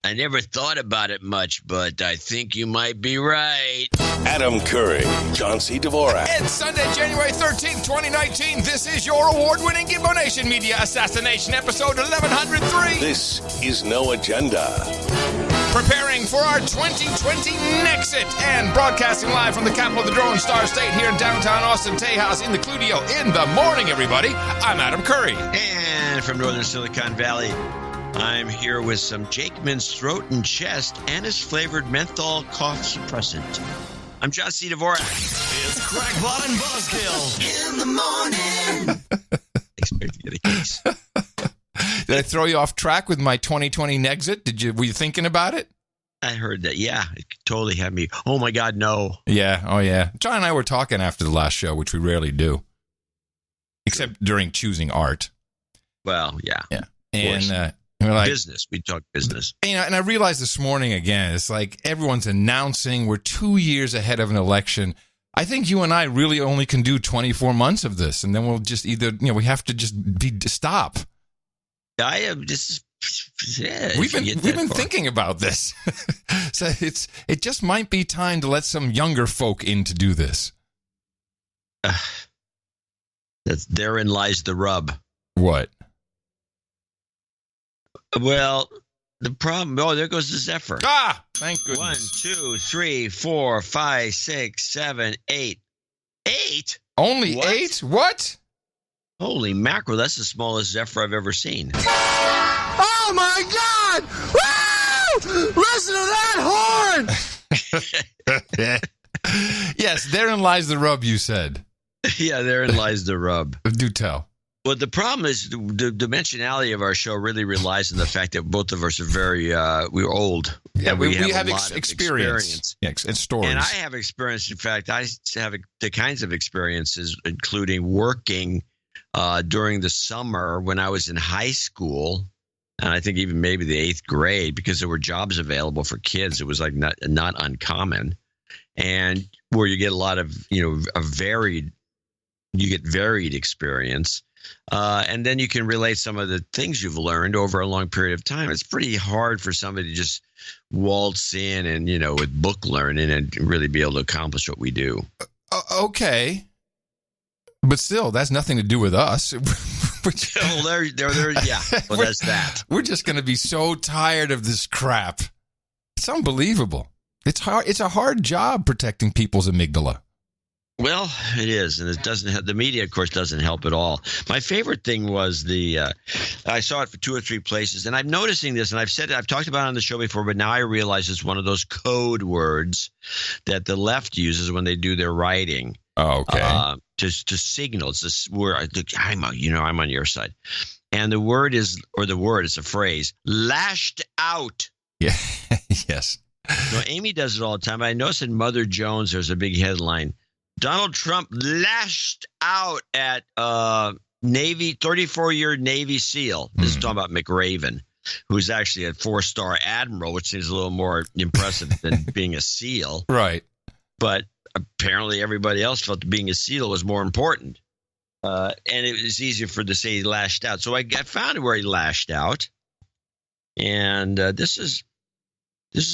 I never thought about it much, but I think you might be right. Adam Curry, John C. Dvorak. It's Sunday, January 13th, 2019. This is your award-winning Gimbo Nation Media Assassination episode 1103. This is No Agenda. Preparing for our 2020 Nexit and broadcasting live from the capital of the Drone Star State here in downtown Austin, Tejas in the Cludio in the morning, everybody. I'm Adam Curry. And from northern Silicon Valley, I'm here with some Jakeman's Throat and Chest Anise-flavored menthol cough suppressant. I'm John C. Dvorak. It's Crackpot and Buzzkill in the morning. Expect to get a case. Did I throw you off track with my 2020 Nexit? Were you thinking about it? I heard that. Yeah, it totally had me. Oh, my God, no. Yeah. Oh, yeah. John and I were talking after the last show, which we rarely do. Except during choosing art. Well, yeah. Yeah. And we're like, business. We talk business. And I realized this morning again, it's like everyone's announcing we're 2 years ahead of an election. I think you and I really only can do 24 months of this, and then we'll just either, we have to just stop. I am just. Yeah, we've been thinking about this. So it just might be time to let some younger folk in to do this. Therein lies the rub. What? Well, the problem. Oh, there goes the Zephyr. Ah, thank goodness. 1, 2, 3, 4, 5, 6, 7, 8. 8? Only What? 8? What? Holy mackerel! That's the smallest Zephyr I've ever seen. Oh my God! Woo! Listen to that horn! Yes, therein lies the rub, you said. Yeah, therein lies the rub. Do tell. Well, the problem is the dimensionality of our show really relies on the fact that both of us are we're old. Yeah, we have a lot of experience. Yeah, and stories. And I have experience. In fact, I have the kinds of experiences, including working during the summer when I was in high school, and I think even maybe the 8th grade, because there were jobs available for kids. It was like not uncommon, and where you get a lot of varied experience. And then you can relate some of the things you've learned over a long period of time. It's pretty hard for somebody to just waltz in and, with book learning and really be able to accomplish what we do. Okay. But still, that's nothing to do with us. Well, yeah. Well, that's that. We're just going to be so tired of this crap. It's unbelievable. It's hard. It's a hard job protecting people's amygdala. Well, it is, and it doesn't. The media, of course, doesn't help at all. My favorite thing was I saw it for 2 or 3 places, and I'm noticing this, and I've talked about it on the show before, but now I realize it's one of those code words that the left uses when they do their writing. Oh, okay. To signal. It's this word. I'm on your side, and the word is it's a phrase, lashed out. Yeah. Yes. So Amy does it all the time. I noticed in Mother Jones, there's a big headline. Donald Trump lashed out at 34-year Navy SEAL. This is talking about McRaven, who's actually a 4-star admiral, which seems a little more impressive than being a SEAL. Right. But apparently everybody else felt that being a SEAL was more important. And it was easier to say he lashed out. So I found where he lashed out. And this is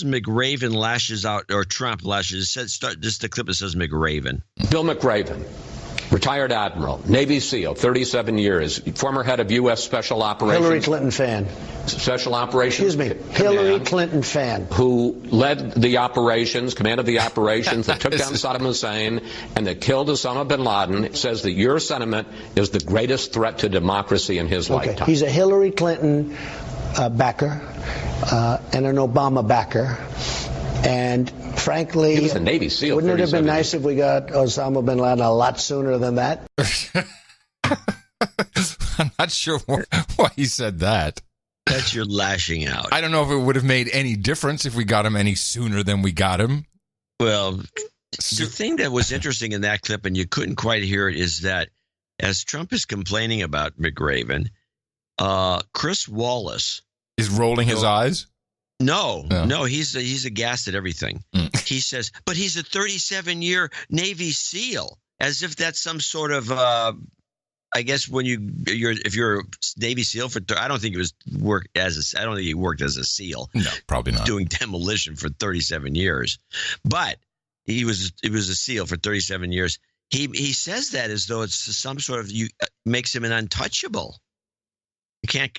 McRaven lashes out, or Trump lashes. Just the clip that says McRaven. Bill McRaven, retired admiral, Navy SEAL, 37 years, former head of U.S. Special Operations. Hillary Clinton fan. Special Operations. Excuse me, Hillary Clinton fan. Who led the operations, commanded the operations that took down Saddam Hussein and that killed Osama bin Laden, says that your sentiment is the greatest threat to democracy in his lifetime. He's a Hillary Clinton backer and an Obama backer. And frankly, he was a Navy SEAL. Wouldn't it have been nice if we got Osama bin Laden a lot sooner than that? I'm not sure why he said that. That's your lashing out. I don't know if it would have made any difference if we got him any sooner than we got him. Well, the thing that was interesting in that clip, and you couldn't quite hear it, is that as Trump is complaining about McRaven, Chris Wallace is rolling his eyes. No, he's aghast at everything. He says, but he's a 37-year Navy SEAL, as if that's some sort of I guess when if you're a Navy SEAL I don't think he worked as a SEAL. No, probably not. Doing demolition for 37 years, but he was a SEAL for 37 years. He says that as though it's some sort of makes him an untouchable.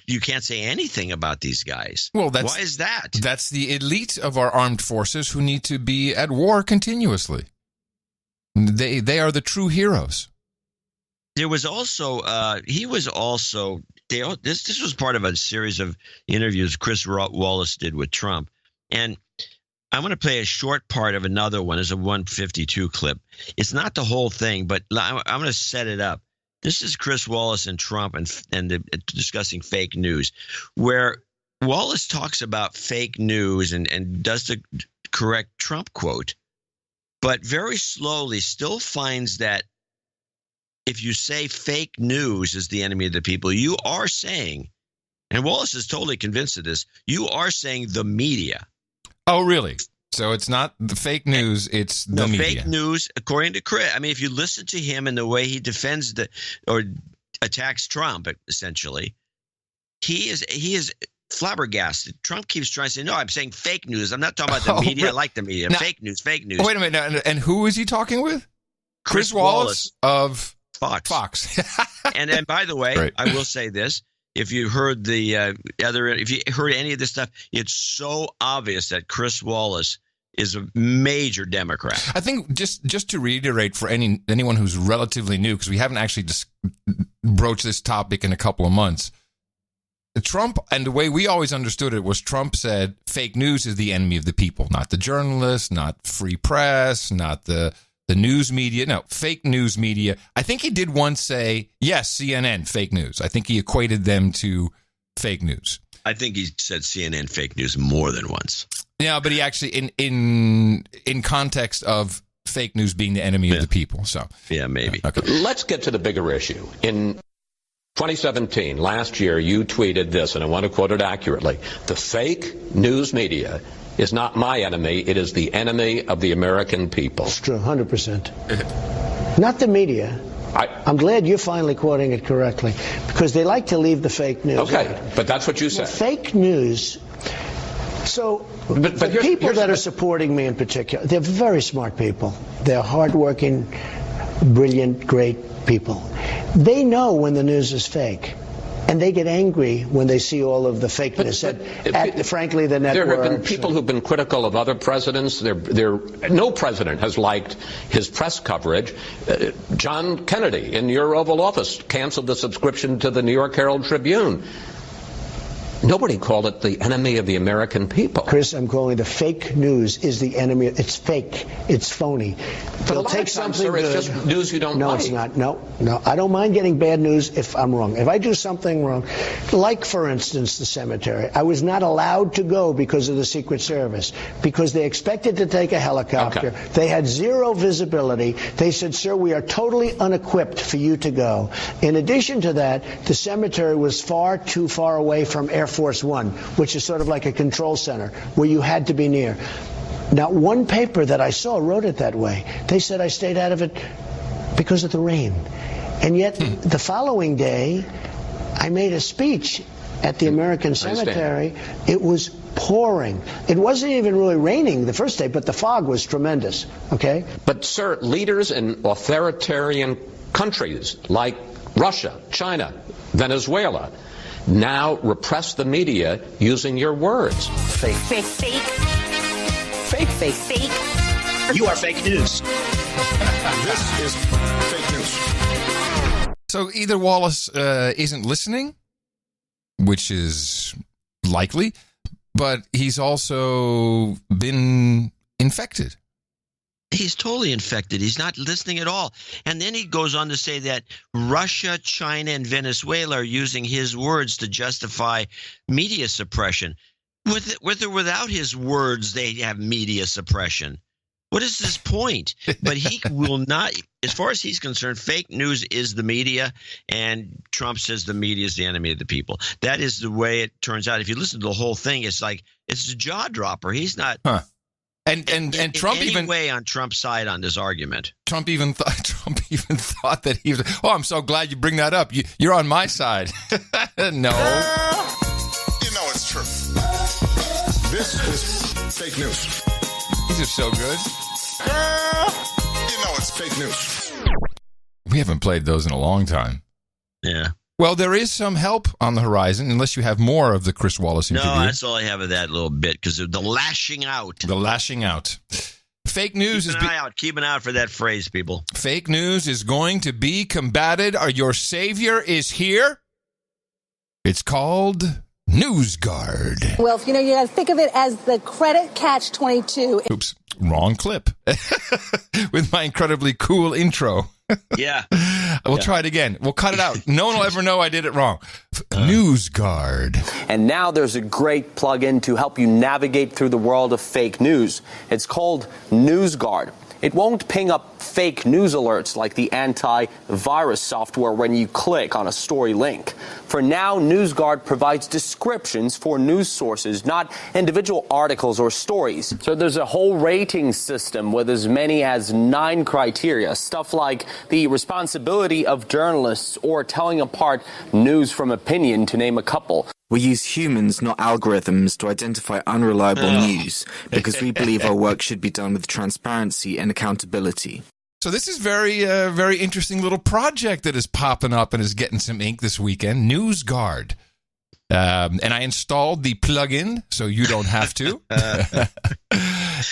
You can't say anything about these guys. Well, why is that? That's the elite of our armed forces who need to be at war continuously. They are the true heroes. There was also this was part of a series of interviews Chris Wallace did with Trump, and I'm going to play a short part of another one. It's a 152 clip. It's not the whole thing, but I'm going to set it up. This is Chris Wallace and Trump and discussing fake news, where Wallace talks about fake news and does the correct Trump quote, but very slowly still finds that if you say fake news is the enemy of the people, you are saying, and Wallace is totally convinced of this, you are saying the media. Oh, really? So it's not the fake news, it's the media. Fake news, according to Chris. I mean, if you listen to him and the way he defends or attacks Trump, essentially, he is flabbergasted. Trump keeps trying to say, no, I'm saying fake news. I'm not talking about the media. I like the media. Now, fake news. Wait a minute. And who is he talking with? Chris Wallace of Fox. And by the way, right. I will say this. If you heard if you heard any of this stuff, it's so obvious that Chris Wallace is a major Democrat. I think just to reiterate for anyone who's relatively new, because we haven't actually broached this topic in a couple of months. Trump, and the way we always understood it was Trump said fake news is the enemy of the people, not the journalists, not free press, not the news media. No, fake news media. I think he did once say, yes, CNN, fake news. I think he equated them to fake news. I think he said CNN fake news more than once. Yeah, but he actually, in context of fake news being the enemy of the people. So yeah, maybe. Okay. Let's get to the bigger issue. In 2017, last year, you tweeted this, and I want to quote it accurately. The fake news media is not my enemy. It is the enemy of the American people. It's true, 100%. Not the media. I'm glad you're finally quoting it correctly, because they like to leave the fake news. Okay, out. but that's what you said. Fake news. So the people that are supporting me in particular, they're very smart people. They're hardworking, brilliant, great people. They know when the news is fake. And they get angry when they see all of the fakeness. Frankly, the networks. There have been people who've been critical of other presidents. No president has liked his press coverage. John Kennedy, in your Oval Office, canceled the subscription to the New York Herald Tribune. Nobody called it the enemy of the American people. Chris, I'm calling the fake news is the enemy. It's fake. It's phony. They'll take something good. It's just news you don't like. No, it's not. No. I don't mind getting bad news if I'm wrong. If I do something wrong, like, for instance, the cemetery, I was not allowed to go because of the Secret Service, because they expected to take a helicopter. Okay. They had zero visibility. They said, sir, we are totally unequipped for you to go. In addition to that, the cemetery was far too far away from Air Force One, which is sort of like a control center where you had to be near. Now, one paper that I saw wrote it that way. They said I stayed out of it because of the rain. And yet, the following day, I made a speech at the American Cemetery. It was pouring. It wasn't even really raining the first day, but the fog was tremendous, okay? But, sir, leaders in authoritarian countries like Russia, China, Venezuela, now repress the media using your words. Fake. Fake. Fake. Fake. Fake. Fake. You are fake news. This is fake news. So either Wallace isn't listening, which is likely, but he's also been infected. He's totally infected. He's not listening at all. And then he goes on to say that Russia, China, and Venezuela are using his words to justify media suppression. With or without his words, they have media suppression. What is his point? But he will not, as far as he's concerned, fake news is the media, and Trump says the media is the enemy of the people. That is the way it turns out. If you listen to the whole thing, it's like it's a jaw dropper. He's not And Trump even way on Trump's side on this argument. Trump even thought that he was. Oh, I'm so glad you bring that up. You're on my side. No. You know it's true. This is fake news. These are so good. You know it's fake news. We haven't played those in a long time. Yeah. Well, there is some help on the horizon, unless you have more of the Chris Wallace interview. No, that's all I have of that little bit, because of the lashing out. The lashing out. Fake news Keep an eye out for that phrase, people. Fake news is going to be combated. Your savior is here. It's called NewsGuard. Well, you got to think of it as the credit catch-22. Oops, wrong clip. With my incredibly cool intro. Yeah. We'll try it again. We'll cut it out. No one will ever know I did it wrong. NewsGuard. And now there's a great plugin to help you navigate through the world of fake news. It's called NewsGuard. It won't ping up fake news alerts like the anti-virus software when you click on a story link. For now, NewsGuard provides descriptions for news sources, not individual articles or stories. So there's a whole rating system with as many as 9 criteria. Stuff like the responsibility of journalists or telling apart news from opinion, to name a couple. We use humans, not algorithms, to identify unreliable news because we believe our work should be done with transparency and accountability. So this is very interesting little project that is popping up and is getting some ink this weekend, NewsGuard. And I installed the plugin so you don't have to.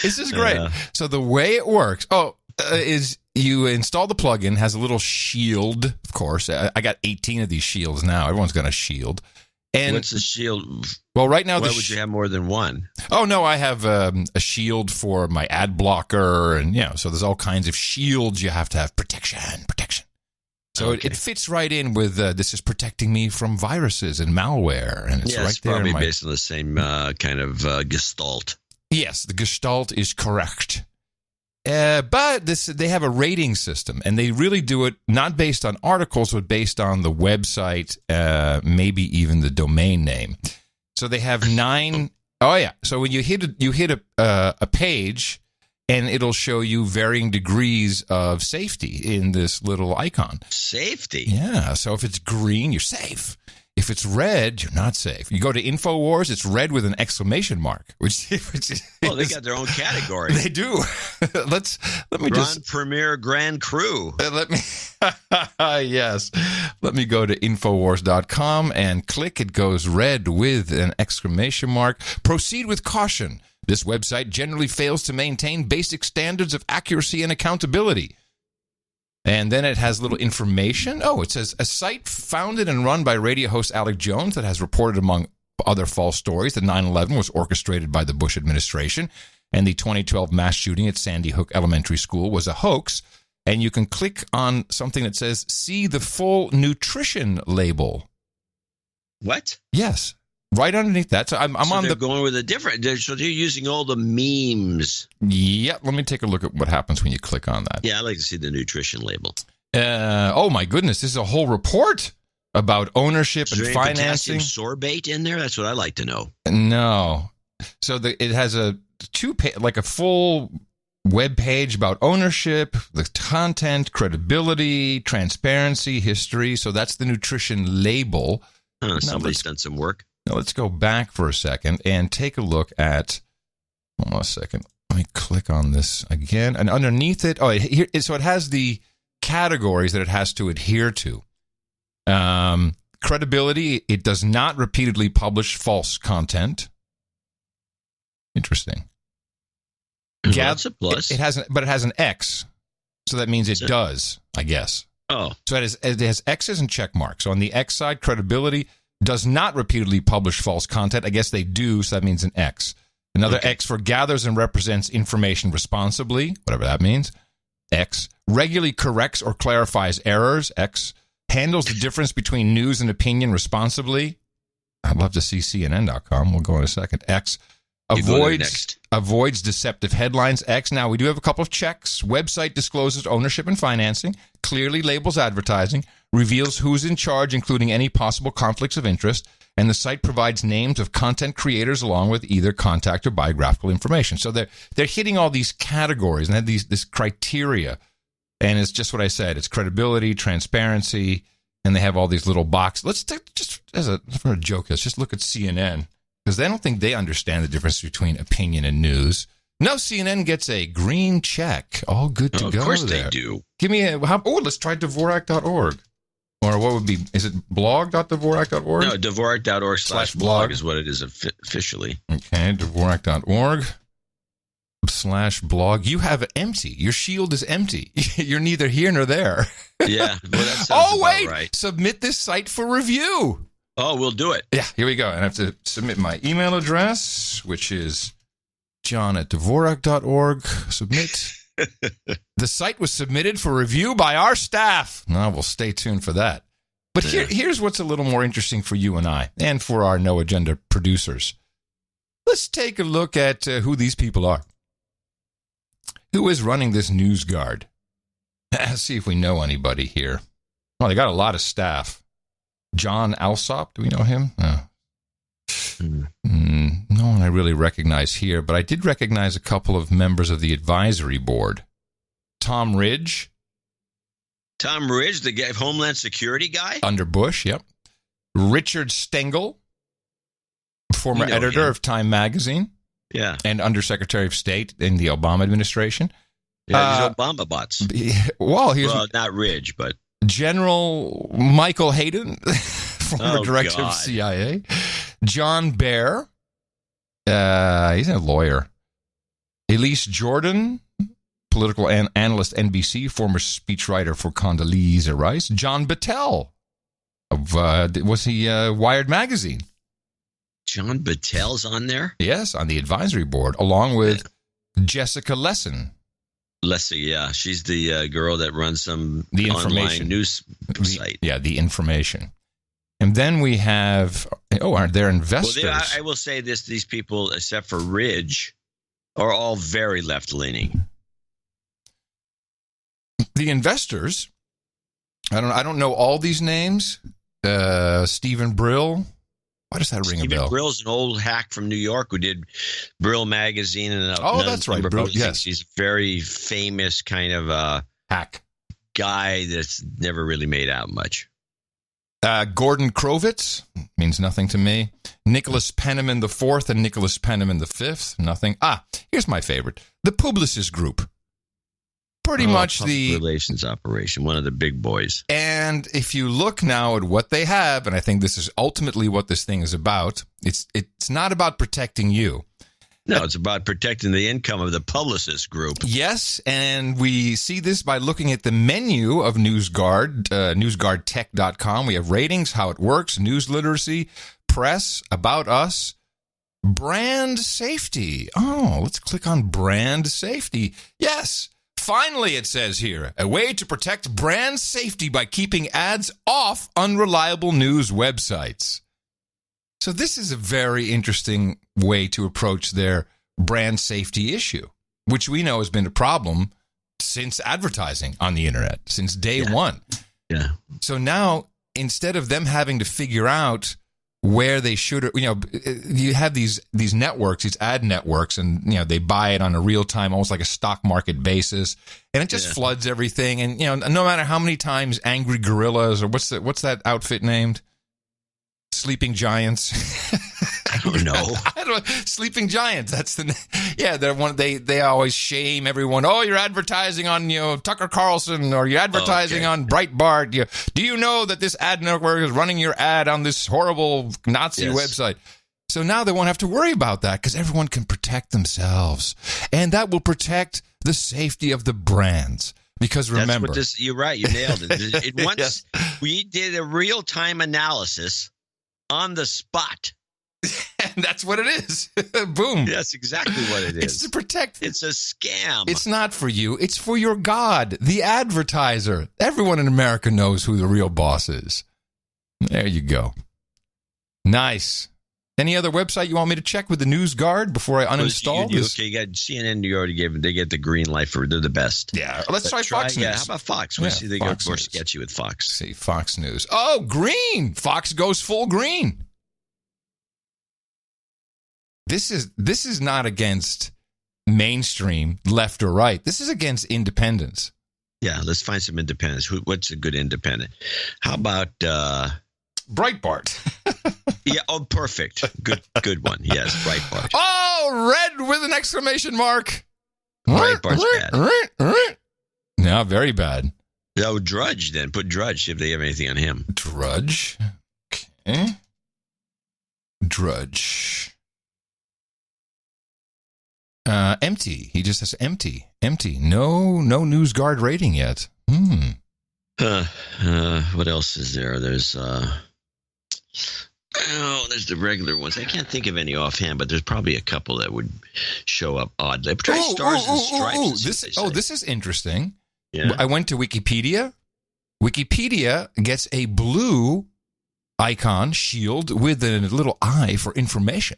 This is great. So the way it works, is you install the plugin, has a little shield, of course. I got 18 of these shields now. Everyone's got a shield. And what's the shield? Well, right now, why would you have more than one? Oh, no, I have a shield for my ad blocker. And, so there's all kinds of shields. You have to have protection. So it fits right in with this is protecting me from viruses and malware. And it's right there. Probably based on the same kind of gestalt. Yes, the gestalt is correct. But they have a rating system, and they really do it not based on articles, but based on the website, maybe even the domain name. So they have 9. Oh yeah. So when you hit a page, and it'll show you varying degrees of safety in this little icon. Safety. Yeah. So if it's green, you're safe. If it's red, you're not safe. You go to InfoWars, it's red with an exclamation mark. Which they got their own category. They do. Let me Grand Premier Grand Cru. Yes. Let me go to Infowars.com and click. It goes red with an exclamation mark. Proceed with caution. This website generally fails to maintain basic standards of accuracy and accountability. And then it has little information. Oh, it says a site founded and run by radio host Alex Jones that has reported, among other false stories, that 9/11 was orchestrated by the Bush administration and the 2012 mass shooting at Sandy Hook Elementary School was a hoax. And you can click on something that says, see the full nutrition label. What? Yes. Right underneath that. So I'm on the going with a different. So they're using all the memes. Yeah. Let me take a look at what happens when you click on that. Yeah, I'd like to see the nutrition label. Oh my goodness, this is a whole report about ownership and financing. Is there sorbate in there? That's what I like to know. No. So it has a full web page about ownership, the content, credibility, transparency, history. So that's the nutrition label. Somebody's done some work. Now let's go back for a second and take a look at. Hold on a second. Let me click on this again. And underneath it, so it has the categories that it has to adhere to. Credibility, it does not repeatedly publish false content. Interesting. That's a plus. It has an X, so that means it does, I guess. Oh. So it has X's and check marks. So on the X side, credibility does not repeatedly publish false content. I guess they do, so that means an X. Another X for gathers and represents information responsibly, whatever that means. X. Regularly corrects or clarifies errors. X. Handles the difference between news and opinion responsibly. I'd love to see CNN.com. We'll go in a second. X. Avoids deceptive headlines. X. Now, we do have a couple of checks. Website discloses ownership and financing. Clearly labels advertising. Reveals who's in charge, including any possible conflicts of interest. and the site provides names of content creators along with either contact or biographical information. So they're hitting all these categories and have this criteria, and it's just what I said. It's credibility, transparency, and they have all these little boxes. Let's just for a joke, let's just look at CNN, because I don't think they understand the difference between opinion and news. No, CNN gets a green check. All good to go. Of course there. they do. Give me let's try Dvorak.org. Or what would be, is it blog.dvorak.org? No, Dvorak.org/blog is what it is officially. Okay, Dvorak.org/blog. You have it empty. Your shield is empty. You're neither here nor there. Yeah, well, that sounds wait! right. Submit this site for review. Oh, we'll do it. Yeah, here we go. And I have to submit my email address, which is john@dvorak.org. Submit. The site was submitted for review by our staff. Now we'll stay tuned for that. But here's what's a little more interesting for you and I, and for our No Agenda producers. Let's take a look at who these people are. Who is running this news guard? Let's see if we know anybody here. Oh, they got a lot of staff. John Alsop, do we know him? No. No one I really recognize here, but I did recognize a couple of members of the advisory board. Tom Ridge. Tom Ridge, the guy, Homeland Security guy? Under Bush, yep. Richard Stengel, former editor of Time Magazine. Yeah. And Undersecretary of State in the Obama administration. Yeah, these Obama bots. Well, not Ridge, but... General Michael Hayden, former director of CIA. John Baer, he's a lawyer. Elise Jordan, political analyst, NBC, former speechwriter for Condoleezza Rice. John Battelle, was he Wired Magazine? John Battelle's on there? Yes, on the advisory board, along with Jessica Lesson. Leslie, yeah. She's the girl that runs the Information online news site. The Information. And then we have, are there investors? Well, I will say this, these people, except for Ridge, are all very left-leaning. The investors, I don't know all these names. Stephen Brill. Why does that ring a bell? Stephen Brill's an old hack from New York who did Brill Magazine. And that's right. Brill, yes. He's a very famous kind of hack guy that's never really made out much. Gordon Krovitz means nothing to me. Nicholas Penniman IV and Nicholas Penniman V, nothing. Here's my favorite. The Publicis Group. Pretty much the relations operation, one of the big boys. And if you look now at what they have, and I think this is ultimately what this thing is about, it's not about protecting you. No, it's about protecting the income of the Publicis Group. Yes, and we see this by looking at the menu of NewsGuard, newsguardtech.com. We have ratings, how it works, news literacy, press, about us, brand safety. Let's click on brand safety. Yes, finally, it says here, a way to protect brand safety by keeping ads off unreliable news websites. So this is a very interesting way to approach their brand safety issue, which we know has been a problem since advertising on the internet, since day one. Yeah. So now, instead of them having to figure out where they should, you have these networks, these ad networks, and they buy it on a real time, almost like a stock market basis, and it just floods everything. And no matter how many times Angry Gorillas or what's that outfit named? Sleeping Giants. I don't know. Sleeping Giants. That's they're one. They always shame everyone. Oh, you're advertising on Tucker Carlson, or you're advertising on Breitbart. Do you know that this ad network is running your ad on this horrible Nazi website? So now they won't have to worry about that because everyone can protect themselves, and that will protect the safety of the brands. Because remember, you're right. You nailed it. We did a real-time analysis on the spot. And that's what it is. Boom. That's exactly what it is. It's to protect. It's a scam. It's not for you. It's for your God, the advertiser. Everyone in America knows who the real boss is. There you go. Nice. Any other website you want me to check with the News Guard before I uninstall this? Okay, you got CNN. You already they get the green light for. They're the best. Yeah, let's try Fox News. Yeah, how about Fox? We see they go more sketchy with Fox. See Fox News. Oh, green. Fox goes full green. this is not against mainstream left or right. This is against independence. Yeah, let's find some independence. What's a good independent? How about Breitbart? Yeah, oh, perfect. Good one. Yes, Breitbart. Oh, red with an exclamation mark. Breitbart's bad. No, very bad. No, Drudge then. Put Drudge, see if they have anything on him. Drudge. Okay. Drudge. Empty. He just says empty. Empty. No News Guard rating yet. What else is there? There's there's the regular ones. I can't think of any offhand, but there's probably a couple that would show up oddly. Try stars and stripes. This is interesting. Yeah. I went to Wikipedia. Wikipedia gets a blue icon shield with a little eye for information.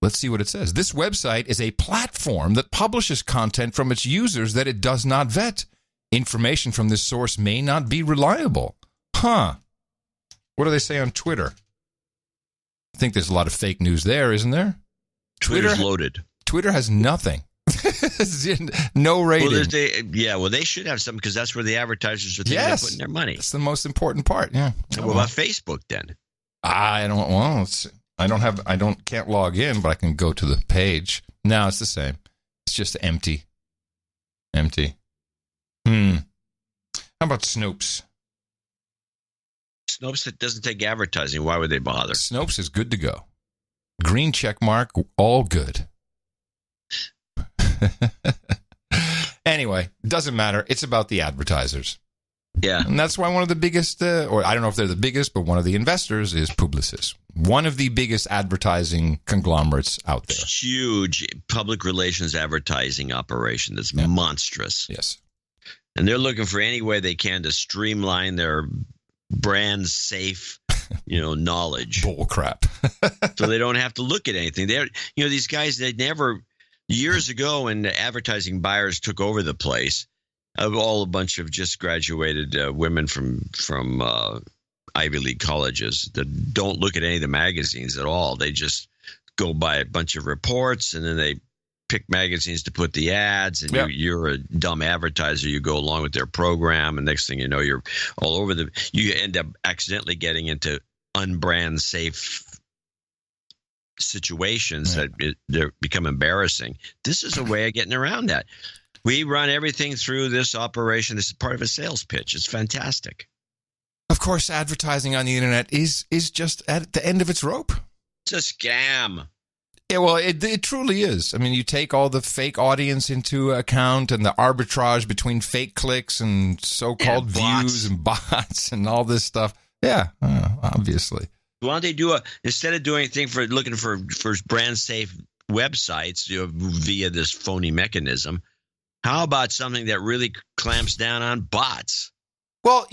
Let's see what it says. This website is a platform that publishes content from its users that it does not vet. Information from this source may not be reliable. Huh. What do they say on Twitter? I think there's a lot of fake news there, isn't there? Twitter's loaded. Twitter has nothing. No rating. Well, they should have something because that's where the advertisers are thinking of putting their money. That's the most important part. Yeah. What about Facebook then? Can't log in, but I can go to the page. No, it's the same. It's just empty. Empty. How about Snopes? Snopes doesn't take advertising. Why would they bother? Snopes is good to go. Green check mark, all good. Anyway, doesn't matter. It's about the advertisers. Yeah. And that's why one of the biggest, or I don't know if they're the biggest, but one of the investors is Publicis. One of the biggest advertising conglomerates out there. Huge public relations advertising operation that's monstrous. Yes. And they're looking for any way they can to streamline their brand safe, knowledge. Bull crap. So they don't have to look at anything. These guys, years ago when the advertising buyers took over the place, all a bunch of just graduated women from Ivy League colleges that don't look at any of the magazines at all. They just go by a bunch of reports and then they pick magazines to put the ads, and you're a dumb advertiser. You go along with their program, and next thing you know, you're all over you end up accidentally getting into unbrand safe situations that they become embarrassing. This is a way of getting around that. We run everything through this operation. This is part of a sales pitch. It's fantastic. Of course, advertising on the internet is just at the end of its rope. It's a scam. Yeah, well, it truly is. I mean, you take all the fake audience into account and the arbitrage between fake clicks and so-called views and bots and all this stuff. Yeah, obviously. Why don't they instead of doing anything for looking for brand safe websites via this phony mechanism, how about something that really clamps down on bots? Well,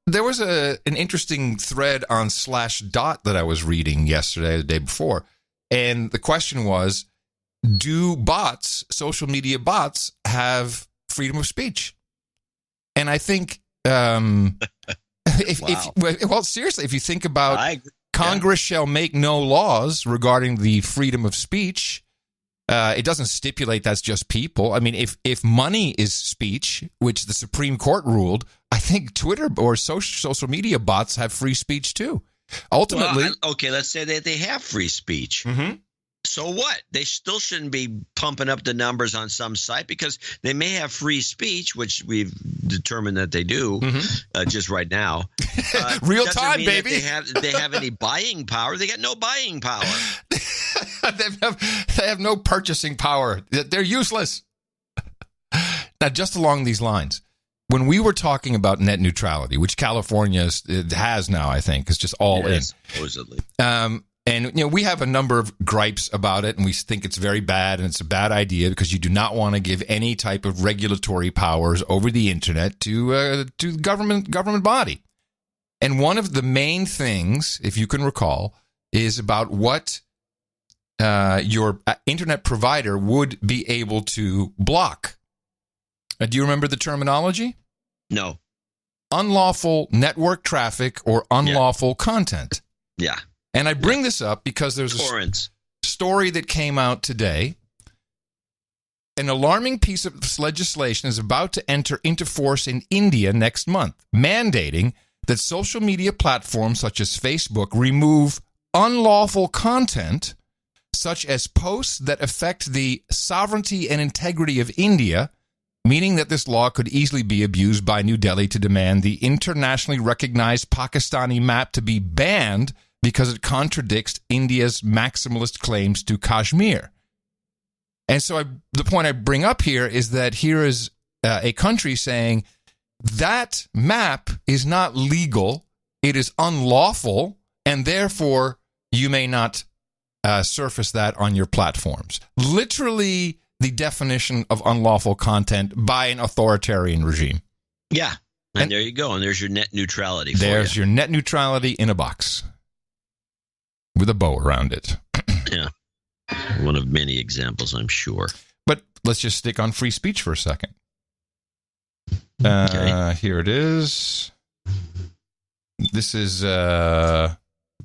there was an interesting thread on Slashdot that I was reading yesterday, the day before. And the question was, do bots, social media bots, have freedom of speech? And I think, seriously, if you think about Congress shall make no laws regarding the freedom of speech, it doesn't stipulate that's just people. I mean, if money is speech, which the Supreme Court ruled, I think Twitter or social media bots have free speech too. Ultimately, let's say that they have free speech. Mm-hmm. So what? They still shouldn't be pumping up the numbers on some site because they may have free speech, which we've determined that they do just right now. Real time, baby. They have any buying power. They got no buying power. They have no purchasing power. They're useless. Now, just along these lines, when we were talking about net neutrality, which California has now, I think, is just all in. Supposedly. And we have a number of gripes about it, and we think it's very bad, and it's a bad idea because you do not want to give any type of regulatory powers over the internet to government body. And one of the main things, if you can recall, is about what your internet provider would be able to block. Do you remember the terminology? No. Unlawful network traffic or unlawful content. Yeah. And I bring this up because there's torrents. story that came out today. An alarming piece of legislation is about to enter into force in India next month, mandating that social media platforms such as Facebook remove unlawful content, such as posts that affect the sovereignty and integrity of India, meaning that this law could easily be abused by New Delhi to demand the internationally recognized Pakistani map to be banned because it contradicts India's maximalist claims to Kashmir. And so the point I bring up here is that here is a country saying that map is not legal, it is unlawful, and therefore you may not surface that on your platforms. Literally the definition of unlawful content by an authoritarian regime. Yeah. And there you go. And there's your net neutrality. There's your net neutrality in a box with a bow around it. Yeah. One of many examples, I'm sure. But let's just stick on free speech for a second. Okay. Here it is. This is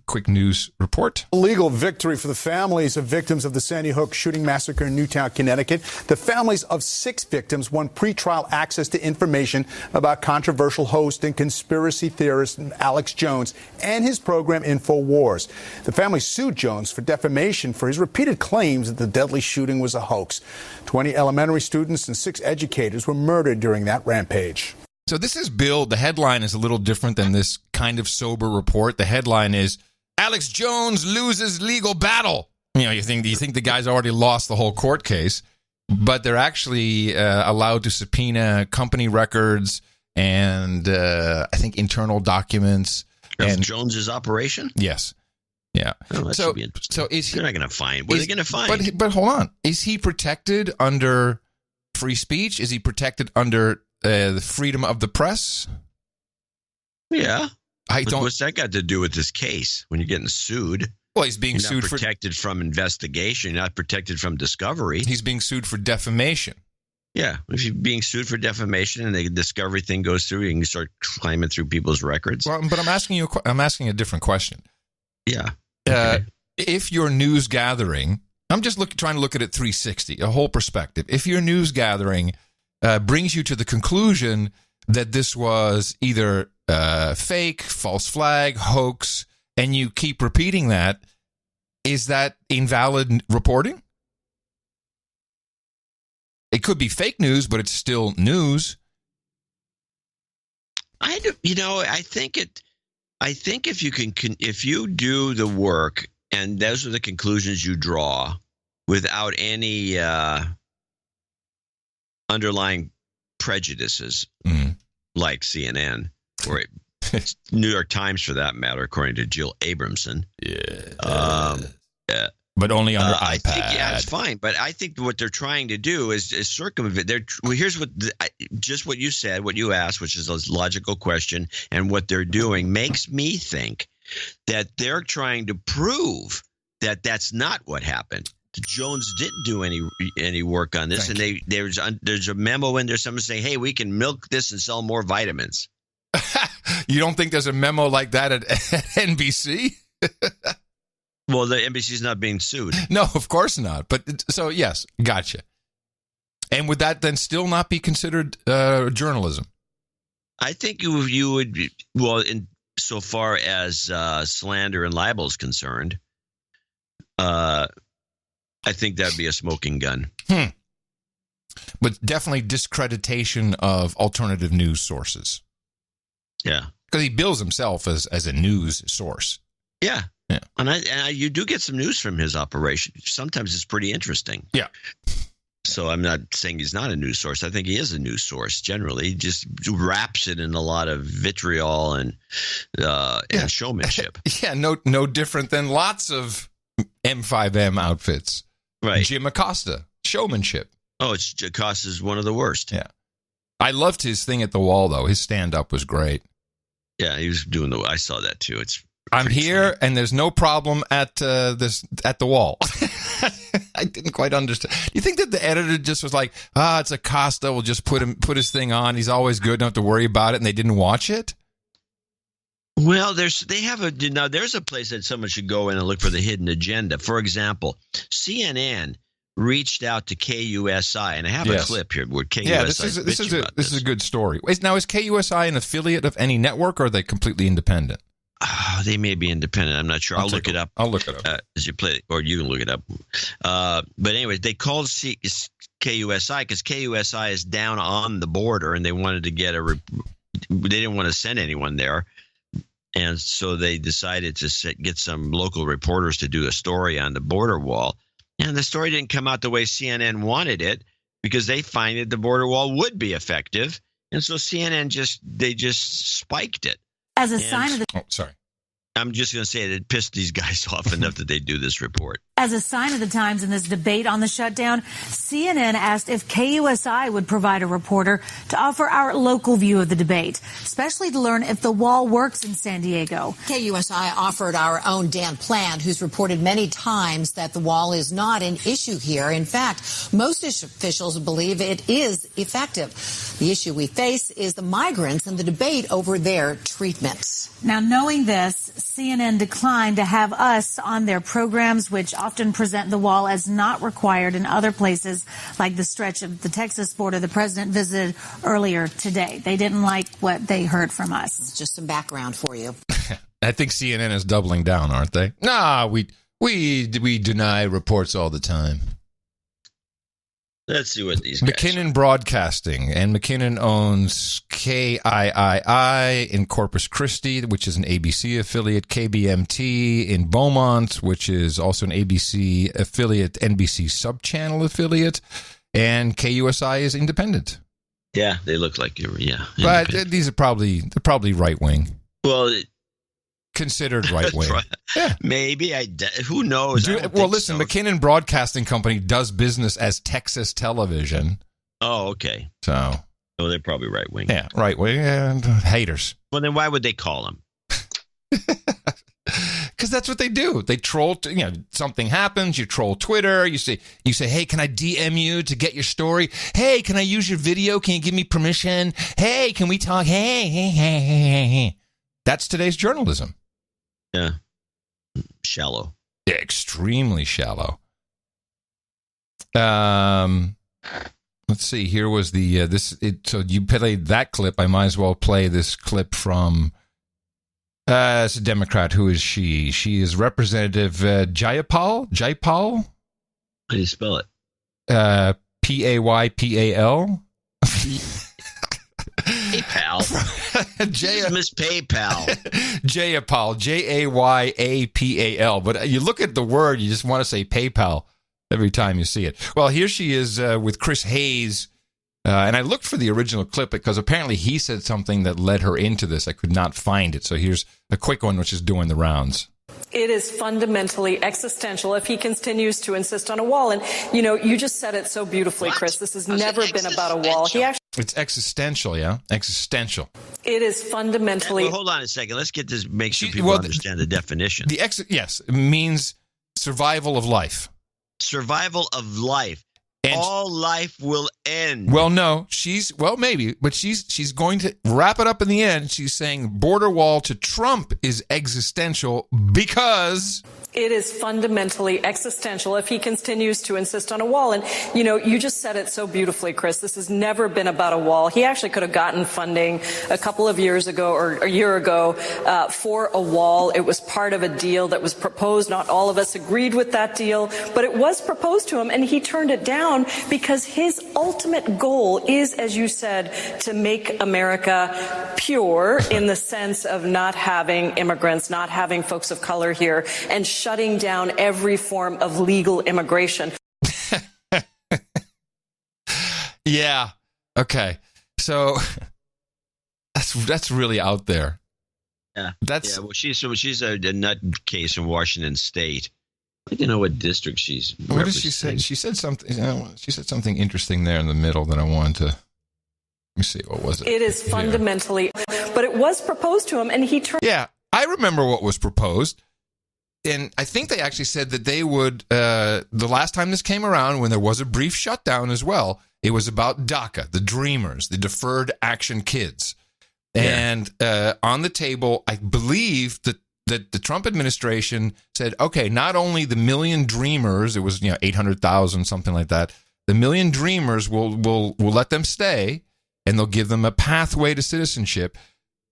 quick news report. A legal victory for the families of victims of the Sandy Hook shooting massacre in Newtown, Connecticut. The families of 6 victims won pretrial access to information about controversial host and conspiracy theorist Alex Jones and his program InfoWars. The family sued Jones for defamation for his repeated claims that the deadly shooting was a hoax. 20 elementary students and 6 educators were murdered during that rampage. So this is billed. The headline is a little different than this kind of sober report. The headline is Alex Jones loses legal battle. You think the guy's already lost the whole court case, but they're actually allowed to subpoena company records and I think internal documents. And Jones's operation? Yes. Yeah. Oh, that should be interesting. So is they're not going to find. What are they going to find? But hold on. Is he protected under free speech? Is he protected under the freedom of the press? Yeah. Don't. What's that got to do with this case? When you're getting sued, well, he's being sued for protected from investigation. You're not protected from discovery. He's being sued for defamation. Yeah, if you're being sued for defamation and the discovery thing goes through, you can start climbing through people's records. Well, but I'm asking a different question. Yeah. Okay. If your news gathering, I'm just trying to look at it 360, a whole perspective. If your news gathering brings you to the conclusion that this was either fake, false flag, hoax, and you keep repeating that, is that invalid reporting? It could be fake news, but it's still news. I think if you do the work and those are the conclusions you draw without any underlying prejudices, like CNN or New York Times, for that matter, according to Jill Abramson. Yeah. But only under iPad. I think, it's fine. But I think what they're trying to do is circumvent. Here's just what you said, what you asked, which is a logical question, and what they're doing makes me think that they're trying to prove that that's not what happened. Jones didn't do any work on this, and there's a memo in there. Someone saying, "Hey, we can milk this and sell more vitamins." You don't think there's a memo like that at NBC? Well, the NBC's not being sued. No, of course not. But so yes, gotcha. And would that then still not be considered journalism? I think you would be, well, in so far as slander and libel is concerned. I think that'd be a smoking gun. But definitely discreditation of alternative news sources. Yeah, because he bills himself as a news source. Yeah. Yeah. And you do get some news from his operation. Sometimes it's pretty interesting. Yeah. So I'm not saying he's not a news source. I think he is a news source generally. He just wraps it in a lot of vitriol and showmanship. Yeah, no different than lots of M5M outfits. Right. Jim Acosta, showmanship. Oh, Acosta's one of the worst. Yeah. I loved his thing at the wall, though. His stand-up was great. Yeah, he was doing I saw that, too. I'm here, and there's no problem at the wall. I didn't quite understand. Do you think that the editor just was like, it's Acosta, we'll just put his thing on. He's always good, don't have to worry about it, and they didn't watch it? Well, there's a place that someone should go in and look for the hidden agenda. For example, CNN reached out to KUSI, and I have a clip here where KUSI. Yeah, this is a good story. Now, is KUSI an affiliate of any network, or are they completely independent? They may be independent. I'm not sure. I'll look it up. As you play, or you can look it up. But anyway, they called KUSI because KUSI is down on the border, and they wanted to get they didn't want to send anyone there. And so they decided to get some local reporters to do a story on the border wall. And the story didn't come out the way CNN wanted it because they find that the border wall would be effective. And so CNN just spiked it. As a sign of the... Oh, sorry. I'm just going to say that it pissed these guys off enough that they do this report. As a sign of the times in this debate on the shutdown, CNN asked if KUSI would provide a reporter to offer our local view of the debate, especially to learn if the wall works in San Diego. KUSI offered our own Dan Plant, who's reported many times that the wall is not an issue here. In fact, most officials believe it is effective. The issue we face is the migrants and the debate over their treatment. Now, knowing this, CNN declined to have us on their programs, which often present the wall as not required in other places, like the stretch of the Texas border the president visited earlier today. They didn't like what they heard from us. Just some background for you. I think CNN is doubling down, aren't they? Nah, we deny reports all the time. Let's see what these guys McKinnon Broadcasting, and McKinnon owns KIII in Corpus Christi, which is an ABC affiliate, KBMT in Beaumont, which is also an ABC affiliate, NBC subchannel affiliate, and KUSI is independent. Yeah, they look like but these are probably right wing. Well, considered right wing. Yeah. Maybe. Who knows? Listen, McKinnon Broadcasting Company does business as Texas Television. Oh, okay. So, they're probably right wing. Yeah, right wing and haters. Well, then why would they call them? Because that's what they do. They troll. Something happens. You troll Twitter. You say, hey, can I DM you to get your story? Hey, can I use your video? Can you give me permission? Hey, can we talk? Hey. That's today's journalism. Yeah. Shallow. Extremely shallow. Let's see. Here was the so you played that clip. I might as well play this clip from it's a Democrat. Who is she? She is Representative Jayapal. How do you spell it? PAYPAL. PayPal. Miss PayPal. Jayapal. JAYAPAL. But you look at the word, you just want to say PayPal every time you see it. Well, here she is with Chris Hayes. And I looked for the original clip because apparently he said something that led her into this. I could not find it. So here's a quick one, which is doing the rounds. It is fundamentally existential if he continues to insist on a wall. And, you just said it so beautifully, Chris. This has never been about a wall. It's existential, yeah? Existential. It is fundamentally... Well, hold on a second. Let's get this, make sure people understand the definition. Yes, it means survival of life. Survival of life. And all life will end. Well, no, maybe, but she's going to wrap it up in the end. She's saying border wall to Trump is existential because... It is fundamentally existential if he continues to insist on a wall. And, you just said it so beautifully, Chris. This has never been about a wall. He actually could have gotten funding a couple of years ago or a year ago for a wall. It was part of a deal that was proposed. Not all of us agreed with that deal, but it was proposed to him, and he turned it down because his ultimate goal is, as you said, to make America pure in the sense of not having immigrants, not having folks of color here, and shutting down every form of legal immigration. Yeah. Okay. So that's really out there. Yeah. Well, she's a nutcase in Washington State. I don't know what district she's. What did she say? She said something. She said something interesting there in the middle that I wanted to. Let me see. What was it? It is fundamentally, but it was proposed to him, and he turned. Yeah, I remember what was proposed. And I think they actually said that they would, the last time this came around, when there was a brief shutdown as well, it was about DACA, the Dreamers, the Deferred Action Kids. And on the table, I believe that the Trump administration said, okay, not only the million dreamers, it was 800,000, something like that. The million dreamers will let them stay, and they'll give them a pathway to citizenship.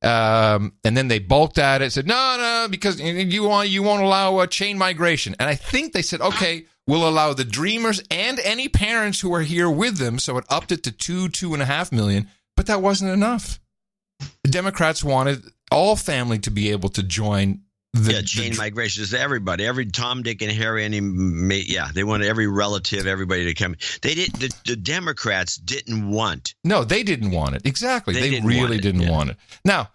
And then they balked at it, said, no, because you won't allow chain migration. And I think they said, okay, we'll allow the dreamers and any parents who are here with them. So it upped it to 2.5 million, but that wasn't enough. The Democrats wanted all family to be able to join chain migration is everybody, every Tom, Dick, and Harry, they wanted every relative, everybody to come. They didn't. The Democrats didn't want. No, they didn't want it. Exactly, they really didn't want it. Now,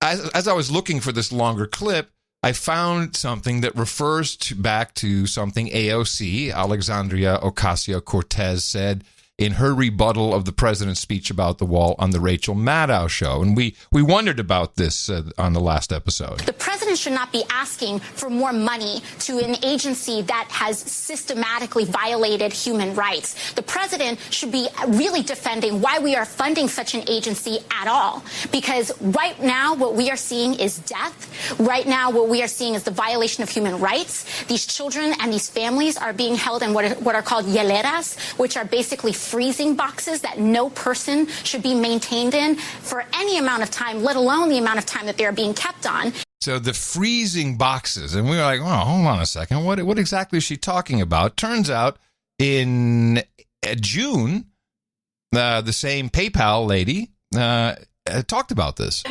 as I was looking for this longer clip, I found something that refers back to something AOC, Alexandria Ocasio-Cortez, said in her rebuttal of the president's speech about the wall on the Rachel Maddow show. And we wondered about this on the last episode. The president should not be asking for more money to an agency that has systematically violated human rights. The president should be really defending why we are funding such an agency at all. Because right now what we are seeing is death. Right now what we are seeing is the violation of human rights. These children and these families are being held in what are called hieleras, which are basically freezing boxes that no person should be maintained in for any amount of time, let alone the amount of time that they're being kept on. So the freezing boxes, and we were like, oh, hold on a second. What exactly is she talking about? Turns out in June, the same PayPal lady talked about this.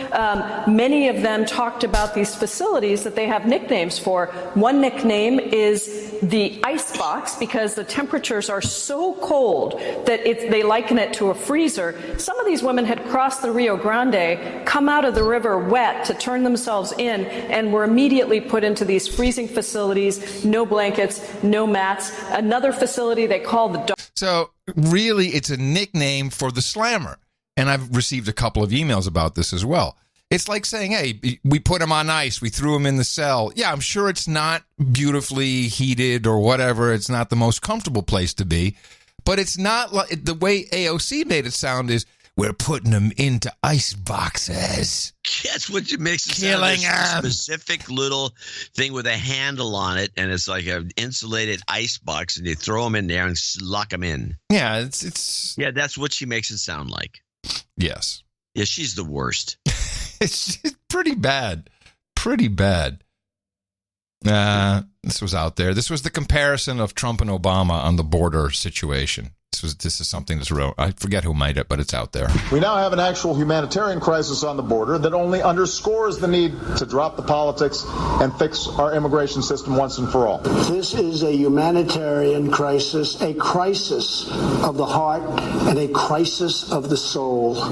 Many of them talked about these facilities that they have nicknames for. One nickname is the ice box because the temperatures are so cold that they liken it to a freezer. Some of these women had crossed the Rio Grande, come out of the river wet to turn themselves in, and were immediately put into these freezing facilities, no blankets, no mats. Another facility they call the... So really, it's a nickname for the slammer. And I've received a couple of emails about this as well. It's like saying, hey, we put him on ice. We threw him in the cell. Yeah, I'm sure it's not beautifully heated or whatever. It's not the most comfortable place to be. But it's not like the way AOC made it sound is we're putting him into ice boxes. That's what makes it sound like a specific little thing with a handle on it. And it's like an insulated ice box. And you throw them in there and lock them in. Yeah, it's yeah, that's what she makes it sound like. Yes. Yeah, she's the worst. It's pretty bad. Pretty bad. This was out there. This was the comparison of Trump and Obama on the border situation. This is something that's real. I forget who made it, but it's out there. We now have an actual humanitarian crisis on the border that only underscores the need to drop the politics and fix our immigration system once and for all. This is a humanitarian crisis, a crisis of the heart and a crisis of the soul.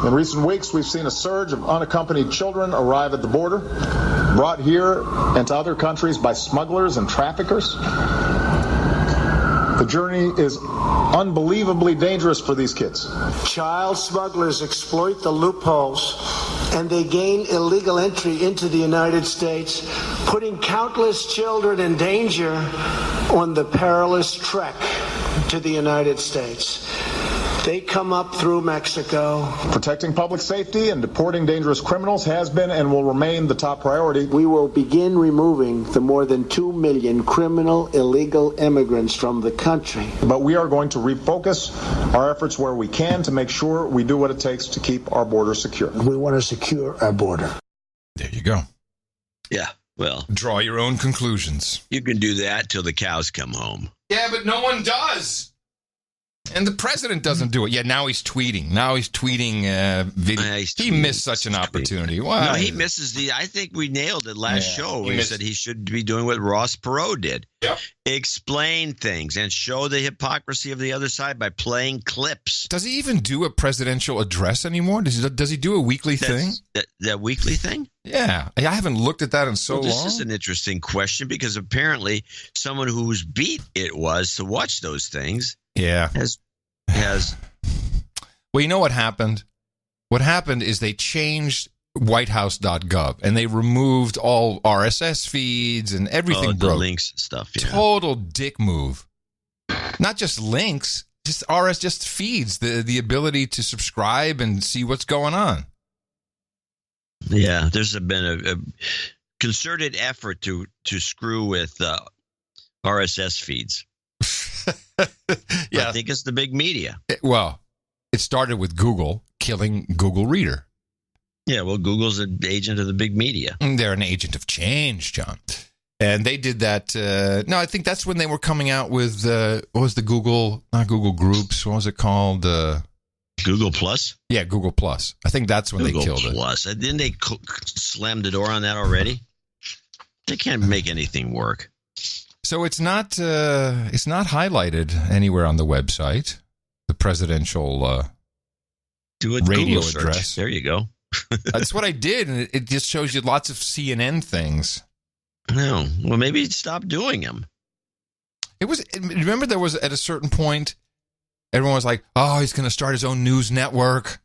In recent weeks, we've seen a surge of unaccompanied children arrive at the border, brought here and to other countries by smugglers and traffickers. The journey is unbelievably dangerous for these kids. Child smugglers exploit the loopholes and they gain illegal entry into the United States, putting countless children in danger on the perilous trek to the United States. They come up through Mexico. Protecting public safety and deporting dangerous criminals has been and will remain the top priority. We will begin removing the more than 2 million criminal illegal immigrants from the country. But we are going to refocus our efforts where we can to make sure we do what it takes to keep our border secure. We want to secure our border. There you go. Yeah, well. Draw your own conclusions. You can do that till the cows come home. Yeah, but no one does. And the president doesn't do it. Yeah, now he's tweeting. Video. He missed such an opportunity. Why? No, he misses I think we nailed it last show. He said he should be doing what Ross Perot did. Yep. Explain things and show the hypocrisy of the other side by playing clips. Does he even do a presidential address anymore? Does he do a weekly thing? That weekly thing? Yeah. I haven't looked at that in so long. This is an interesting question because apparently someone whose beat it was to watch those things has Well, you know what happened? What happened is they changed whitehouse.gov and they removed all RSS feeds and everything the links and stuff. Yeah. Total dick move. Not just links, just feeds, the ability to subscribe and see what's going on. Yeah, there's been a concerted effort to screw with RSS feeds. Yeah, I think it's the big media. It started with Google killing Google Reader. Yeah, well, Google's an agent of the big media. They're an agent of change, John. And they did that. No, I think that's when they were coming out with, what was the Google, not Google Groups, what was it called? Google Plus? Yeah, Google Plus. I think that's when Google they killed Plus. Didn't they slam the door on that already? They can't make anything work. So it's not highlighted anywhere on the website, the presidential Do a radio Google address. Search. There you go. That's what I did, and it just shows you lots of CNN things. No, well, maybe stop doing them. Remember there was at a certain point, everyone was like, "Oh, he's going to start his own news network."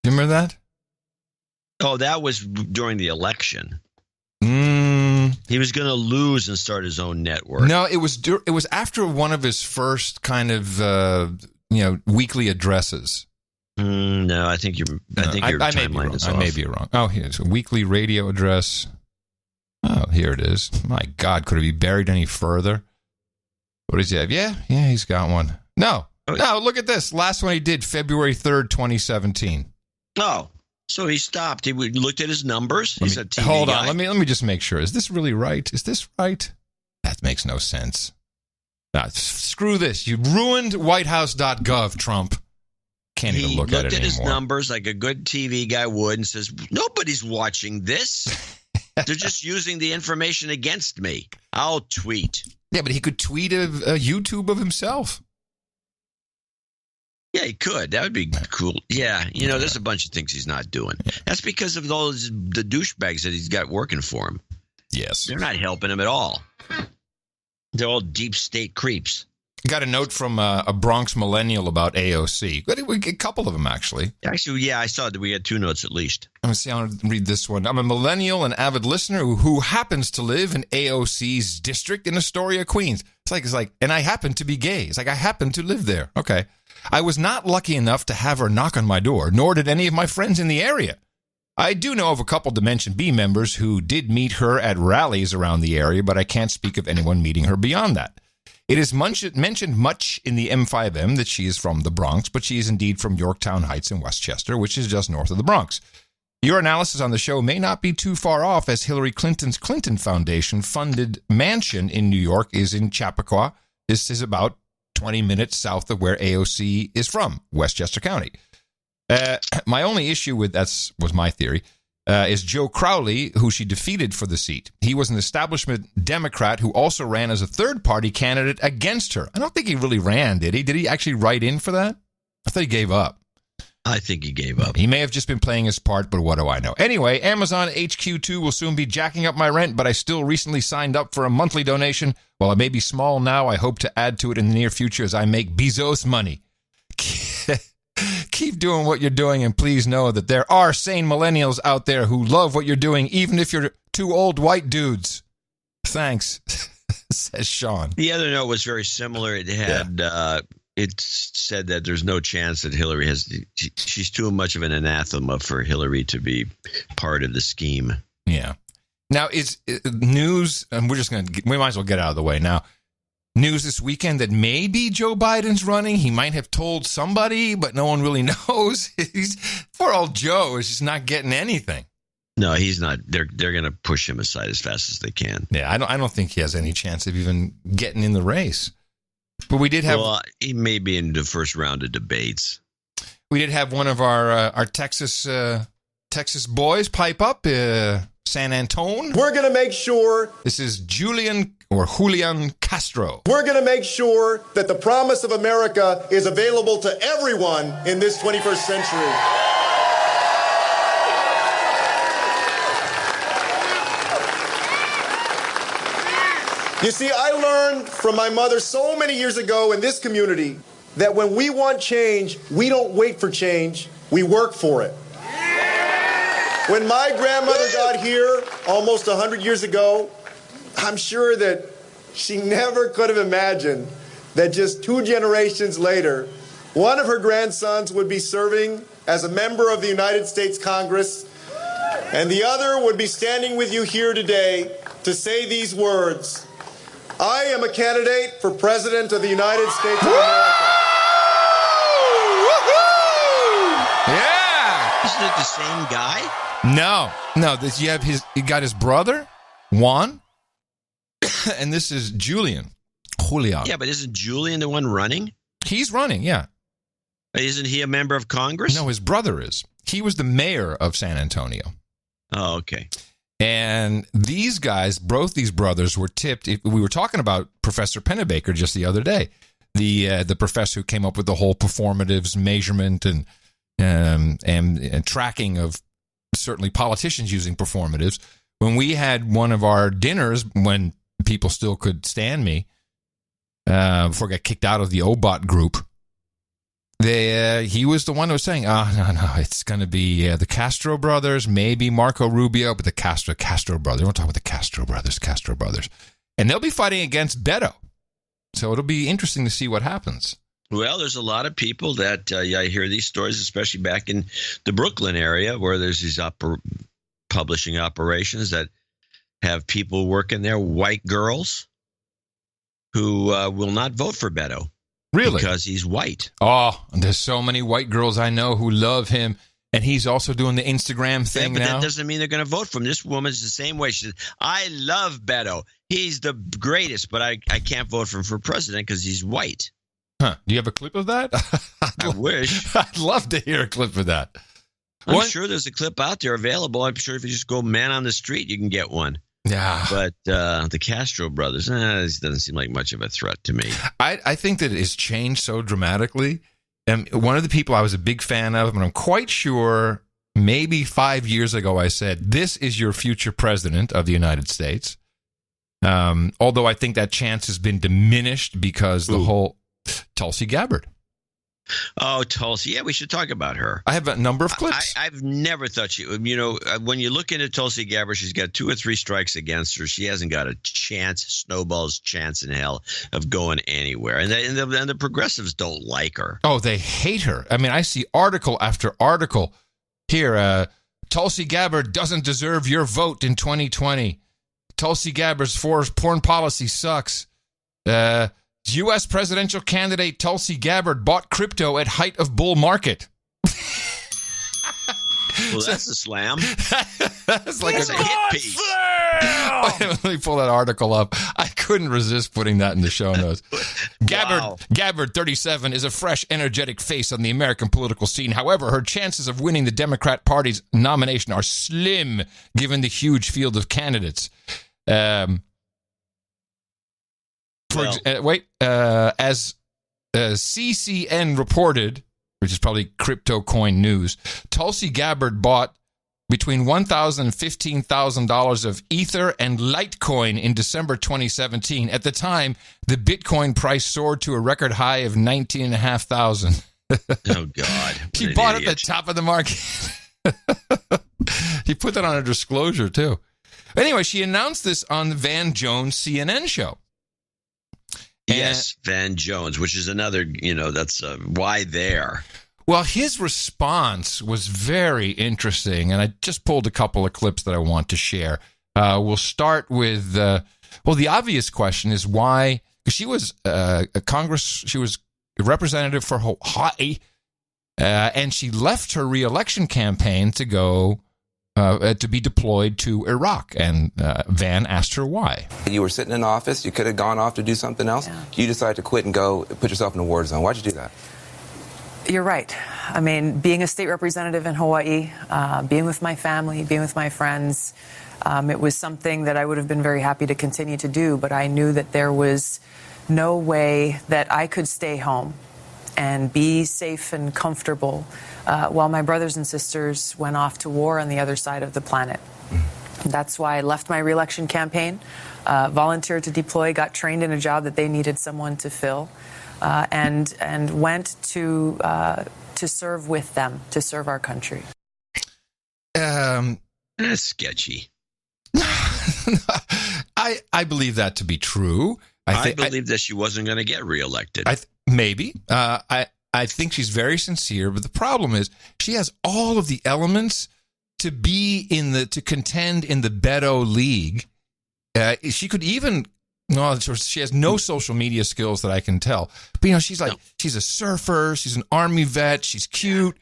You remember that? Oh, that was during the election. He was going to lose and start his own network. No, it was after one of his first kind of weekly addresses. No, I think your timeline is off. I may be wrong. Oh, here's a weekly radio address. Oh, here it is. My God, could it be buried any further? What does he have? Yeah, he's got one. No, look at this. Last one he did, February 3rd, 2017. Oh, so he stopped. He looked at his numbers. He's a TV hold guy. on. Let me just make sure. Is this really right? Is this right? That makes no sense. Screw this. You ruined whitehouse.gov, Trump. Can't even look at it anymore. He looked at his numbers like a good TV guy would and says, nobody's watching this. They're just using the information against me. I'll tweet. Yeah, but he could tweet a YouTube of himself. Yeah, he could. That would be cool. Yeah, there's a bunch of things he's not doing. That's because of the douchebags that he's got working for him. Yes. They're not helping him at all. They're all deep state creeps. Got a note from a Bronx millennial about AOC. A couple of them, actually. Actually, yeah, I saw that we had two notes at least. Let me see. I want to read this one. I'm a millennial and avid listener who happens to live in AOC's district in Astoria, Queens. It's like, and I happen to be gay. It's like, I happen to live there. Okay. I was not lucky enough to have her knock on my door, nor did any of my friends in the area. I do know of a couple Dimension B members who did meet her at rallies around the area, but I can't speak of anyone meeting her beyond that. It is mentioned much in the M5M that she is from the Bronx, but she is indeed from Yorktown Heights in Westchester, which is just north of the Bronx. Your analysis on the show may not be too far off, as Hillary Clinton's Clinton Foundation funded mansion in New York is in Chappaqua. This is about 20 minutes south of where AOC is from, Westchester County. My only issue with was my theory, is Joe Crowley, who she defeated for the seat. He was an establishment Democrat who also ran as a third-party candidate against her. I don't think he really ran, did he? Did he actually write in for that? I thought he gave up. I think he gave up. He may have just been playing his part, but what do I know? Anyway, Amazon HQ2 will soon be jacking up my rent, but I still recently signed up for a monthly donation. While it may be small now, I hope to add to it in the near future as I make Bezos money. Keep doing what you're doing, and please know that there are sane millennials out there who love what you're doing, even if you're two old white dudes. Thanks, says Sean. The other note was very similar. It had it said that there's no chance that Hillary she's too much of an anathema for Hillary to be part of the scheme. Yeah. Now, is news, and we might as well get out of the way now. News this weekend that maybe Joe Biden's running. He might have told somebody, but no one really knows. Poor old Joe is just not getting anything. No, he's not. They're going to push him aside as fast as they can. Yeah, I don't think he has any chance of even getting in the race. But we did have. Well, he may be in the first round of debates. We did have one of our Texas boys pipe up, San Antone. We're going to make sure. This is Julian Castro. We're going to make sure that the promise of America is available to everyone in this 21st century. You see, I learned from my mother so many years ago in this community that when we want change, we don't wait for change, we work for it. When my grandmother got here almost 100 years ago, I'm sure that she never could have imagined that just 2 generations later, one of her grandsons would be serving as a member of the United States Congress, and the other would be standing with you here today to say these words. I am a candidate for President of the United States of America. Yeah! Isn't it the same guy? No. He got his brother, Juan, and this is Julian. Yeah, but isn't Julian the one running? He's running, yeah. Isn't he a member of Congress? No, his brother is. He was the mayor of San Antonio. Oh, okay. And these guys, both these brothers, were tipped. We were talking about Professor Pennebaker just the other day, the professor who came up with the whole performatives measurement and tracking of certainly politicians using performatives. When we had one of our dinners, when people still could stand me, before I got kicked out of the OBOT group, he was the one who was saying, no, it's going to be the Castro brothers, maybe Marco Rubio, but the Castro brothers. We won't talk about the Castro brothers. And they'll be fighting against Beto. So it'll be interesting to see what happens. Well, there's a lot of people that I hear these stories, especially back in the Brooklyn area, where there's these publishing operations that have people working there, white girls, who will not vote for Beto. Really? Because he's white. Oh, there's so many white girls I know who love him, and he's also doing the Instagram thing but now. That doesn't mean they're going to vote for him. This woman's the same way. She says, I love Beto. He's the greatest, but I can't vote for him for president because he's white. Huh. Do you have a clip of that? I wish. I'd love to hear a clip of that. I'm sure there's a clip out there available. I'm sure if you just go man on the street, you can get one. Yeah. But the Castro brothers, this doesn't seem like much of a threat to me. I think that it has changed so dramatically. And one of the people I was a big fan of, and I'm quite sure maybe 5 years ago I said, this is your future president of the United States. Although I think that chance has been diminished because the whole Tulsi Gabbard. Oh, Tulsi. Yeah, we should talk about her. I have a number of clips. I've never thought she, when you look into Tulsi Gabbard, she's got 2 or 3 strikes against her. She hasn't got a snowball's chance in hell of going anywhere. And the progressives don't like her. Oh, they hate her. I mean, I see article after article here. Tulsi Gabbard doesn't deserve your vote in 2020. Tulsi Gabbard's foreign policy sucks. U.S. presidential candidate Tulsi Gabbard bought crypto at height of bull market. Well, that's a slam. That's like a hit piece. Let me pull that article up. I couldn't resist putting that in the show notes. Gabbard, 37, is a fresh, energetic face on the American political scene. However, her chances of winning the Democrat Party's nomination are slim, given the huge field of candidates. As CCN reported, which is probably crypto coin news, Tulsi Gabbard bought between $1,000 and $15,000 of Ether and Litecoin in December 2017. At the time, the Bitcoin price soared to a record high of $19,500. Oh, God. She bought at the top of the market. He put that on a disclosure, too. Anyway, she announced this on the Van Jones CNN show. Yes, Van Jones, which is another, that's why there. Well, his response was very interesting, and I just pulled a couple of clips that I want to share. We'll start with, the obvious question is why, because she was she was a representative for Hawaii, and she left her re-election campaign to go to be deployed to Iraq. And Van asked her why. You were sitting in office. You could have gone off to do something else. Yeah. You decided to quit and go put yourself in a war zone. Why'd you do that? You're right. I mean, being a state representative in Hawaii, being with my family, being with my friends, it was something that I would have been very happy to continue to do. But I knew that there was no way that I could stay home and be safe and comfortable while my brothers and sisters went off to war on the other side of the planet. That's why I left my re-election campaign, volunteered to deploy, got trained in a job that they needed someone to fill, and went to serve with them, to serve our country. That's sketchy. I believe that to be true. I believe that she wasn't going to get reelected. Maybe. I think she's very sincere, but the problem is she has all of the elements to be to contend in the Beto League. She could even, no, she has no social media skills that I can tell. But, she's she's a surfer, she's an Army vet, she's cute.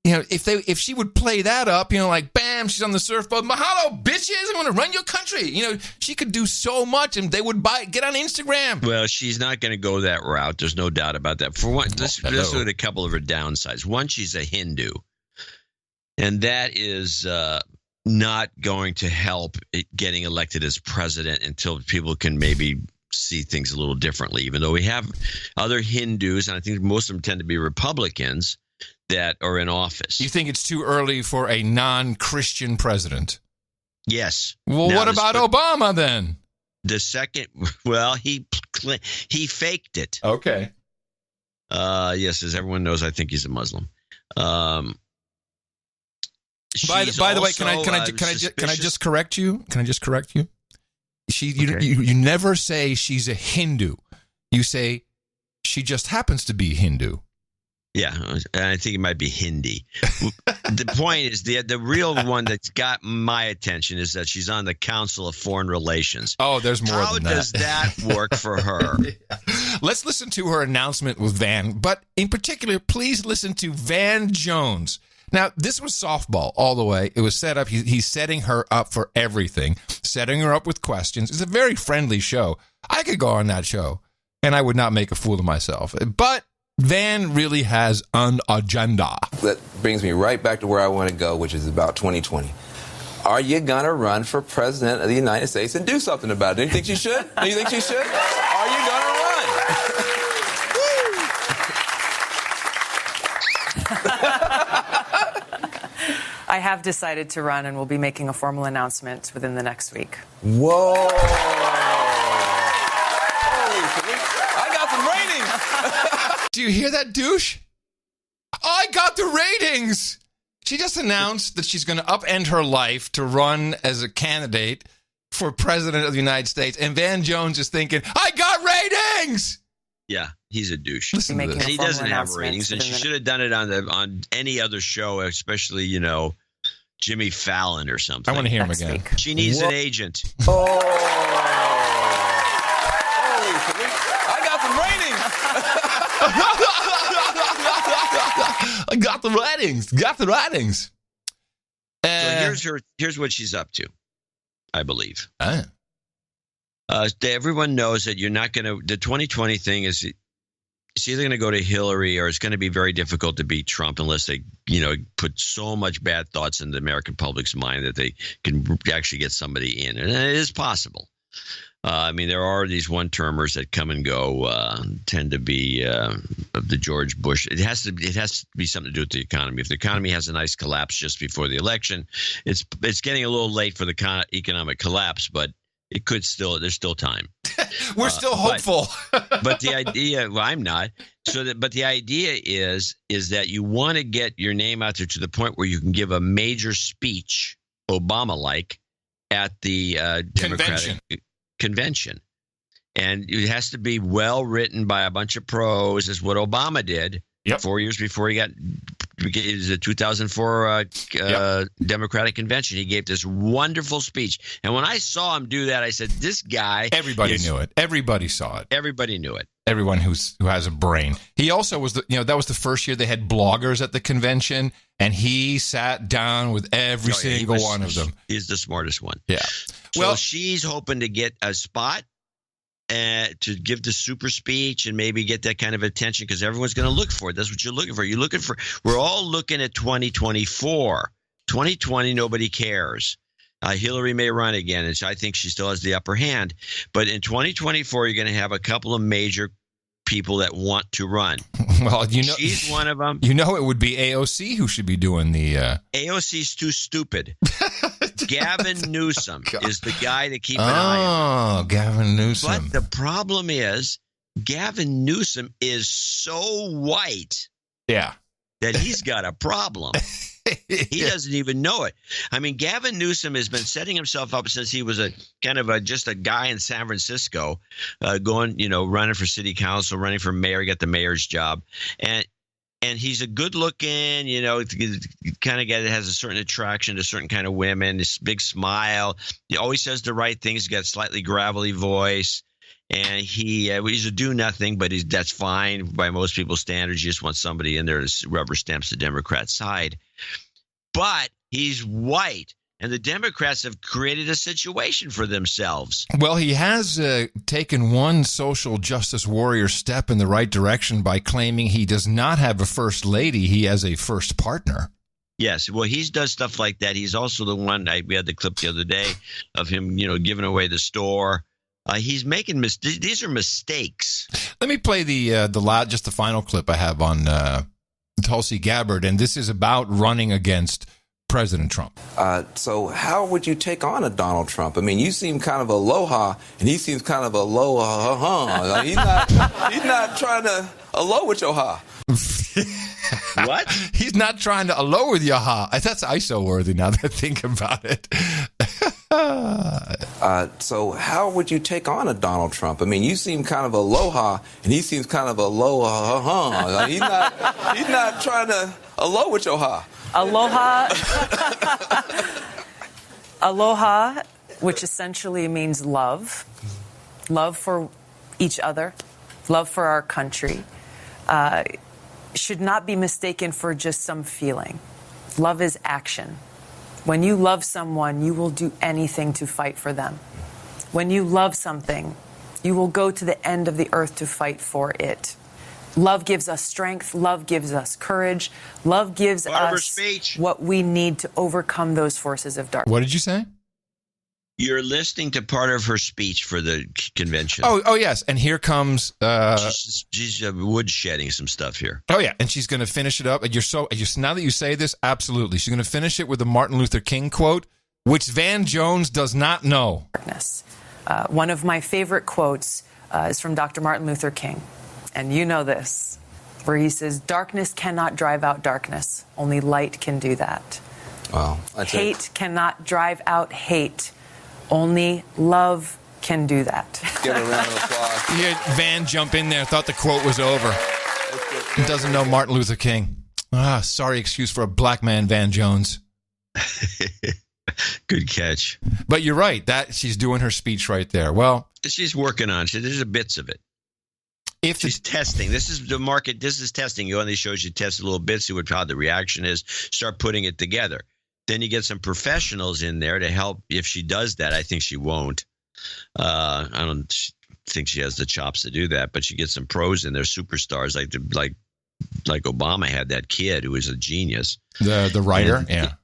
If she would play that up, bam, she's on the surfboard. Mahalo, bitches, I'm going to run your country. She could do so much, and they would get on Instagram. Well, she's not going to go that route. There's no doubt about that. For one, let's look at a couple of her downsides. One, she's a Hindu, and that is not going to help getting elected as president until people can maybe see things a little differently, even though we have other Hindus, and I think most of them tend to be Republicans, that are in office. You think it's too early for a non-Christian president? Yes. Well, what about Obama then? The second, well, he faked it. Okay. Yes, as everyone knows, I think he's a Muslim. By the way, can I just correct you? Can I just correct you? You never say she's a Hindu. You say she just happens to be Hindu. Yeah, I think it might be Hindi. The point is, the real one that's got my attention is that she's on the Council of Foreign Relations. Oh, there's more than that. How does that work for her? Yeah. Let's listen to her announcement with Van, but in particular, please listen to Van Jones. Now, this was softball all the way. It was set up. He's setting her up for everything, setting her up with questions. It's a very friendly show. I could go on that show, and I would not make a fool of myself. But Van really has an agenda. That brings me right back to where I want to go, which is about 2020. Are you going to run for president of the United States and do something about it? Do you think she should? Do you think she should? Are you going to run? I have decided to run and will be making a formal announcement within the next week. Whoa. I got some ratings. Do you hear that, douche? I got the ratings. She just announced that she's going to upend her life to run as a candidate for president of the United States. And Van Jones is thinking, I got ratings. Yeah, he's a douche. Listen to this. He doesn't have ratings, and she should have done it on any other show, especially, Jimmy Fallon or something. I want to hear him again. Week. She needs an agent. Oh. I got some ratings. I got the ratings. Got the ratings. So here's what she's up to, I believe. Everyone knows that you're not going to – the 2020 thing is it's either going to go to Hillary or it's going to be very difficult to beat Trump unless they, put so much bad thoughts in the American public's mind that they can actually get somebody in. And it is possible. There are these one-termers that come and go, tend to be of the George Bush. It has to be something to do with the economy. If the economy has a nice collapse just before the election, it's getting a little late for the economic collapse, but it could there's still time. We're still hopeful. But the idea, well, I'm not. But the idea is that you want to get your name out there to the point where you can give a major speech, Obama-like, at the Democratic convention. And it has to be well written by a bunch of pros, is what Obama did 4 years before he got the 2004 Democratic convention. He gave this wonderful speech. And when I saw him do that, I said, this guy. Everybody knew it. Everybody saw it. Everybody knew it. Everyone who has a brain. He also was that was the first year they had bloggers at the convention, and he sat down with every single one of them. He's the smartest one. Yeah. So she's hoping to get a spot to give the super speech and maybe get that kind of attention because everyone's going to look for it. That's what you're looking for. We're all looking at 2024. 2020, nobody cares. Hillary may run again, and so I think she still has the upper hand. But in 2024, you're going to have a couple of major people that want to run. Well, she's one of them. It would be AOC who should be doing the. AOC's too stupid. Gavin Newsom is the guy to keep an eye on. Oh, Gavin Newsom. But the problem is, Gavin Newsom is so white. Yeah. That he's got a problem. He doesn't even know it. Gavin Newsom has been setting himself up since he was just a guy in San Francisco, running for city council, running for mayor, got the mayor's job. And And he's a good-looking, kind of guy that has a certain attraction to certain kind of women. This big smile. He always says the right things. He's got a slightly gravelly voice, and he's a do-nothing, but that's fine by most people's standards. You just want somebody in there that rubber stamps the Democrat side. But he's white. And the Democrats have created a situation for themselves. Well, he has taken one social justice warrior step in the right direction by claiming he does not have a first lady. He has a first partner. Yes. Well, he does stuff like that. He's also the one, we had the clip the other day of him, giving away the store. He's making these are mistakes. Let me play just the final clip I have on Tulsi Gabbard. And this is about running against President Trump. So how would you take on a Donald Trump? I mean, you seem kind of aloha, and he seems kind of aloha. He's not trying to aloha with your ha. What? He's not trying to aloha with your ha. That's ISO worthy now that I think about it. So how would you take on a Donald Trump? I mean, you seem kind of aloha, and he seems kind of aloha. He's not trying to aloha with your ha. Aloha. Aloha, which essentially means love. Love for each other. Love for our country. Should not be mistaken for just some feeling. Love is action. When you love someone, you will do anything to fight for them. When you love something, you will go to the end of the earth to fight for it. Love gives us strength. Love gives us courage. Love gives us what we need to overcome those forces of darkness. What did you say? You're listening to part of her speech for the convention. Oh yes. And here comes... she's woodshedding some stuff here. Oh, yeah. And she's going to finish it up. And now that you say this, absolutely. She's going to finish it with the Martin Luther King quote, which Van Jones does not know. One of my favorite quotes is from Dr. Martin Luther King. And you know this, where he says, darkness cannot drive out darkness. Only light can do that. Wow. Hate cannot drive out hate. Only love can do that. Give a round of applause. You hear Van jump in there, thought the quote was over. He doesn't know Martin Luther King. Sorry excuse for a black man, Van Jones. Good catch. But you're right. She's doing her speech right there. Well, she's working on it. There's bits of it. She's testing. This is the market. This is testing. You on these shows, you test a little bit, see how the reaction is, start putting it together. Then you get some professionals in there to help. If she does that, I think she won't. I don't think she has the chops to do that, but she gets some pros in there, superstars like Obama had that kid who was a genius. The writer, yeah,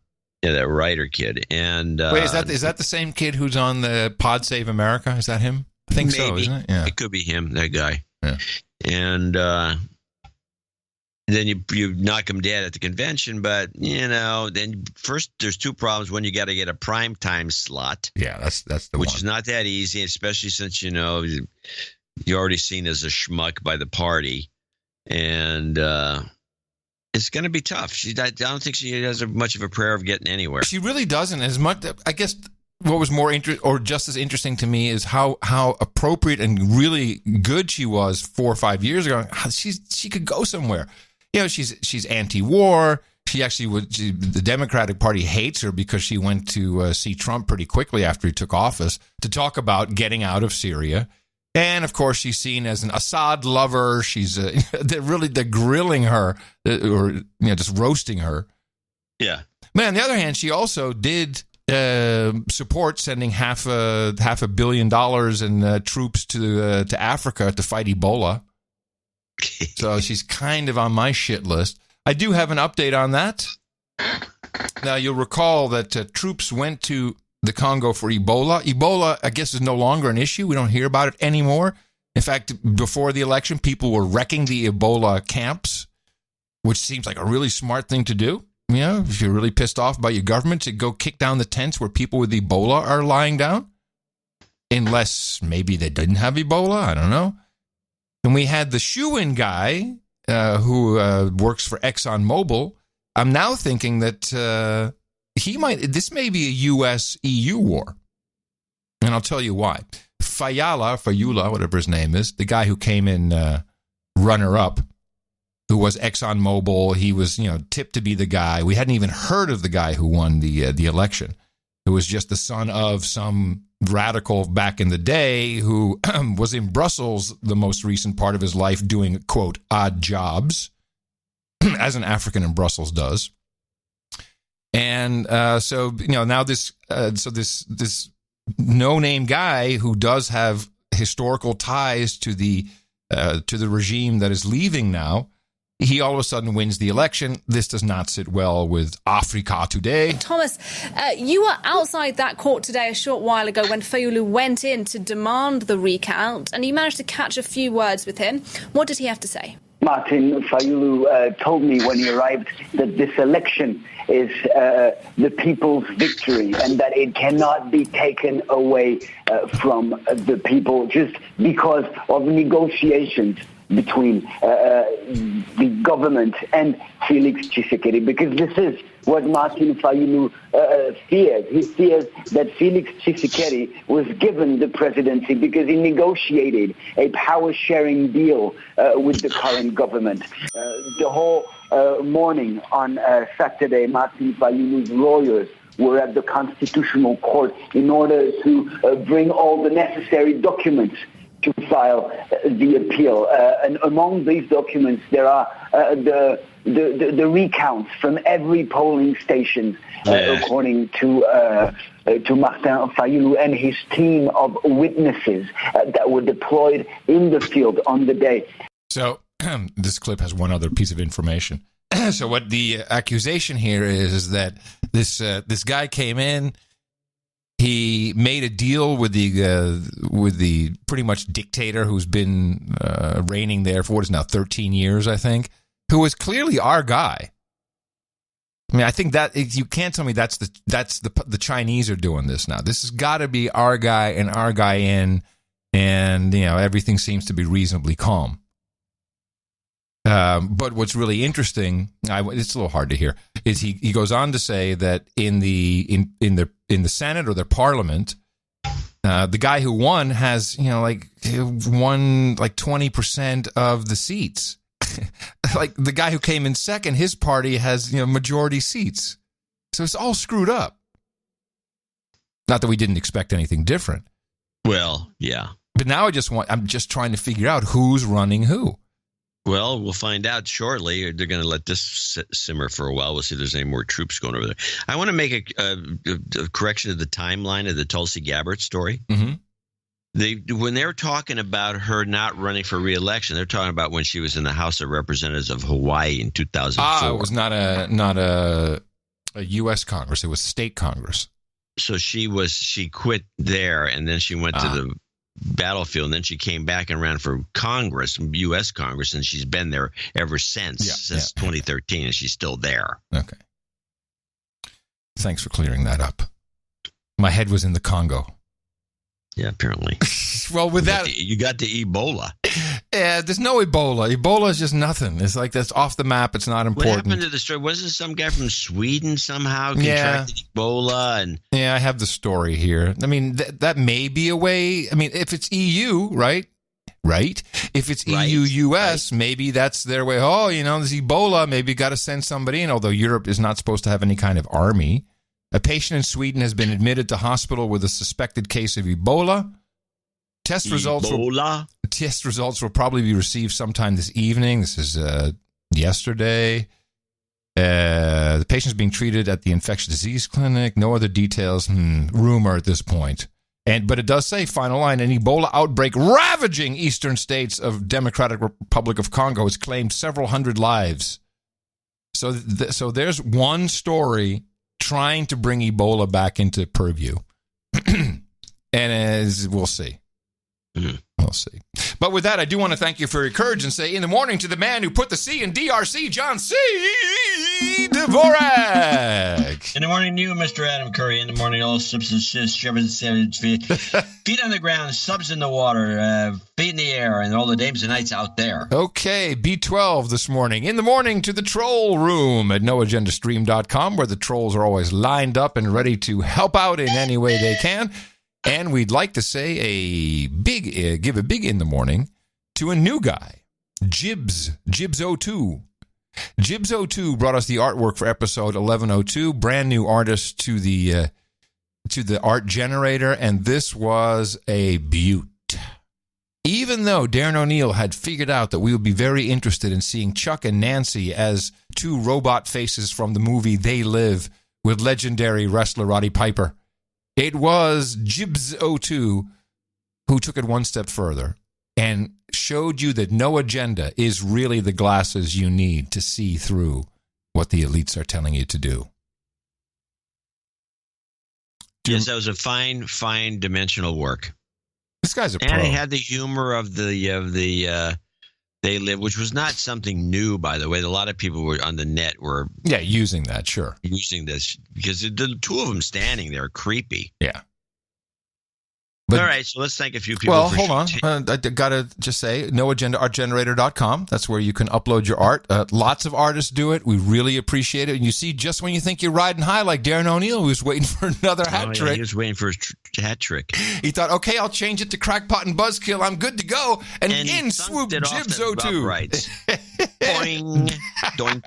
that writer kid. And wait, is that the same kid who's on the Pod Save America? Is that him? I think maybe. So, isn't it? Yeah, it could be him, that guy. Yeah. And then you knock him dead at the convention. But, then first there's two problems. One, you got to get a prime time slot. Yeah, that's the which one. is not that easy, especially since, you're already seen as a schmuck by the party. And it's going to be tough. I don't think she has much of a prayer of getting anywhere. She really doesn't. As much, I guess. What was more or just as interesting to me is how appropriate and really good she was 4 or 5 years ago. She could go somewhere. She's anti-war. She actually the Democratic Party hates her because she went to see Trump pretty quickly after he took office to talk about getting out of Syria. And of course, she's seen as an Assad lover. She's they're grilling her or just roasting her. Yeah. But on the other hand, she also did support sending half $500 million in troops to Africa to fight Ebola. So she's kind of on my shit list. I do have an update on that. Now, you'll recall that troops went to the Congo for Ebola. Ebola, I guess, is no longer an issue. We don't hear about it anymore. In fact, before the election, people were wrecking the Ebola camps, which seems like a really smart thing to do. If you're really pissed off about your government, to go kick down the tents where people with Ebola are lying down. Unless maybe they didn't have Ebola. I don't know. And we had the shoe-in guy who works for ExxonMobil. I'm now thinking that this may be a U.S.-EU war. And I'll tell you why. Fayula, whatever his name is, the guy who came in runner-up, who was ExxonMobil. He was, tipped to be the guy. We hadn't even heard of the guy who won the election. It was just the son of some radical back in the day who was in Brussels the most recent part of his life doing, quote, odd jobs, as an African in Brussels does. And so now this no-name guy who does have historical ties to the regime that is leaving now, he all of a sudden wins the election. This does not sit well with Africa today. Thomas, you were outside that court today a short while ago when Fayulu went in to demand the recount, and you managed to catch a few words with him. What did he have to say? Martin Fayulu told me when he arrived that this election is the people's victory and that it cannot be taken away from the people just because of negotiations between the government and Felix Tshisekedi, because this is what Martin Fayulu fears. He fears that Felix Tshisekedi was given the presidency because he negotiated a power-sharing deal with the current government. The whole morning on Saturday, Martin Fayulu's lawyers were at the Constitutional Court in order to bring all the necessary documents to file the appeal. And among these documents, there are the recounts from every polling station, according to Martin Fayulu and his team of witnesses that were deployed in the field on the day. So this clip has one other piece of information. So what the accusation here is that this guy came in. He made a deal with the pretty much dictator who's been reigning there for what is now 13 years, I think, who is clearly our guy. I mean, I think that you can't tell me that's the Chinese are doing this now. This has got to be our guy and our guy in, and everything seems to be reasonably calm. But what's really interesting, it's a little hard to hear, is he goes on to say that in the Senate or the Parliament, the guy who won has won 20% of the seats. Like the guy who came in second, his party has majority seats. So it's all screwed up. Not that we didn't expect anything different. Well, yeah. But now I'm just trying to figure out who's running who. Well, we'll find out shortly. They're going to let this simmer for a while. We'll see if there's any more troops going over there. I want to make a correction of the timeline of the Tulsi Gabbard story. Mm-hmm. When they're talking about her not running for re-election, they're talking about when she was in the House of Representatives of Hawaii in 2004. It was not a U.S. Congress. It was state Congress. So she quit there, and then she went to the battlefield, and then she came back and ran for Congress, U.S. Congress, and she's been there ever since 2013, and she's still there. Okay. Thanks for clearing that up. My head was in the Congo. Yeah, apparently. Well, with that... You got the Ebola. Yeah, there's no Ebola. Ebola is just nothing. It's like that's off the map. It's not important. What happened to the story? Wasn't some guy from Sweden somehow contracted Ebola? And yeah, I have the story here. I mean, that may be a way. I mean, if it's EU, right? If it's EU-US, maybe that's their way. Oh, there's Ebola. Maybe got to send somebody in, although Europe is not supposed to have any kind of army. A patient in Sweden has been admitted to hospital with a suspected case of Ebola. Test results will probably be received sometime this evening. This is yesterday. The patient's being treated at the infectious disease clinic. No other details. Rumor at this point. But it does say, final line, an Ebola outbreak ravaging eastern states of Democratic Republic of Congo has claimed several hundred lives. So there's one story trying to bring Ebola back into purview. And as we'll see. Mm-hmm. We'll see. But with that, I do want to thank you for your courage and say in the morning to the man who put the C in DRC, John C. Dvorak. In the morning to you, Mr. Adam Curry. In the morning, all subs and feet on the ground, subs in the water, feet in the air, and all the dames and knights out there. Okay, B12 this morning. In the morning to the troll room at noagendastream.com, where the trolls are always lined up and ready to help out in any way they can. And we'd like to say give a big in the morning to a new guy. Jibs02. Jibs02 brought us the artwork for episode 1102. Brand new artist to the art generator, and this was a beaut. Even though Darren O'Neill had figured out that we would be very interested in seeing Chuck and Nancy as two robot faces from the movie They Live with legendary wrestler Roddy Piper, it was Jibs02 who took it one step further and showed you that no agenda is really the glasses you need to see through what the elites are telling you to do. Yes, that was a fine dimensional work. This guy's a pro. And it had the humor of the They Live, which was not something new, by the way. A lot of people were on the net were using that, sure. Using this because the two of them standing there are creepy. Yeah. But, all right, so let's thank a few people. Well, hold on. I got to just say, noagendaartgenerator.com. That's where you can upload your art. Lots of artists do it. We really appreciate it. And you see, just when you think you're riding high, like Darren O'Neill, who's waiting for another hat trick. He was waiting for his hat trick. He thought, okay, I'll change it to Crackpot and Buzzkill. I'm good to go. And in swooped Jibs02. Right. Boing. Doink.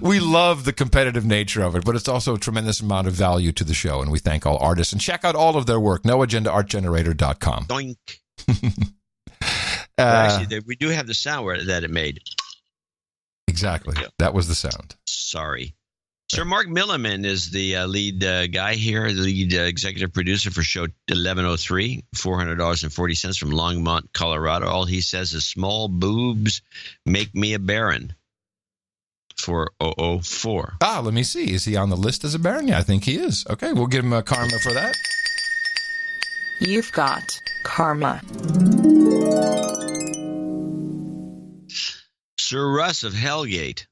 We love the competitive nature of it, but it's also a tremendous amount of value to the show, and we thank all artists. And check out all of their work, noagendaartgenerator.com. Doink. Actually, we do have the sound that it made. Exactly. Yeah. That was the sound. Sorry. Sir Mark Milliman is the lead guy here, the lead executive producer for show 1103, $400.40 from Longmont, Colorado. All he says is small boobs make me a baron. 4004. Let me see. Is he on the list as a baron? Yeah, I think he is. Okay, we'll give him a karma for that. You've got karma. Sir Russ of Hellgate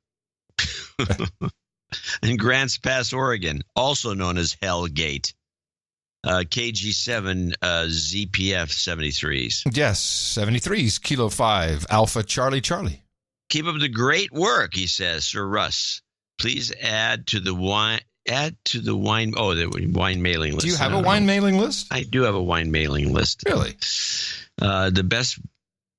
in Grants Pass, Oregon, also known as Hellgate. KG7 ZPF 73s. Yes, 73s, Kilo 5, Alpha Charlie Charlie. Keep up the great work, he says, Sir Russ. Please add to the wine mailing list. Do you have a wine mailing list? I do have a wine mailing list. Really? The best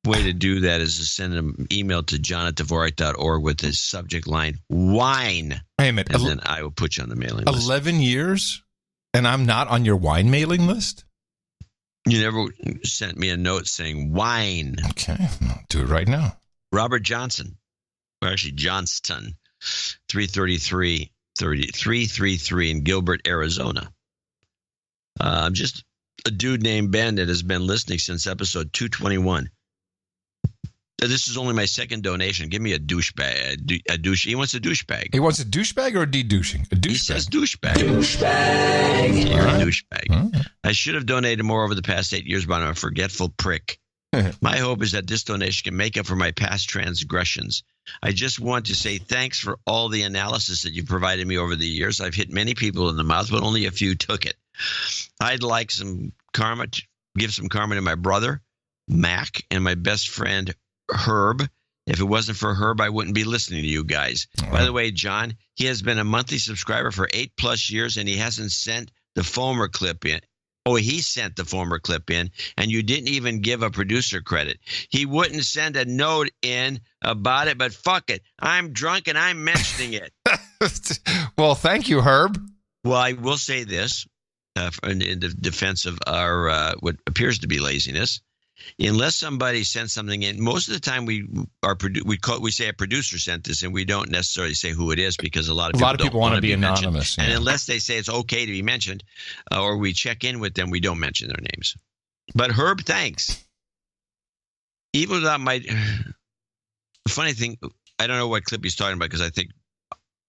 way to do that is to send an email to john@dvorak.org with the subject line, wine. Wait a minute. And then I will put you on the mailing list. 11 years and I'm not on your wine mailing list? You never sent me a note saying wine. Okay, I'll do it right now. Robert Johnson, or actually Johnston, 333 in Gilbert, Arizona. Just a dude named Ben that has been listening since episode 221. This is only my second donation. Give me a douchebag. He wants a douchebag. He wants a douchebag or a de-douching? A douchebag. He says douchebag. Douchebag. You're a douchebag. I should have donated more over the past 8 years, but I'm a forgetful prick. My hope is that this donation can make up for my past transgressions. I just want to say thanks for all the analysis that you've provided me over the years. I've hit many people in the mouth, but only a few took it. I'd like some karma to give some karma to my brother, Mac, and my best friend, Herb. If it wasn't for Herb, I wouldn't be listening to you guys. Right. By the way, John, he has been a monthly subscriber for 8+ years, and he hasn't sent the Fomer clip in. Oh, he sent the former clip in, and you didn't even give a producer credit. He wouldn't send a note in about it, but fuck it. I'm drunk, and I'm mentioning it. Well, thank you, Herb. Well, I will say this in the defense of our what appears to be laziness. Unless somebody sends something in, most of the time we say a producer sent this, and we don't necessarily say who it is because a lot of people want to be anonymous. Yeah. And unless they say it's okay to be mentioned, or we check in with them, we don't mention their names. But Herb, thanks. Even without my funny thing, I don't know what clip he's talking about because I think,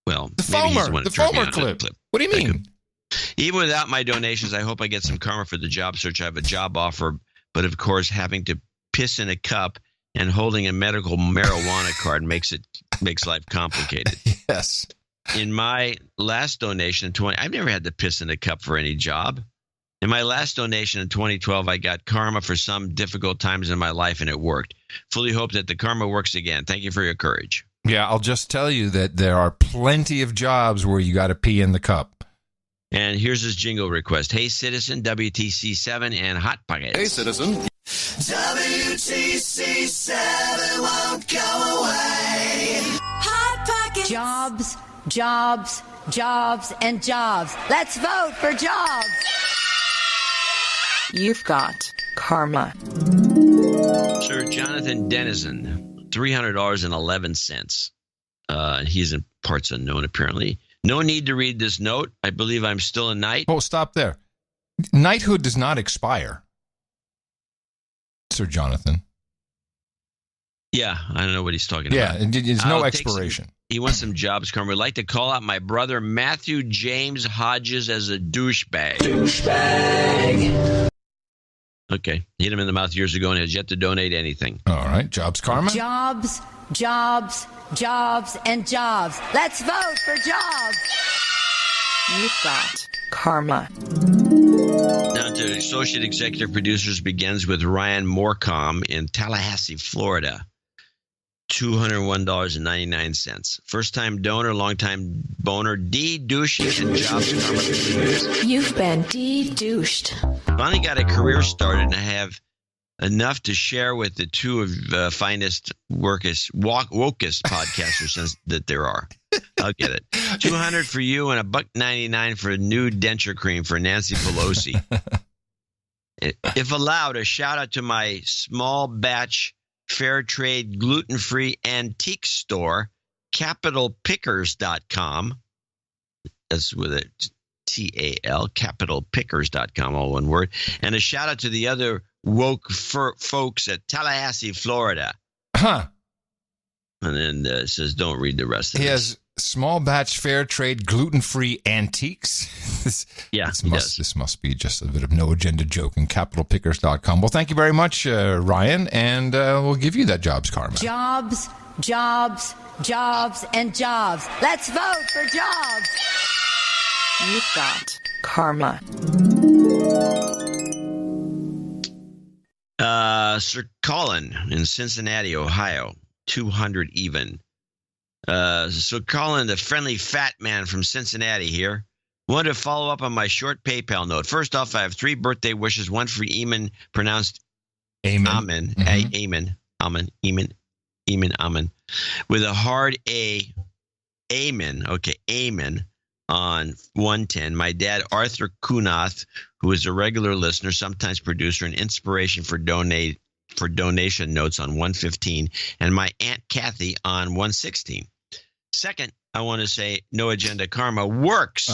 well, the Fomer clip. What do you mean? Even without my donations, I hope I get some karma for the job search. I have a job offer. But, of course, having to piss in a cup and holding a medical marijuana card makes life complicated. Yes. In my last donation in I've never had to piss in a cup for any job. In my last donation in 2012, I got karma for some difficult times in my life, and it worked. Fully hope that the karma works again. Thank you for your courage. Yeah, I'll just tell you that there are plenty of jobs where you got to pee in the cup. And here's his jingle request. Hey, citizen, WTC7 and Hot Pockets. Hey, citizen. WTC said it won't go away. Hot Pockets. Jobs, jobs, jobs, and jobs. Let's vote for jobs. You've got karma. Sir Jonathan Denizen, $300.11. He's in parts unknown, apparently. No need to read this note. I believe I'm still a knight. Oh, stop there. Knighthood does not expire, Sir Jonathan. Yeah, I don't know what he's talking about. Yeah, there's no expiration. He wants some jobs, Carmen. We'd like to call out my brother Matthew James Hodges as a douchebag. Douchebag. Okay. Hit him in the mouth years ago and has yet to donate anything. All right. Jobs, Karma. Jobs, jobs, jobs, and jobs. Let's vote for jobs. You've got karma. Now to Associate Executive Producers begins with Ryan Morecom in Tallahassee, Florida. $201.99. First-time donor, long-time boner, D-douching, and jobs karma continues. You've been D-douched. Finally got a career started, and I have enough to share with the two of finest, wokest podcasters that there are. I'll get it. $200 for you and $1.99 for a new denture cream for Nancy Pelosi. If allowed, a shout-out to my small batch fair trade gluten-free antique store, capitalpickers.com. That's with a T-A-L, capitalpickers.com, all one word. And a shout out to the other woke folks at Tallahassee, Florida. Huh. And then it says, don't read the rest of it. He has small batch fair trade gluten-free antiques. This must be just a bit of no agenda joke in capitalpickers.com. Well, thank you very much, Ryan, and we'll give you that jobs karma. Jobs, jobs, jobs, and jobs. Let's vote for jobs. You've got karma. Sir Colin in Cincinnati, Ohio, 200 even. So Colin, the friendly fat man from Cincinnati here, wanted to follow up on my short PayPal note. First off, I have 3 birthday wishes, one for Eamon, pronounced Amen. Amen, with a hard A. Amen. Okay, Amen. On 110, my dad Arthur Kunath, who is a regular listener, sometimes producer, and inspiration for donation notes on 115, and my Aunt Kathy on 116. Second, I want to say No Agenda Karma works.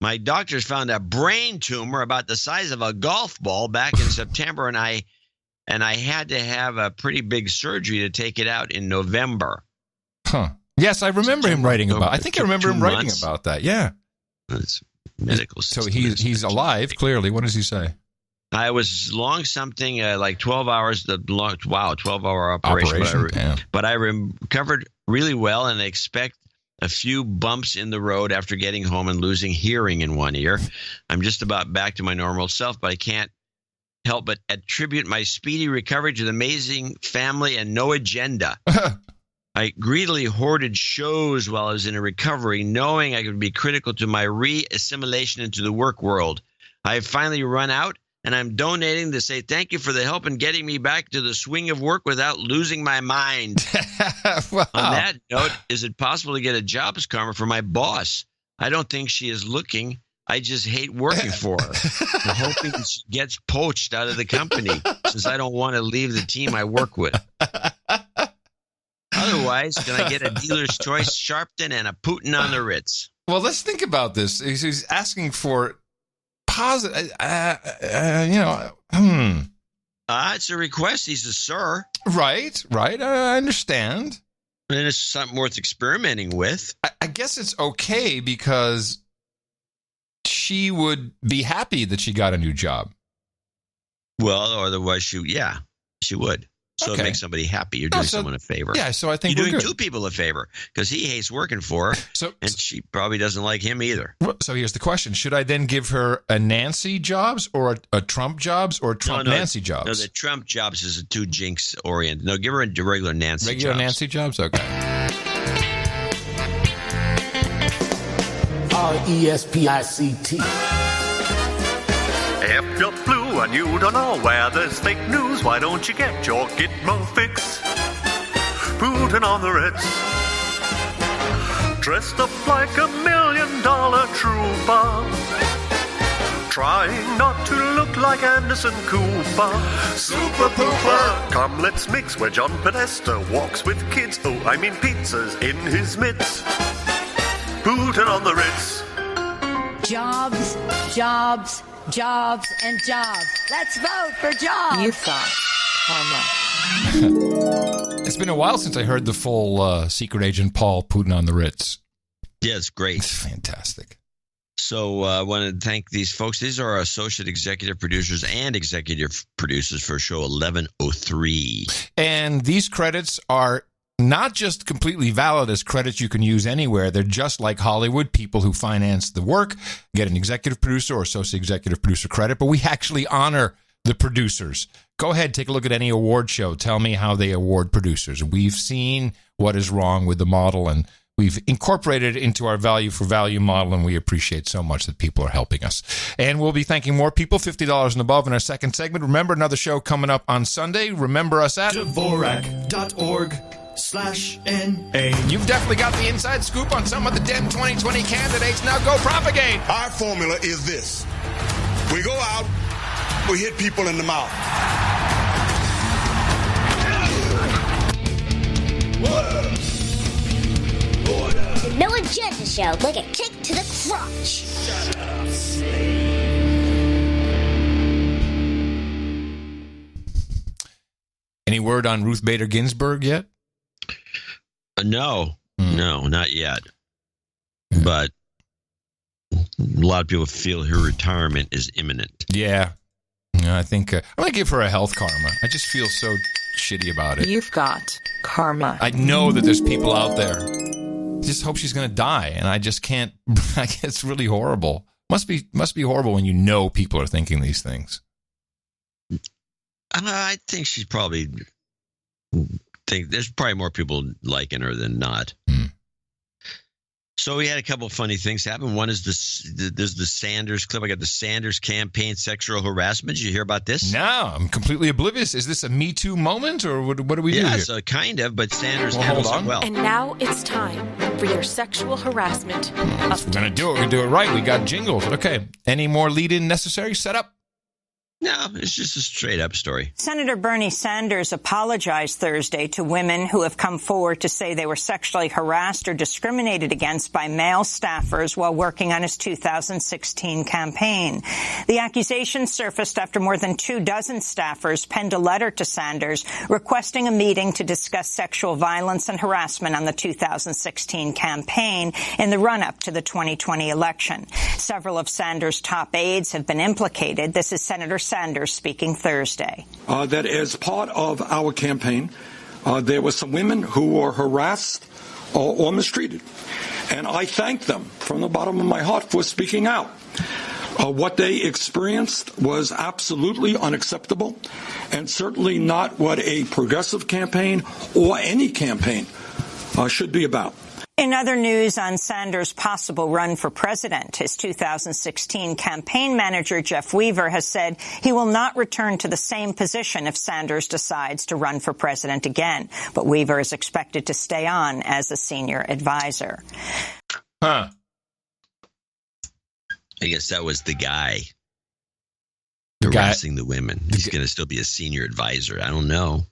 My doctors found a brain tumor about the size of a golf ball back in September, and I had to have a pretty big surgery to take it out in November. Huh. Yes, I remember him writing about. I think I remember him writing about that. Yeah, that's medical. So he's alive. Clearly, what does he say? I was long something like 12 hours. 12-hour operation. But I recovered really well, and I expect a few bumps in the road after getting home and losing hearing in one ear. I'm just about back to my normal self, but I can't help but attribute my speedy recovery to the amazing family and No Agenda. I greedily hoarded shows while I was in a recovery, knowing I could be critical to my re-assimilation into the work world. I have finally run out, and I'm donating to say thank you for the help in getting me back to the swing of work without losing my mind. Wow. On that note, is it possible to get a jobs karma for my boss? I don't think she is looking. I just hate working for her. I'm hoping she gets poached out of the company since I don't want to leave the team I work with. Otherwise, can I get a dealer's choice Sharpton and a Putin on the Ritz? Well, let's think about this. He's asking for positive, It's a request. He's a sir. Right. I understand. And it's something worth experimenting with. I guess it's okay because she would be happy that she got a new job. Well, or otherwise she would. So Okay. it makes somebody happy. You're doing someone a favor. Yeah, so I think you're we're doing good. two people a favor because he hates working for her, and she probably doesn't like him either. So here's the question. Should I then give her a Nancy Jobs or a Trump Jobs or Trump Nancy Jobs? No, the Trump Jobs is a too jinx oriented. No, give her a regular Nancy Regular Jobs. Nancy Jobs? Okay. RESPICT. After flu and you don't know where there's fake news, why don't you get your Gitmo fix? Putin on the Ritz, dressed up like $1 million trooper, trying not to look like Anderson Cooper. Super pooper! Come, let's mix where John Podesta walks with kids. Oh, I mean pizzas in his mitts. Putin on the Ritz. Jobs, jobs, jobs, and jobs. Let's vote for jobs. You've got karma. It's been a while since I heard the full Secret Agent Paul Putin on the Ritz. Yeah, it's great. It's fantastic. So I want to thank these folks. These are our associate executive producers and executive producers for show 1103. And these credits are not just completely valid as credits you can use anywhere. They're just like Hollywood. People who finance the work get an executive producer or associate executive producer credit, but we actually honor the producers. Go ahead, take a look at any award show. Tell me how they award producers. We've seen what is wrong with the model, and we've incorporated it into our value for value model, and we appreciate so much that people are helping us. And we'll be thanking more people, $50 and above, in our second segment. Remember, another show coming up on Sunday. Remember us at Dvorak.org/NA. You've definitely got the inside scoop on some of the Dem 2020 candidates. Now go propagate. Our formula is this. We go out, we hit people in the mouth. No agenda show, like a kick to the crotch. Any word on Ruth Bader Ginsburg yet? No, not yet. But a lot of people feel her retirement is imminent. Yeah. I think I'm going to give her a health karma. I just feel so shitty about it. You've got karma. I know that there's people out there. I just hope she's going to die, and I just can't. It's really horrible. Must be horrible when you know people are thinking these things. I think she's probably there's probably more people liking her than not. So we had a couple of funny things happen. One is there's the Sanders clip. I got the Sanders campaign sexual harassment. Did you hear about this? No, I'm completely oblivious. Is this a Me Too moment, or what do we do here? Yeah, so kind of, but Sanders handles it well. And now it's time for your sexual harassment. If we're going to do it, we do it right. We got jingles. Okay. Any more lead-in necessary? Set up? No, it's just a straight-up story. Senator Bernie Sanders apologized Thursday to women who have come forward to say they were sexually harassed or discriminated against by male staffers while working on his 2016 campaign. The accusation surfaced after more than 24 staffers penned a letter to Sanders requesting a meeting to discuss sexual violence and harassment on the 2016 campaign in the run-up to the 2020 election. Several of Sanders' top aides have been implicated. This is Senator Sanders speaking Thursday. That as part of our campaign, there were some women who were harassed or mistreated. And I thank them from the bottom of my heart for speaking out. What they experienced was absolutely unacceptable and certainly not what a progressive campaign or any campaign should be about. In other news on Sanders' possible run for president, his 2016 campaign manager, Jeff Weaver, has said he will not return to the same position if Sanders decides to run for president again. But Weaver is expected to stay on as a senior advisor. I guess that was the guy harassing the women. He's going to still be a senior advisor. I don't know.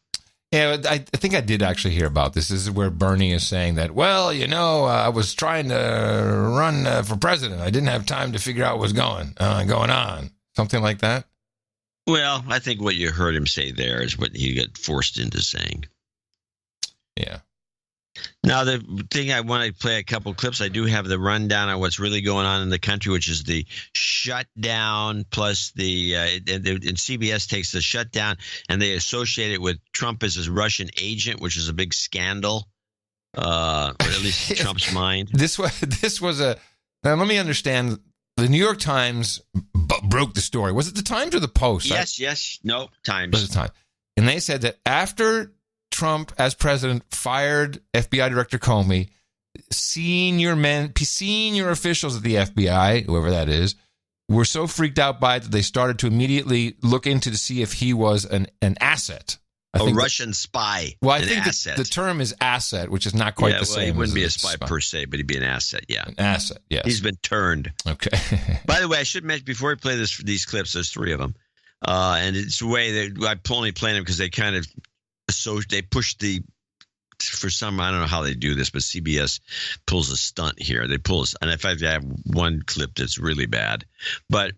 Yeah, I think I did actually hear about this. This is where Bernie is saying that, well, I was trying to run for president. I didn't have time to figure out what was going on. Something like that. Well, I think what you heard him say there is what he got forced into saying. Yeah. Now, the thing I want to play a couple clips. I do have the rundown on what's really going on in the country, which is the shutdown plus and CBS takes the shutdown and they associate it with Trump as his Russian agent, which is a big scandal, or at least in Trump's mind. This was a. Now, let me understand. The New York Times broke the story. Was it the Times or the Post? Yes. No, Times. It was the Times. And they said that after Trump, as president, fired FBI Director Comey, senior officials at the FBI, whoever that is, were so freaked out by it that they started to immediately look into to see if he was an asset. A Russian spy. Well, I think the term is asset, which is not quite the same. He wouldn't be a spy per se, but he'd be an asset, yeah. An asset, yes. He's been turned. Okay. By the way, I should mention, before we play these clips, there's 3 of them. And it's a way that I'm only playing them because they kind of, they push for some, I don't know how they do this, but CBS pulls a stunt here. They pull and in fact, I have one clip that's really bad. But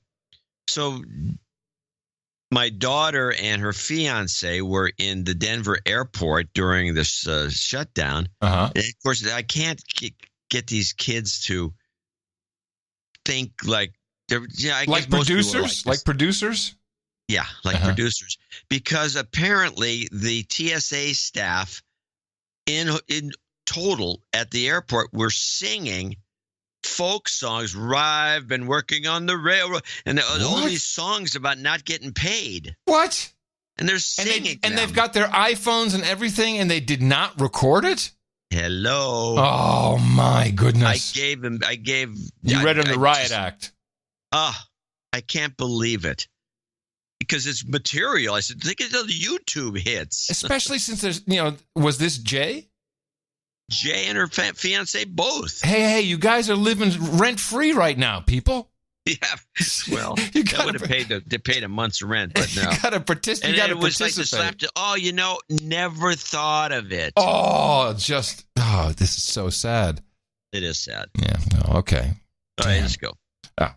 so my daughter and her fiance were in the Denver airport during this shutdown. And of course, I can't get these kids to think like they're like producers, like producers. Yeah, like producers, because apparently the TSA staff in total at the airport were singing folk songs. I've been working on the railroad, and all these songs about not getting paid. What? And they're singing, and they've got their iPhones and everything, and they did not record it. Hello. Oh my goodness! You read them the Riot Act. I can't believe it. Because it's material. I said, think of the YouTube hits. Especially since there's, was this Jay? Jay and her fiance both. Hey, you guys are living rent-free right now, people. Yeah. Well, that would have paid a month's rent, but no. You got to participate. And it was like the slap never thought of it. This is so sad. It is sad. Yeah. Okay. All right, let's go.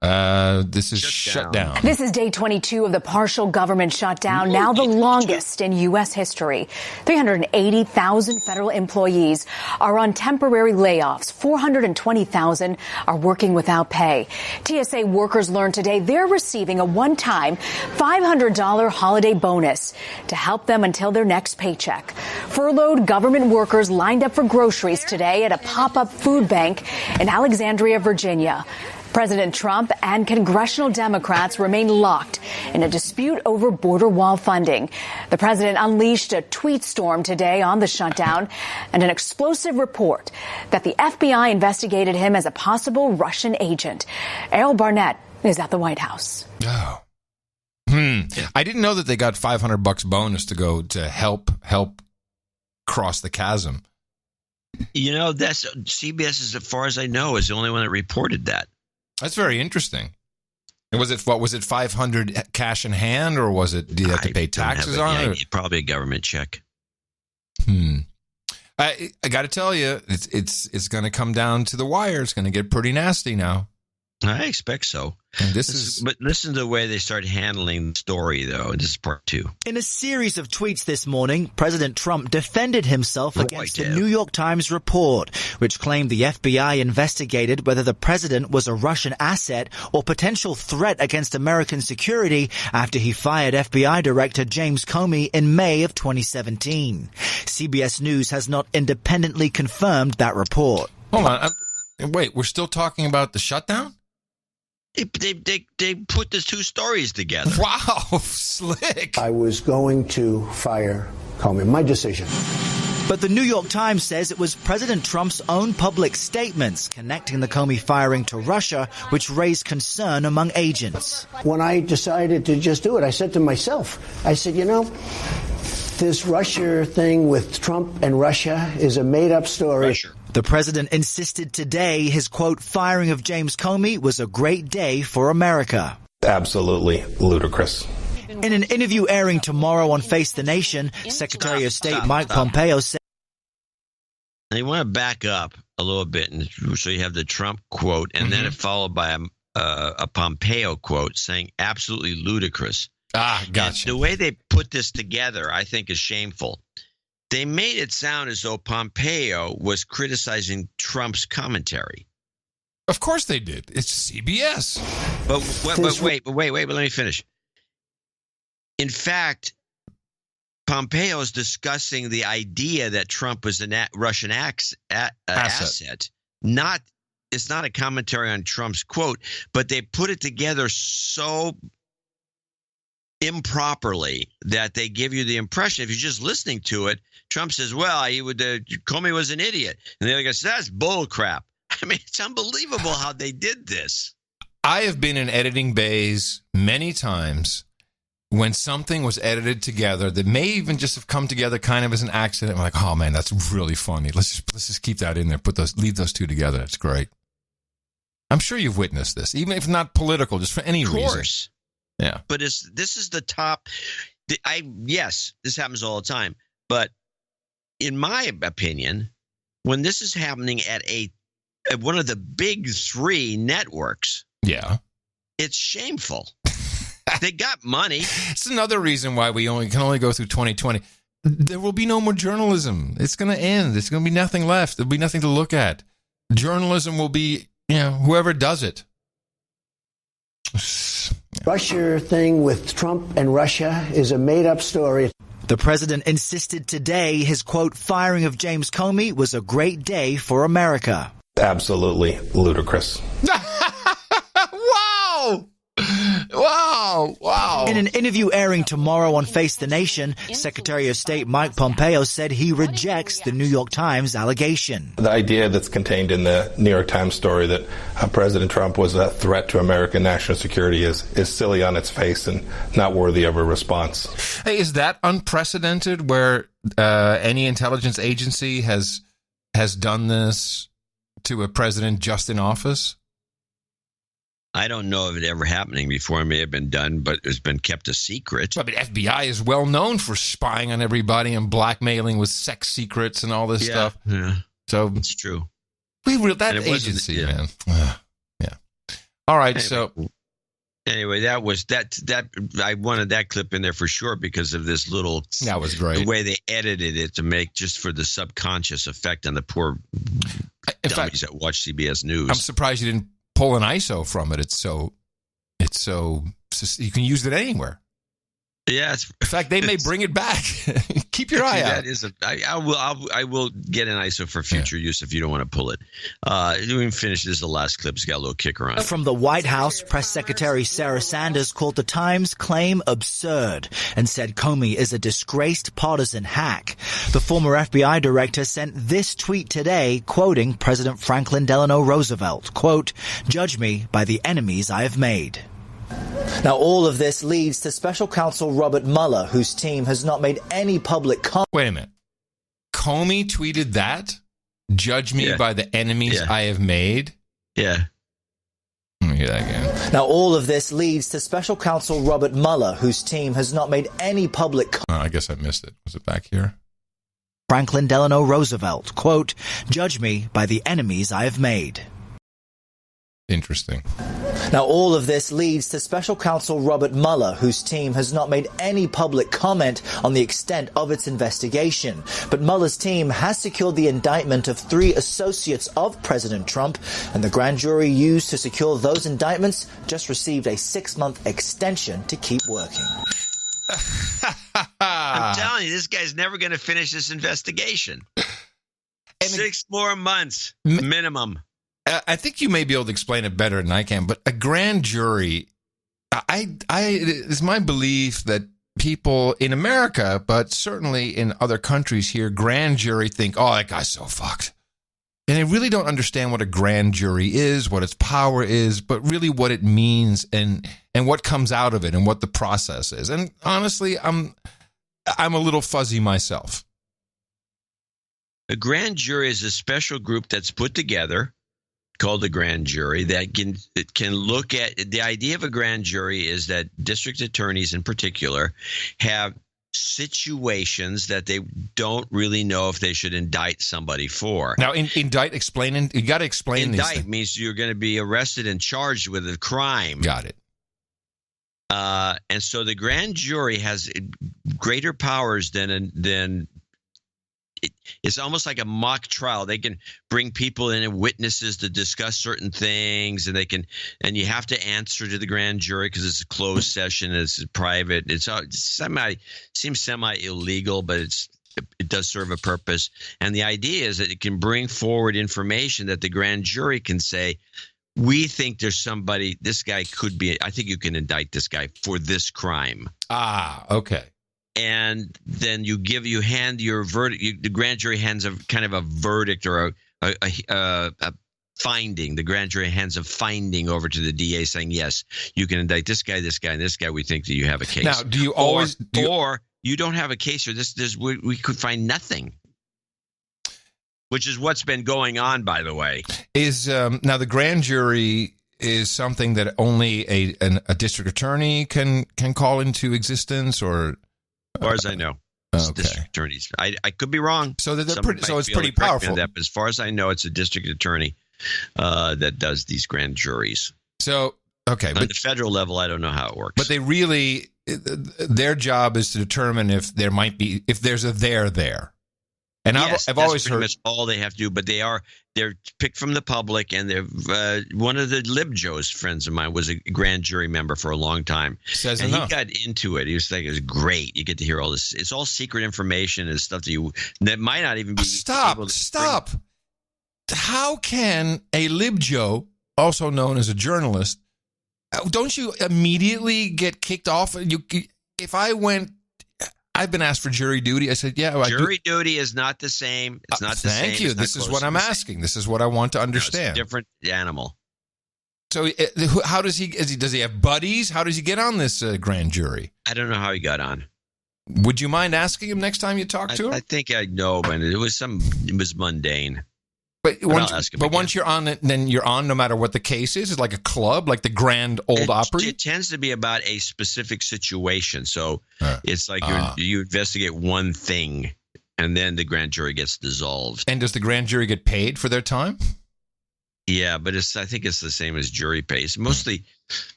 This is shut down. This is day 22 of the partial government shutdown, now the longest in U.S. history. 380,000 federal employees are on temporary layoffs. 420,000 are working without pay. TSA workers learned today they're receiving a one-time $500 holiday bonus to help them until their next paycheck. Furloughed government workers lined up for groceries today at a pop-up food bank in Alexandria, Virginia. President Trump and congressional Democrats remain locked in a dispute over border wall funding. The president unleashed a tweet storm today on the shutdown and an explosive report that the FBI investigated him as a possible Russian agent. Errol Barnett is at the White House. Oh. I didn't know that they got $500 bonus to go to help cross the chasm. That's CBS, as far as I know, is the only one that reported that. That's very interesting. And was it 500 cash in hand, or was it, do you have to pay taxes on it? Probably a government check. I got to tell you, it's going to come down to the wire. It's going to get pretty nasty now. I expect so. But listen to the way they start handling the story, though. This is part 2. In a series of tweets this morning, President Trump defended himself against the New York Times report, which claimed the FBI investigated whether the president was a Russian asset or potential threat against American security after he fired FBI Director James Comey in May of 2017. CBS News has not independently confirmed that report. Hold on. Wait, we're still talking about the shutdown? They put the 2 stories together. Wow, slick. I was going to fire Comey. My decision. But the New York Times says it was President Trump's own public statements connecting the Comey firing to Russia which raised concern among agents. When I decided to just do it, I said to myself, this Russia thing with Trump and Russia is a made-up story. The president insisted today his, quote, firing of James Comey was a great day for America. Absolutely ludicrous. In an interview airing tomorrow on Face the Nation, Secretary of State Mike Pompeo said... And you want to back up a little bit, and so you have the Trump quote, and then it followed by a Pompeo quote saying absolutely ludicrous. Gotcha. And the way they put this together, I think, is shameful. They made it sound as though Pompeo was criticizing Trump's commentary. Of course they did. It's CBS. But wait, let me finish. In fact, Pompeo is discussing the idea that Trump was a Russian asset. It's not a commentary on Trump's quote, but they put it together so improperly that they give you the impression, if you're just listening to it, Trump says, well, Comey was an idiot. And the other guy says, that's bull crap. I mean, it's unbelievable how they did this. I have been in editing bays many times when something was edited together that may even just have come together kind of as an accident. I'm like, oh man, that's really funny. Let's just keep that in there. Leave those two together. That's great. I'm sure you've witnessed this, even if not political, just for any reason. Of course. Yeah. But this is the top. Yes, this happens all the time. But in my opinion, when this is happening at one of the big three networks, yeah, it's shameful. They got money. It's another reason why we can only go through 2020. There will be no more journalism. It's going to end. There's going to be nothing left. There'll be nothing to look at. Journalism will be, whoever does it. Russia thing with Trump and Russia is a made-up story. The president insisted today his, quote, firing of James Comey was a great day for America. Absolutely ludicrous. Wow! Wow. In an interview airing tomorrow on Face the Nation, Secretary of State Mike Pompeo said he rejects the New York Times allegation. The idea that's contained in the New York Times story that President Trump was a threat to American national security is silly on its face and not worthy of a response. Hey, is that unprecedented where any intelligence agency has done this to a president just in office? I don't know of it ever happening before. It may have been done, but it's been kept a secret. But FBI is well known for spying on everybody and blackmailing with sex secrets and all this stuff. Yeah, so it's true. That agency, man. Yeah. All right. Anyway, that was that. I wanted that clip in there for sure because of this little. That was great. The way they edited it to make just for the subconscious effect on the poor dummies that watch CBS News. I'm surprised you didn't pull an ISO from it. It's so you can use it anywhere. Yeah. In fact, they may bring it back. Keep your eye out. That is I will get an ISO for future use if you don't want to pull it. We can finish. This is the last clip. It's got a little kicker on it. From the White House, Press Secretary Sarah Sanders called the Times claim absurd and said Comey is a disgraced partisan hack. The former FBI director sent this tweet today, quoting President Franklin Delano Roosevelt, quote, "Judge me by the enemies I have made." Now, all of this leads to Special Counsel Robert Mueller, whose team has not made any public comment. Wait a minute. Comey tweeted that? Judge me by the enemies I have made? Yeah. Let me hear that again. Now, all of this leads to Special Counsel Robert Mueller, whose team has not made any public comment. I guess I missed it. Was it back here? Franklin Delano Roosevelt, quote, "Judge me by the enemies I have made." Interesting. Now, all of this leads to Special Counsel Robert Mueller, whose team has not made any public comment on the extent of its investigation. But Mueller's team has secured the indictment of 3 associates of President Trump, and the grand jury used to secure those indictments just received a 6-month extension to keep working. I'm telling you, this guy's never going to finish this investigation. 6 more months minimum. I think you may be able to explain it better than I can, but a grand jury, it's my belief that people in America, but certainly in other countries here, grand jury think, oh, that guy's so fucked. And they really don't understand what a grand jury is, what its power is, but really what it means and what comes out of it and what the process is. And honestly, I'm a little fuzzy myself. A grand jury is a special group that's put together called a grand jury that can look at the idea of a grand jury is that district attorneys in particular have situations that they don't really know if they should indict somebody for. Now, indict, explaining, you got to explain these things. Indict means you're going to be arrested and charged with a crime. Got it. And so the grand jury has greater powers than it's almost like a mock trial. They can bring people in and witnesses to discuss certain things, and you have to answer to the grand jury because it's a closed session. It's private. Seems semi illegal, but it does serve a purpose. And the idea is that it can bring forward information that the grand jury can say, we think there's somebody, this guy could be, I think you can indict this guy for this crime. Ah, okay. And then you hand your verdict. The grand jury hands a kind of a verdict or a finding. The grand jury hands a finding over to the DA saying, yes, you can indict this guy, and this guy. We think that you have a case. Now, do you always or you don't have a case, or we could find nothing. Which is what's been going on, by the way. Is now the grand jury is something that only a district attorney can call into existence, or as far as I know, district attorneys. I could be wrong. So they're pretty. So it's pretty powerful. That, but as far as I know, it's a district attorney that does these grand juries. So okay, on the federal level, I don't know how it works. But they really, their job is to determine if there's a there. And yes, I've always heard that's all they have to do, but they're picked from the public, and they're one of the LibJoes friends of mine was a grand jury member for a long time. Says and enough. He got into it. He was like, it was great. You get to hear all this. It's all secret information and stuff that might not even be. Stop. How can a LibJoe, also known as a journalist, don't you immediately get kicked off? If I went. I've been asked for jury duty. I said, yeah. Well, jury duty is not the same. It's not the same. Thank you. This is what I'm asking. This is what I want to understand. It's a different animal. So how does he have buddies? How does he get on this grand jury? I don't know how he got on. Would you mind asking him next time you talk to him? I think I know, but it was mundane. But once you're on it, then you're on no matter what the case is. It's like a club, like the Grand Ole Opry. It tends to be about a specific situation. So it's like you investigate one thing, and then the grand jury gets dissolved. And does the grand jury get paid for their time? Yeah, but I think it's the same as jury pays. Mostly,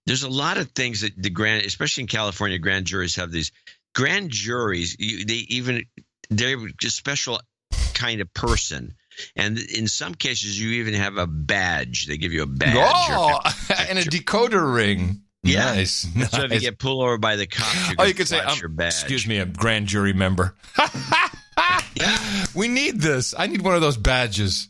there's a lot of things that especially in California, grand juries have these grand juries. They're a special kind of person. And in some cases, you even have a badge. They give you a badge. Oh, and a decoder ring. Yeah. Nice. So if you get pulled over by the cops, you can say, your badge. Excuse me, I'm a grand jury member. Yeah. We need this. I need one of those badges.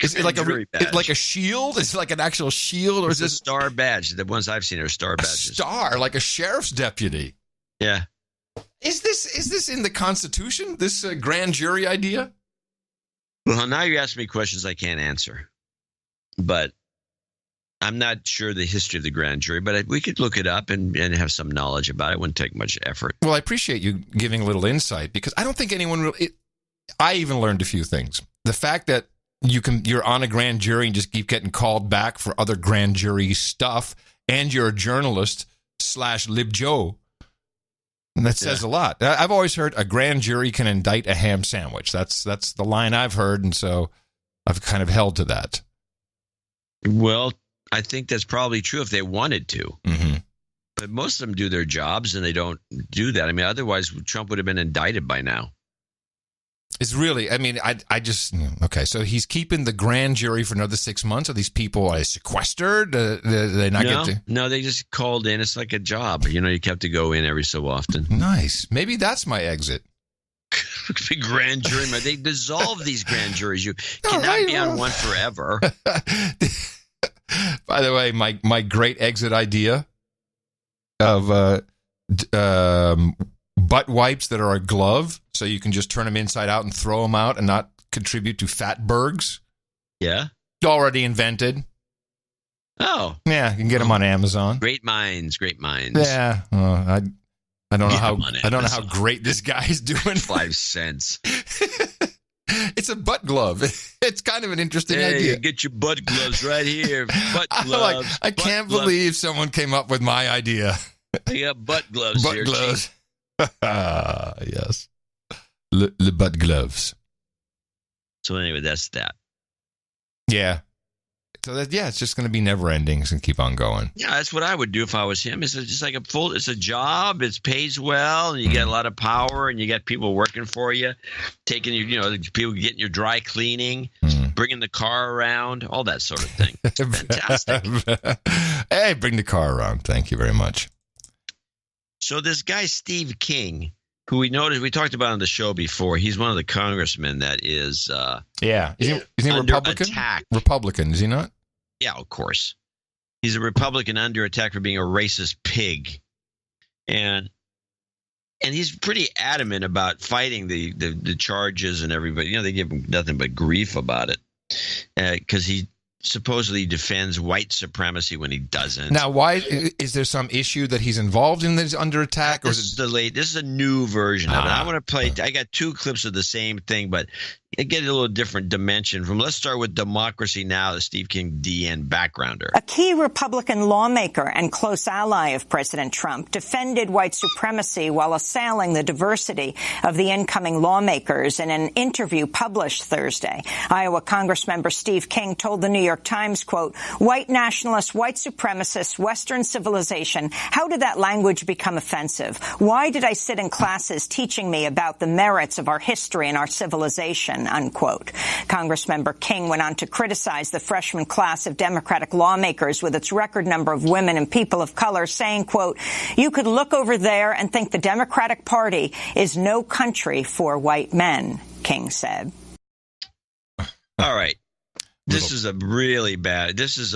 Is it like a shield? Is it like an actual shield? Or it's a star badge. The ones I've seen are star badges. Star, like a sheriff's deputy. Yeah. Is this in the Constitution, this grand jury idea? Well, now you're asking me questions I can't answer, but I'm not sure the history of the grand jury, but we could look it up and have some knowledge about it. It wouldn't take much effort. Well, I appreciate you giving a little insight because I don't think anyone really, I even learned a few things. The fact that you're on a grand jury and just keep getting called back for other grand jury stuff, and you're a journalist / LibJoe. And that says a lot. I've always heard a grand jury can indict a ham sandwich. That's the line I've heard, and so I've kind of held to that. Well, I think that's probably true if they wanted to. Mm-hmm. But most of them do their jobs, and they don't do that. I mean, otherwise, Trump would have been indicted by now. It's really, I mean, I just, okay, so he's keeping the grand jury for another 6 months. Are these people sequestered? Do they not get to? No, they just called in. It's like a job. You have to go in every so often. Nice. Maybe that's my exit. The grand jury. They dissolve these grand juries. You cannot be on one forever. By the way, my great exit idea of butt wipes that are a glove, so you can just turn them inside out and throw them out and not contribute to fatbergs. Yeah. Already invented. Oh. Yeah, you can get them on Amazon. Great minds. Yeah. I don't know how great this guy is doing. 5 cents. It's a butt glove. It's kind of an interesting idea. Get your butt gloves right here. Butt gloves. I can't believe someone came up with my idea. I got butt gloves here. Butt gloves. Yes. The butt gloves. So anyway, that's that. Yeah. So it's just going to be never ending. It's going to keep on going. Yeah, that's what I would do if I was him. It's just like it's a job. It pays well, and you get a lot of power, and you got people working for you, taking people getting your dry cleaning, bringing the car around, all that sort of thing. It's fantastic. Hey, bring the car around. Thank you very much. So this guy, Steve King, who we talked about on the show before, he's one of the congressmen that is Is he under Republican? attack. Republican, is he not? Yeah, of course. He's a Republican under attack for being a racist pig. And he's pretty adamant about fighting the charges and everybody. They give him nothing but grief about it. Because he supposedly defends white supremacy when he doesn't. Now, why is there some issue that he's involved in that is under attack? This is a new version of it. I want to play. I got two clips of the same thing, but I get a little different dimension from. Let's start with Democracy Now!, the Steve King DN backgrounder. A key Republican lawmaker and close ally of President Trump defended white supremacy while assailing the diversity of the incoming lawmakers in an interview published Thursday. Iowa Congressmember Steve King told the New York Times, quote, "White nationalists, white supremacists, Western civilization. How did that language become offensive? Why did I sit in classes teaching me about the merits of our history and our civilization?" Unquote. Congressmember King went on to criticize the freshman class of Democratic lawmakers with its record number of women and people of color, saying, quote, "You could look over there and think the Democratic Party is no country for white men," King said. All right. This is a really bad. This is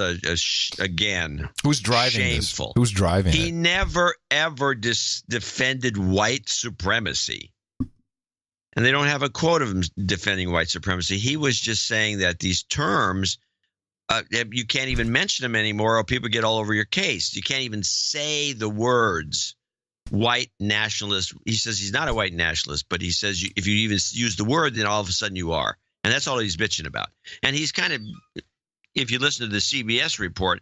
again. Who's driving shameful. this? Who's driving He it? never ever defended white supremacy, and they don't have a quote of him defending white supremacy. He was just saying that these terms, you can't even mention them anymore, or people get all over your case. You can't even say the words white nationalist. He says he's not a white nationalist, but he says if you even use the word, then all of a sudden you are. And that's all he's bitching about. And he's kind of, if you listen to the CBS report,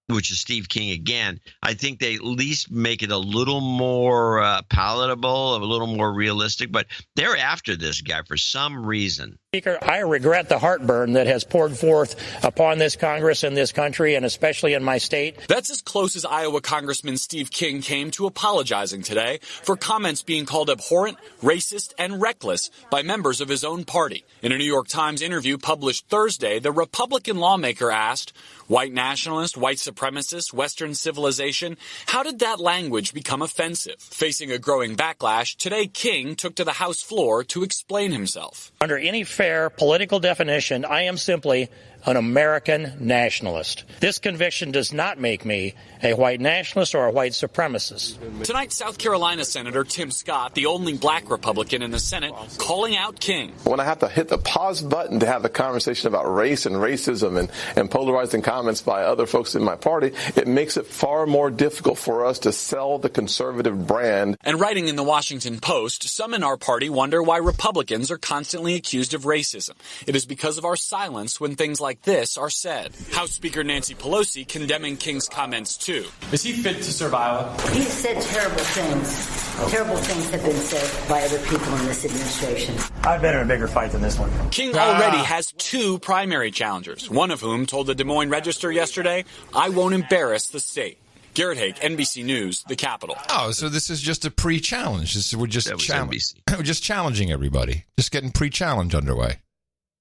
which is Steve King again, I think they at least make it a little more palatable, a little more realistic. But they're after this guy for some reason. Speaker, I regret the heartburn that has poured forth upon this Congress and this country, and especially in my state. That's as close as Iowa Congressman Steve King came to apologizing today for comments being called abhorrent, racist, and reckless by members of his own party. In a New York Times interview published Thursday, the Republican lawmaker asked, "White nationalist, white supremacist, Western civilization, how did that language become offensive?" Facing a growing backlash, today King took to the House floor to explain himself. Under any fair political definition, I am simply an American nationalist. This conviction does not make me a white nationalist or a white supremacist. Tonight, South Carolina Senator Tim Scott, the only black Republican in the Senate, calling out King. When I have to hit the pause button to have a conversation about race and racism and polarizing comments by other folks in my party, it makes it far more difficult for us to sell the conservative brand. And writing in the Washington Post, some in our party wonder why Republicans are constantly accused of racism. It is because of our silence when things like this are said. House Speaker Nancy Pelosi condemning King's comments too. Is he fit to serve Iowa? He has said terrible things. Terrible things have been said by other people in this administration. I've been in a bigger fight than this one. King already has two primary challengers, one of whom told the Des Moines Register yesterday, "I won't embarrass the state." Garrett Haake, NBC News, the Capitol. Oh, so this is just a pre-challenge. We're just we're just challenging everybody. Just getting pre-challenge underway.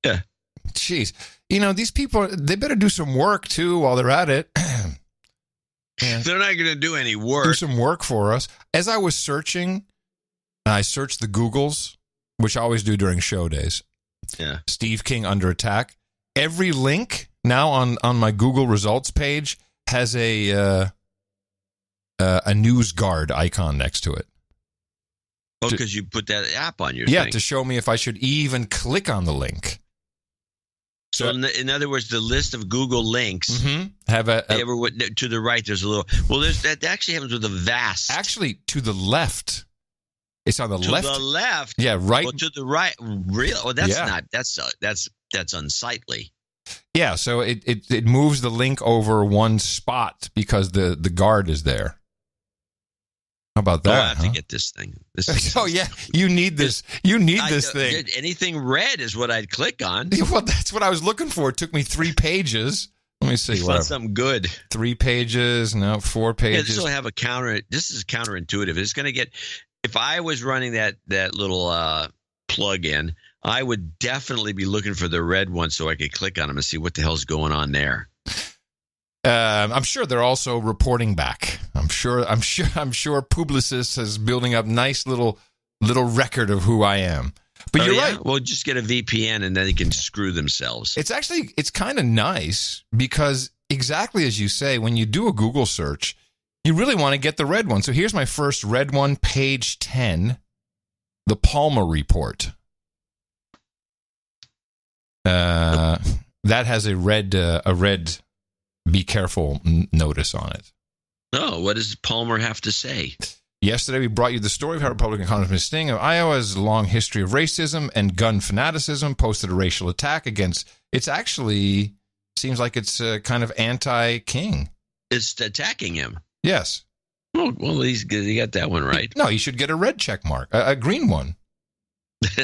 Yeah. Jeez. You know, these people, they better do some work, too, while they're at it. They're not going to do any work. Do some work for us. As I was searching, I searched the Googles, which I always do during show days. Yeah. Steve King under attack. Every link now on my Google results page has a news guard icon next to it. Oh, because you put that app on your thing. To show me if I should even click on the link. So in other words, the list of Google links have to the right. There's a little. Well, that actually happens with the vast. Actually, to the left. It's on the left. To the left. Yeah, right. Well, to the right. Real. Oh, that's not. That's unsightly. Yeah. So it moves the link over one spot because the guard is there. How about that? I have to get this thing. You need this. You need this thing. Anything red is what I'd click on. Well, that's what I was looking for. It took me 3 pages. Let me see. Something good. 3 pages. No, 4 pages. Yeah, this will have a counter. This is counterintuitive. It's going to get. If I was running that little plug-in, I would definitely be looking for the red one so I could click on them and see what the hell's going on there. I'm sure they're also reporting back. I'm sure Publicis is building up nice little record of who I am. But you're right. Well, just get a VPN and then they can screw themselves. It's kind of nice because exactly as you say, when you do a Google search, you really want to get the red one. So here's my first red one, page 10, the Palmer Report. The That has a red be careful notice on it. Oh, what does Palmer have to say? Yesterday, we brought you the story of how Republican Congressman Sting of Iowa's long history of racism and gun fanaticism posted a racial attack against. It's actually seems like it's kind of anti-King. It's attacking him. Yes. Oh, well, he got that one right. No, he should get a red check mark, a green one.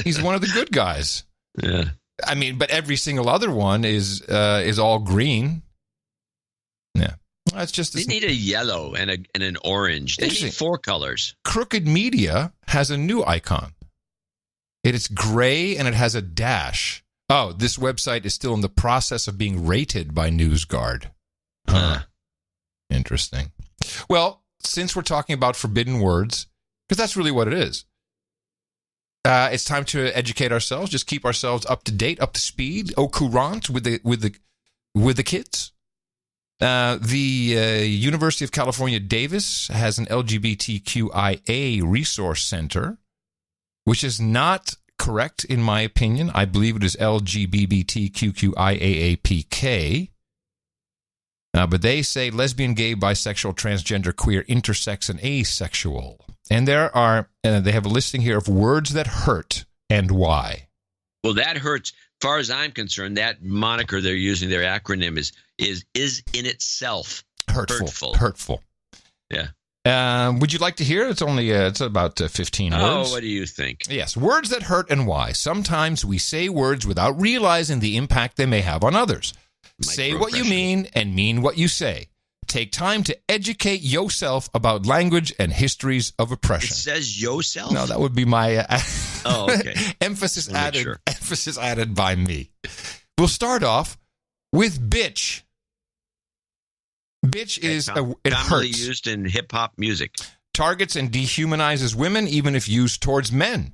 He's one of the good guys. Yeah. I mean, but every single other one is all green. Yeah. That's just. They need a yellow and an orange. They need 4 colors. Crooked Media has a new icon. It is gray and it has a dash. Oh, this website is still in the process of being rated by NewsGuard. Interesting. Well, since we're talking about forbidden words, because that's really what it is, it's time to educate ourselves. Just keep ourselves up to date, up to speed, au courant with the kids. The University of California, Davis has an LGBTQIA resource center, which is not correct in my opinion. I believe it is LGBTQIAAPK. But they say lesbian, gay, bisexual, transgender, queer, intersex, and asexual. And they have a listing here of words that hurt and why. Well, that hurts. As far as I'm concerned, that moniker they're using, their acronym is in itself hurtful. Yeah. Would you like to hear? It's only it's about 15 words. Oh, what do you think? Yes, words that hurt and why. Sometimes we say words without realizing the impact they may have on others. Say what you mean and mean what you say. Take time to educate yourself about language and histories of oppression. It says yourself? No, that would be my okay. emphasis added by me. We'll start off with bitch. Bitch is it commonly hurts. Used in hip-hop music. Targets and dehumanizes women even if used towards men,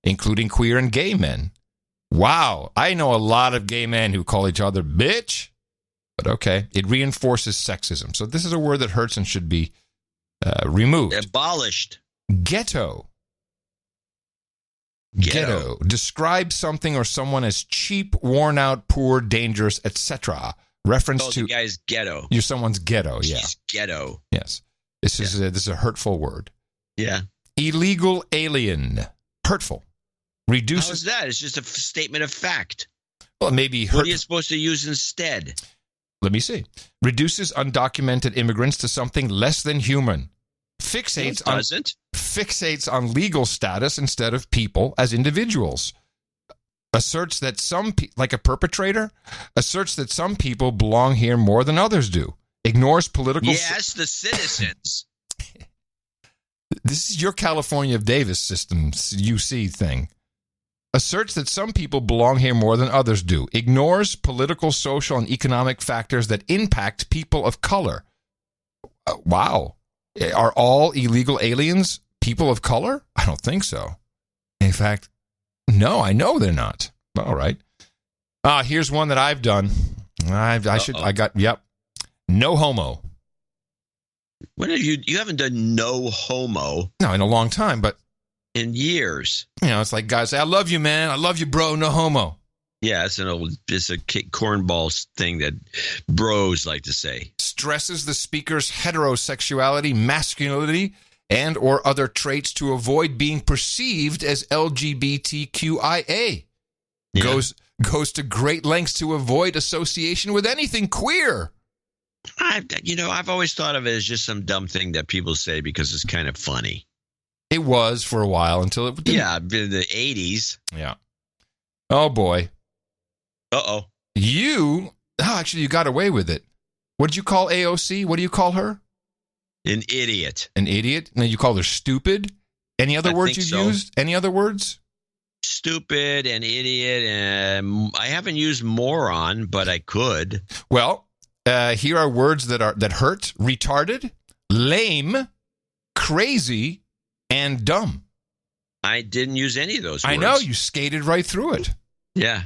including queer and gay men. Wow, I know a lot of gay men who call each other bitch. But okay, it reinforces sexism. So this is a word that hurts and should be removed. Abolished. Ghetto. Describe something or someone as cheap, worn out, poor, dangerous, etc. Reference to the guy's ghetto. You're someone's ghetto. Yeah. She's ghetto. Yes. This is a hurtful word. Yeah. Illegal alien. Hurtful. Reduces. How is that? It's just a statement of fact. Well, maybe what are you supposed to use instead? Let me see. Reduces undocumented immigrants to something less than human. Fixates on legal status instead of people as individuals. Asserts that like a perpetrator, asserts that some people belong here more than others do. Ignores political. Yes, the citizens. This is your California of Davis system UC thing. Asserts that some people belong here more than others do. Ignores political, social, and economic factors that impact people of color. Wow. Are all illegal aliens people of color? I don't think so. In fact, no, I know they're not. All right. Here's one that I've done. Yep. No homo. When have you haven't done no homo? No, in a long time, but in years. You know, it's like guys say, I love you, man. I love you, bro. No homo. Yeah, it's a cornball thing that bros like to say. Stresses the speaker's heterosexuality, masculinity, and or other traits to avoid being perceived as LGBTQIA. Yeah. Goes to great lengths to avoid association with anything queer. I've always thought of it as just some dumb thing that people say because it's kind of funny. It was for a while until it didn't. Yeah, in the 80s. Yeah. Oh, boy. Uh-oh. Actually, you got away with it. What did you call AOC? What do you call her? An idiot. An idiot? And then you call her stupid? Any other words you've used? Any other words? Stupid and idiot. And I haven't used moron, but I could. Well, here are words that hurt. Retarded, lame, crazy, and dumb. I didn't use any of those words. I know, you skated right through it. Yeah.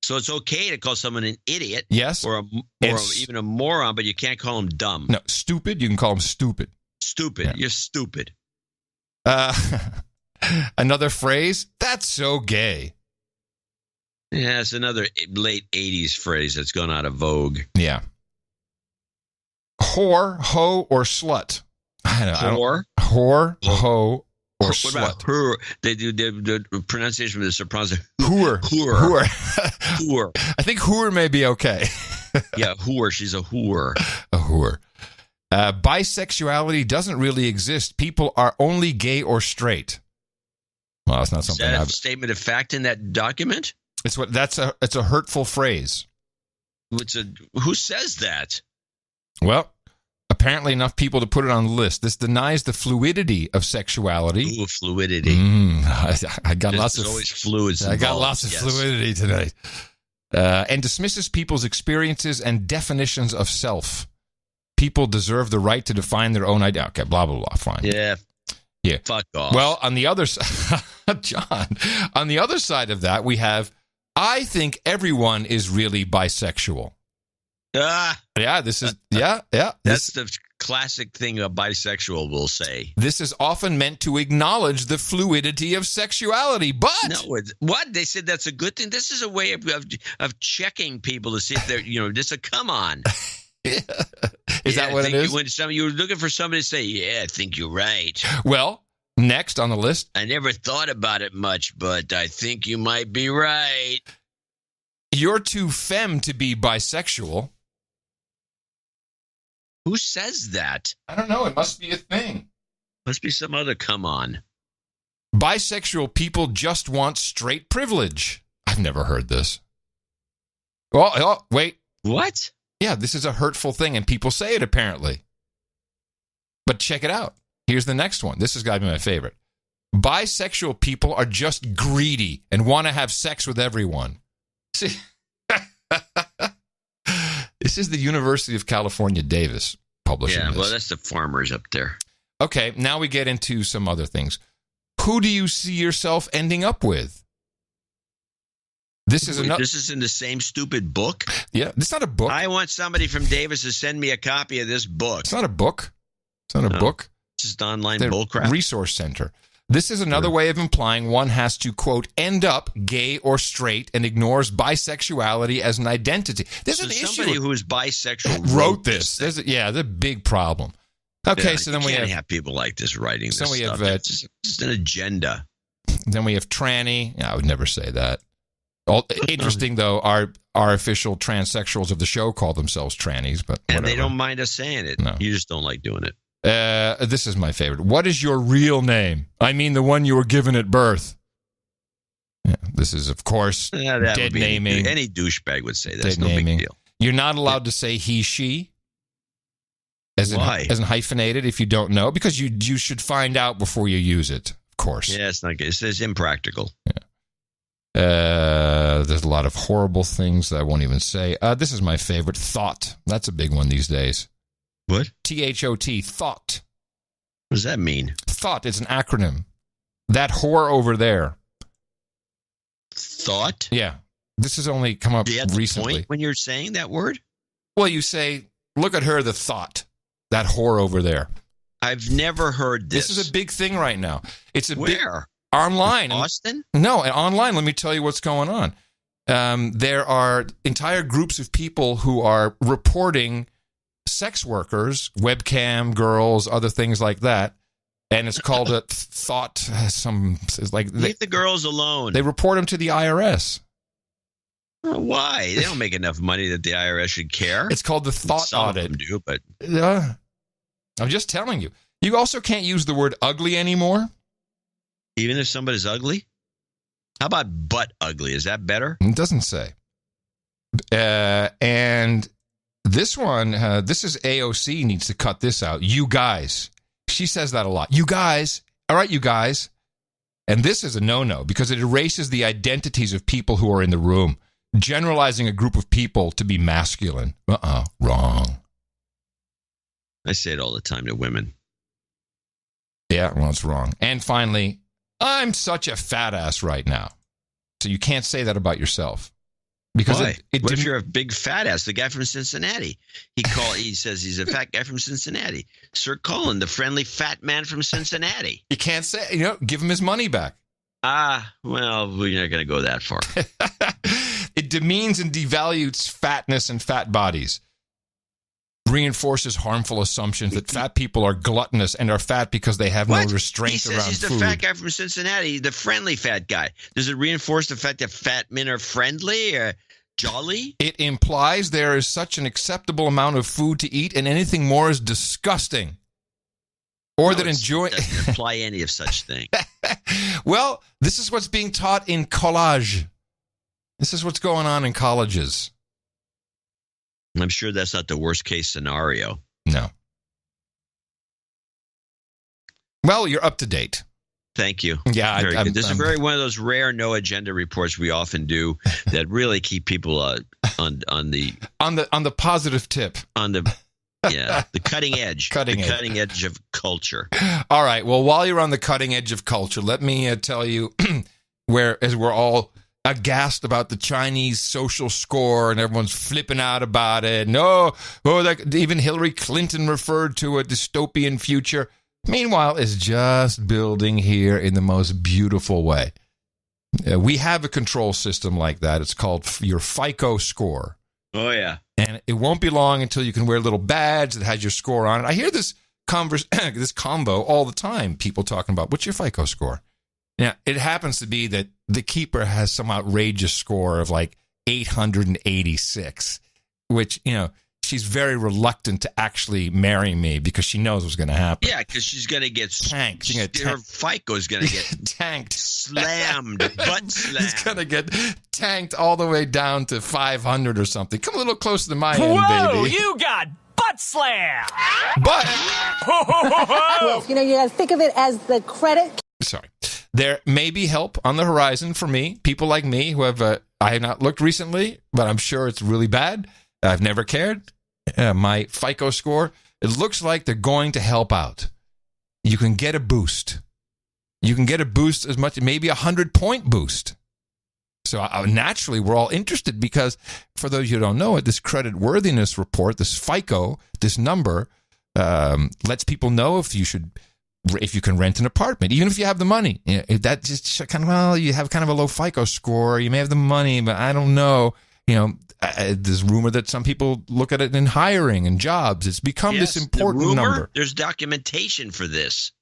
So it's okay to call someone an idiot. Yes. Or even a moron, but you can't call them dumb. No, stupid, you can call them stupid. Stupid. Yeah. You're stupid. Another phrase, that's so gay. Yeah, it's another late 80s phrase that's gone out of vogue. Yeah. Whore, hoe, or slut. Whore? Whore, hoe, or what slut. About her? They do the pronunciation with the sopranos. Whore. Whore. Whore. I think whore may be okay. Yeah, whore. She's a whore. A whore. Bisexuality doesn't really exist. People are only gay or straight. Well, it's not something. Is that a statement of fact in that document? It's a hurtful phrase. Who says that? Well, apparently enough people to put it on the list. This denies the fluidity of sexuality. Ooh, fluidity. I got lots of always fluids. I got lots of fluidity tonight. And dismisses people's experiences and definitions of self. People deserve the right to define their own idea. Okay, blah, blah, blah. Fine. Yeah. Yeah. Fuck off. Well, on the other side, John, on the other side of that, we have, I think everyone is really bisexual. Yeah, this is, yeah. That's the classic thing a bisexual will say. This is often meant to acknowledge the fluidity of sexuality, but... No, what? They said that's a good thing? This is a way of checking people to see if they're, just a come on. Is that what it is? When you're looking for somebody to say, yeah, I think you're right. Well, next on the list. I never thought about it much, but I think you might be right. You're too femme to be bisexual. Who says that? I don't know. It must be a thing. Must be some other come on. Bisexual people just want straight privilege. I've never heard this. Oh, wait. What? Yeah, this is a hurtful thing, and people say it apparently. But check it out. Here's the next one. This has got to be my favorite. Bisexual people are just greedy and want to have sex with everyone. See, this is the University of California, Davis publishing this. Yeah, well, that's the farmers up there. Okay, now we get into some other things. Who do you see yourself ending up with? This is in the same stupid book? Yeah, it's not a book. I want somebody from Davis to send me a copy of this book. It's not a book. It's not a book. It's just online bullcrap. Resource Center. This is another way of implying one has to, quote, end up gay or straight and ignores bisexuality as an identity. There's an issue. Somebody who is bisexual wrote this. There's a big problem. Okay, so then we have people like this writing this stuff. It's just an agenda. Then we have tranny. I would never say that. Interesting, though, our official transsexuals of the show call themselves trannies, but whatever. And they don't mind us saying it. No. You just don't like doing it. This is my favorite. What is your real name? I mean the one you were given at birth. Yeah, this is, of course, dead naming. Any douchebag would say that's no big deal. You're not allowed to say he, she. Why? As in hyphenated, if you don't know, because you should find out before you use it, of course. Yeah, it's not good. It says impractical. Yeah. There's a lot of horrible things that I won't even say. This is my favorite. Thought. That's a big one these days. What? THOT. Thought. What does that mean? Thought. It's an acronym. That whore over there. Thought? Yeah. This has only come up recently. Point when you're saying that word? Well, you say, look at her, the thought. That whore over there. I've never heard this. This is a big thing right now. It's a Where? Online. Austin? No, online. Let me tell you what's going on. There are entire groups of people who are reporting sex workers, webcam girls, other things like that, and it's called a thought. Leave the girls alone. They report them to the IRS. Why? They don't make enough money that the IRS should care. It's called the thought audit. Some of them do, but I'm just telling you. You also can't use the word ugly anymore. Even if somebody's ugly? How about butt ugly? Is that better? It doesn't say. And this one, this is AOC needs to cut this out. You guys. She says that a lot. You guys. All right, you guys. And this is a no-no because it erases the identities of people who are in the room. Generalizing a group of people to be masculine. Wrong. I say it all the time to women. Yeah, well, it's wrong. And finally, I'm such a fat ass right now. So you can't say that about yourself. Because why? What if you're a big fat ass? The guy from Cincinnati. He says he's a fat guy from Cincinnati. Sir Colin, the friendly fat man from Cincinnati. You can't say, give him his money back. Well, we're not going to go that far. It demeans and devalues fatness and fat bodies. Reinforces harmful assumptions that fat people are gluttonous and are fat because they have no restraint around food. He's the fat guy from Cincinnati, the friendly fat guy. Does it reinforce the fact that fat men are friendly or jolly? It implies there is such an acceptable amount of food to eat, and anything more is disgusting. Or that enjoy doesn't imply any of such thing. Well, this is what's being taught in college. This is what's going on in colleges. I'm sure that's not the worst case scenario. No. Well, you're up to date. Thank you. Yeah, very good. This is one of those rare no agenda reports we often do that really keep people on the positive tip. On the cutting edge. Cutting edge of culture. All right. Well, while you're on the cutting edge of culture, let me tell you as we're all aghast about the Chinese social score and everyone's flipping out about it. Even Hillary Clinton referred to a dystopian future. Meanwhile, it's just building here in the most beautiful way. We have a control system like that. It's called your FICO score. Oh, yeah. And it won't be long until you can wear a little badge that has your score on it. I hear this combo all the time, people talking about, what's your FICO score? Now, it happens to be that the keeper has some outrageous score of like 886, which, she's very reluctant to actually marry me because she knows what's going to happen. Yeah, because she's going to get tanked. Her FICO is going to get tanked, slammed, butt slammed. It's going to get tanked all the way down to 500 or something. Come a little closer to my end, Whoa, baby. you got butt slam. But well, you got to think of it as the credit. Sorry. There may be help on the horizon for me, people like me who have, I have not looked recently, but I'm sure it's really bad. I've never cared. My FICO score, it looks like they're going to help out. You can get a boost. You can get a boost as much, maybe 100-point boost. So naturally, we're all interested because for those who don't know it, this credit worthiness report, this FICO, this number, lets people know if you can rent an apartment, even if you have the money. That just kind of, you have kind of a low FICO score. You may have the money, but I don't know. There's rumor that some people look at it in hiring and jobs. It's become this important number. There's documentation for this.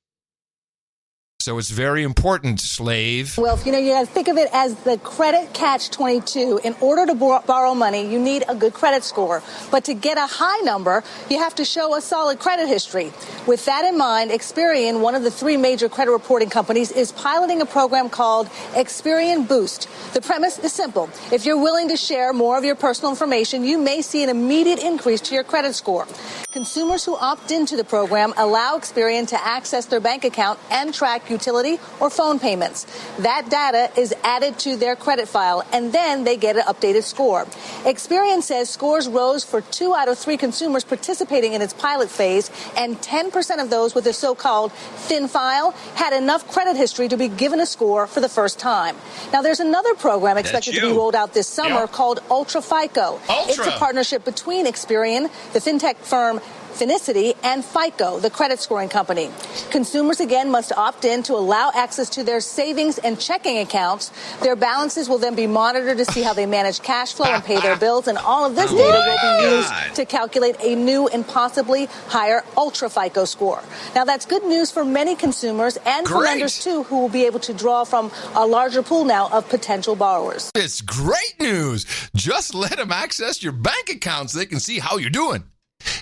So it's very important, slave. Well, you got to think of it as the credit catch-22. In order to borrow money, you need a good credit score. But to get a high number, you have to show a solid credit history. With that in mind, Experian, one of the three major credit reporting companies, is piloting a program called Experian Boost. The premise is simple. If you're willing to share more of your personal information, you may see an immediate increase to your credit score. Consumers who opt into the program allow Experian to access their bank account and track utility or phone payments. That data is added to their credit file, and then they get an updated score. Experian says scores rose for 2 out of 3 consumers participating in its pilot phase, and 10% of those with a so-called thin file had enough credit history to be given a score for the first time. Now, there's another program expected to be rolled out this summer called Ultra FICO. It's a partnership between Experian, the fintech firm Finicity, and FICO, the credit scoring company. Consumers, again, must opt in to allow access to their savings and checking accounts. Their balances will then be monitored to see how they manage cash flow and pay their bills, and all of this data will be used to calculate a new and possibly higher Ultra FICO score. Now, that's good news for many consumers and for lenders, too, who will be able to draw from a larger pool now of potential borrowers. It's great news. Just let them access your bank account so they can see how you're doing.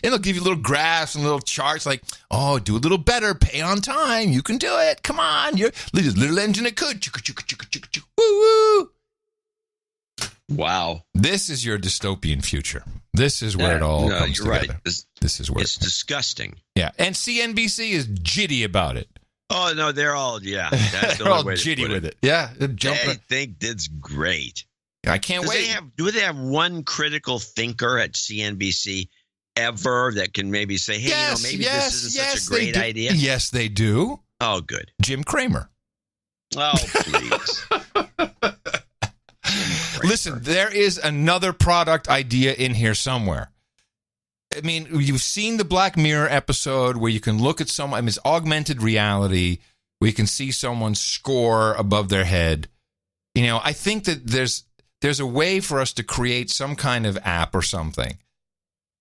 And they'll give you little graphs and little charts like, oh, do a little better, pay on time, you can do it, come on, you're this little engine that could. Woo-woo. Wow. This is your dystopian future. This is where it all comes together. Right. This is where it's disgusting. Yeah, and CNBC is jitty about it. Oh, no, they're all, that's they're all jitty with it. Yeah. They think that's great. I can't wait. Do they have one critical thinker at CNBC ever that can maybe say, hey, maybe this isn't such a great idea? Yes, they do. Oh, good. Jim Cramer. Oh, please. Listen, there is another product idea in here somewhere. I mean, you've seen the Black Mirror episode where you can look at someone, I mean, it's augmented reality, where you can see someone's score above their head. I think that there's there's a way for us to create some kind of app or something.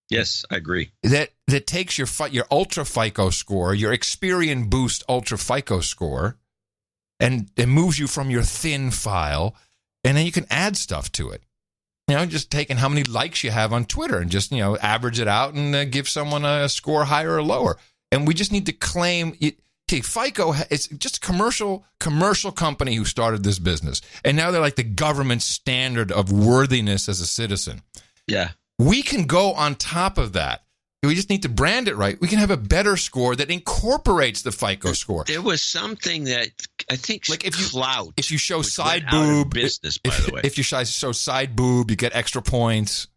Yes, I agree. That takes your Ultra FICO score, your Experian Boost Ultra FICO score, and it moves you from your thin file, and then you can add stuff to it. Just taking how many likes you have on Twitter and just, average it out and give someone a score higher or lower. And we just need to claim FICO, it's just a commercial company who started this business. And now they're like the government standard of worthiness as a citizen. Yeah. We can go on top of that. We just need to brand it right. We can have a better score that incorporates the FICO score. There was something that I think Clout. If you show side boob, business, by the way. If you show side boob, you get extra points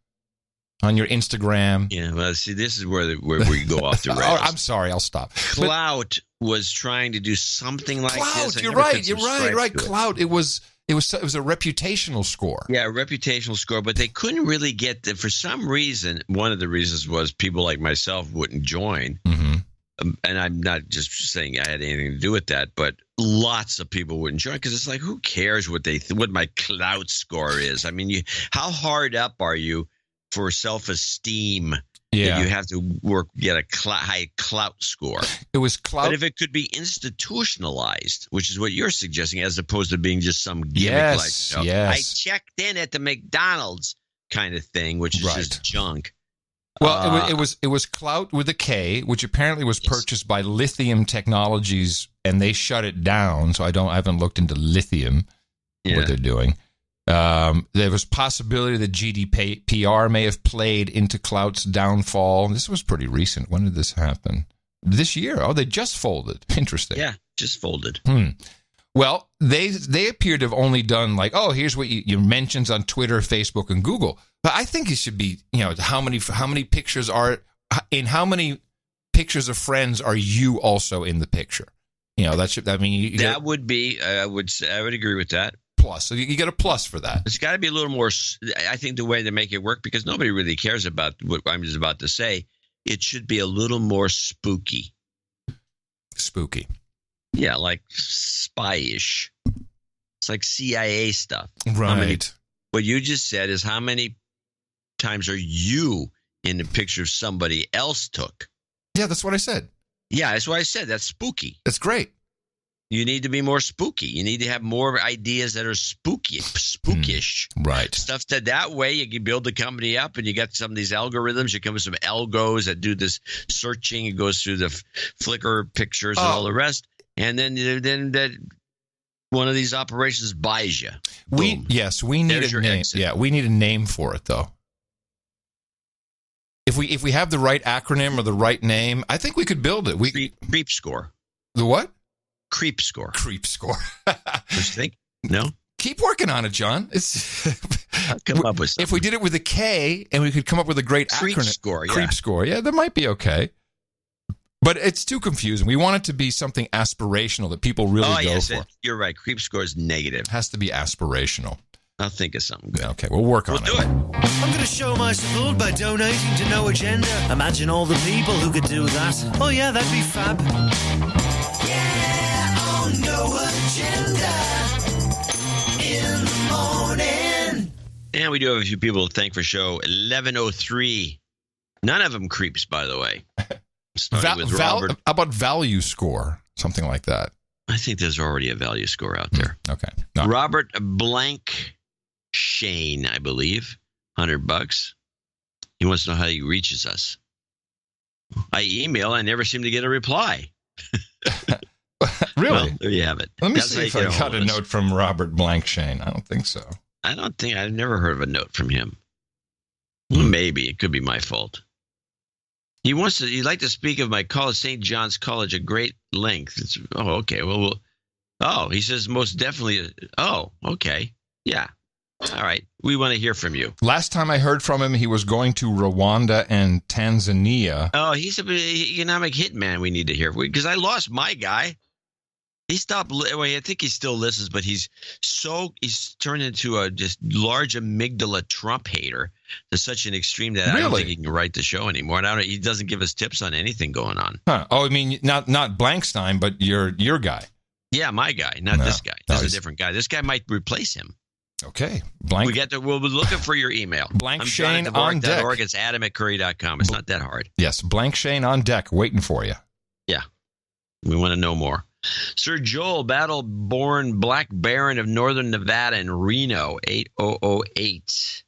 on your Instagram. Yeah, well, see, this is where we go off the rails. Oh, I'm sorry, I'll stop. Clout was trying to do something like Clout, this. You're right. Clout. It was a reputational score. Yeah, a reputational score, but they couldn't really get for some reason. One of the reasons was people like myself wouldn't join. Mm-hmm. And I'm not just saying I had anything to do with that, but lots of people wouldn't join because it's like, who cares what my Clout score is? I mean, how hard up are you for self-esteem? Yeah, you have to get a high Clout score. It was Clout, but if it could be institutionalized, which is what you're suggesting, as opposed to being just some gimmick, yes. I checked in at the McDonald's kind of thing, which is just junk. Well, it was Clout with a K, which apparently was purchased by Lithium Technologies, and they shut it down. So I haven't looked into Lithium, what they're doing. There was possibility that GDPR may have played into Clout's downfall. This was pretty recent. When did this happen? This year. Oh, they just folded. Interesting. Yeah, just folded. Well, they appear to have only done here's what your mentions on Twitter, Facebook, and Google. But I think it should be, how many pictures of friends are you also in the picture? That would be. I would agree with that. Plus, so you get a plus for that. It's got to be a little more. I think the way to make it work, because nobody really cares about what I'm just about to say. It should be a little more spooky. Spooky. Yeah, like spy-ish. It's like CIA stuff. Right. What you just said is how many times are you in the picture somebody else took? Yeah, that's what I said. Yeah, that's what I said. That's spooky. That's great. You need to be more spooky. You need to have more ideas that are spookish. Right. Stuff that way you can build the company up, and you got some of these algorithms. You come with some algos that do this searching. It goes through the Flickr pictures and all the rest. And then that one of these operations buys you. We need a name. Exit. Yeah, we need a name for it though. If we have the right acronym or the right name, I think we could build it. Creep score. The what? Creep score. Creep score. Just think? No. Keep working on it, John. I'll come up with something. If we did it with a K and we could come up with a great creep acronym. Score, yeah. Creep score. Yeah, that might be okay. But it's too confusing. We want it to be something aspirational that people really go for. You're right. Creep score is negative. It has to be aspirational. I'll think of something good. Okay, we'll work on it. I'm going to show my support by donating to No Agenda. Imagine all the people who could do that. Oh yeah, that'd be fab. Yeah, on No Agenda in the morning. And we do have a few people to thank for show 1103. None of them creeps, by the way. With Robert. How about value score? Something like that. I think there's already a value score out there. Okay. No. Robert Blank Shane, I believe, $100. He wants to know how he reaches us. I email. I never seem to get a reply. Really? Well, there you have it. Let me see if I got a note from Robert Blank Shane. I don't think so. I've never heard of a note from him. Maybe it could be my fault. He'd like to speak of my college, St. John's College, at great length. Okay. Well, he says most definitely. Oh, okay. Yeah. All right. We want to hear from you. Last time I heard from him, he was going to Rwanda and Tanzania. Oh, he's an economic hitman we need to hear. Because I lost my guy. He stopped. Well, I think he still listens, but he's turned into a just large amygdala Trump hater to such an extreme that I don't think he can write the show anymore. And he doesn't give us tips on anything going on. Huh. Oh, I mean, not Blankstein, but your guy. Yeah, my guy, not this guy. This is a different guy. This guy might replace him. Okay. We'll be looking for your email. Blank Shane on deck. It's adam@curry.com. It's not that hard. Yes, Blank Shane on deck, waiting for you. Yeah. We want to know more. Sir Joel, battle-born Black Baron of Northern Nevada in Reno, 8008.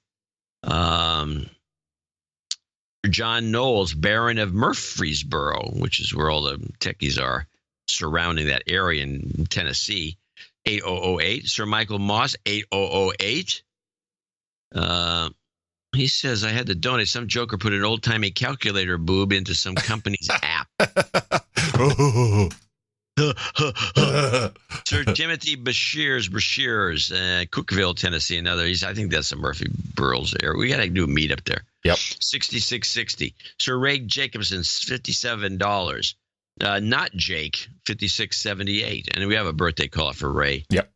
John Knowles, Baron of Murfreesboro, which is where all the techies are surrounding that area in Tennessee, 8008. Sir Michael Moss, 8008. He says, I had to donate. Some joker put an old-timey calculator boob into some company's app. Sir Timothy Bashirs, Cookville, Tennessee. I think that's the Murphy Burles area. We got to do a meet up there. Yep. 6660. Sir Ray Jacobson, $57. Not Jake, 5678. And we have a birthday call for Ray. Yep.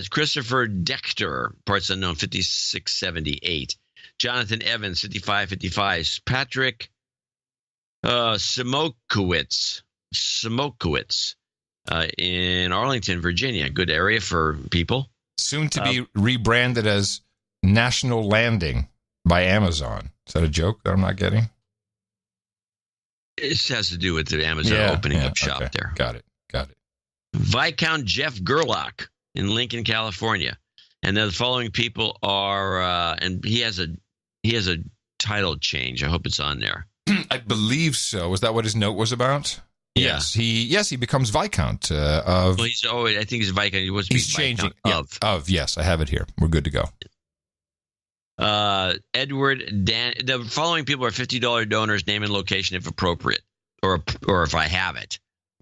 Christopher Dechter, parts unknown, 5678. Jonathan Evans, 5555. Patrick Simokowitz in Arlington, Virginia. Good area for people. Soon to be rebranded as National Landing by Amazon. Is that a joke that I'm not getting? It has to do with the Amazon opening up shop there. Got it. Viscount Jeff Gerlach in Lincoln, California. And the following people are, and he has a title change. I hope it's on there. I believe so. Was that what his note was about? Yeah. Yes, he becomes Viscount of. Well, I think he's Viscount. He's changing of. Yes, I have it here. We're good to go. Edward Dan. The following people are $50 donors. Name and location if appropriate, or if I have it.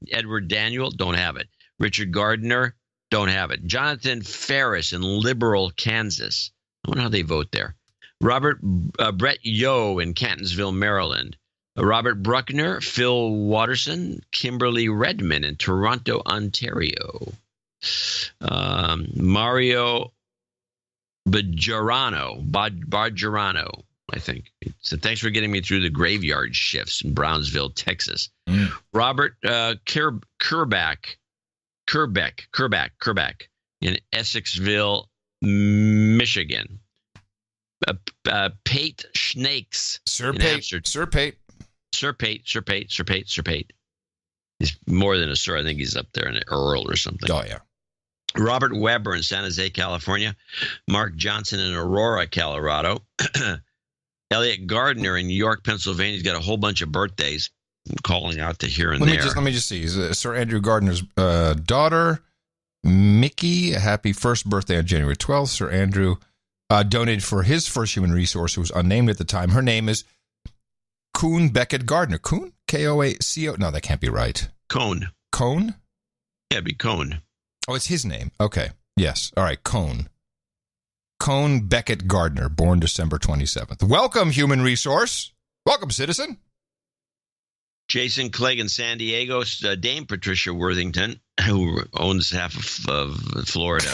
Edward Daniel, don't have it. Richard Gardner, don't have it. Jonathan Ferris in Liberal, Kansas. I wonder how they vote there. Brett Yo in Cantonsville, Maryland. Robert Bruckner, Phil Watterson, Kimberly Redmond in Toronto, Ontario. Mario Bajarano, I think. So thanks for getting me through the graveyard shifts in Brownsville, Texas. Robert Kerbeck in Essexville, Michigan. Pate Schnakes. Sir Pate. He's more than a sir. I think he's up there in an Earl or something. Oh, yeah. Robert Weber in San Jose, California. Mark Johnson in Aurora, Colorado. Elliot Gardner in New York, Pennsylvania. He's got a whole bunch of birthdays. I'm calling out to here and there. Let me just see. Sir Andrew Gardner's daughter, Mickey. Happy first birthday on January 12th. Sir Andrew donated for his first human resource, who was unnamed at the time. Her name is Coon Beckett Gardner. Coon? K-O-A-C-O? No, that can't be right. Cone? Yeah, it'd be Cone. Oh, it's his name. Okay. Yes. All right. Cone Beckett Gardner, born December 27th. Welcome, human resource. Welcome, citizen. Jason Clegg in San Diego. Dame Patricia Worthington, who owns half of Florida.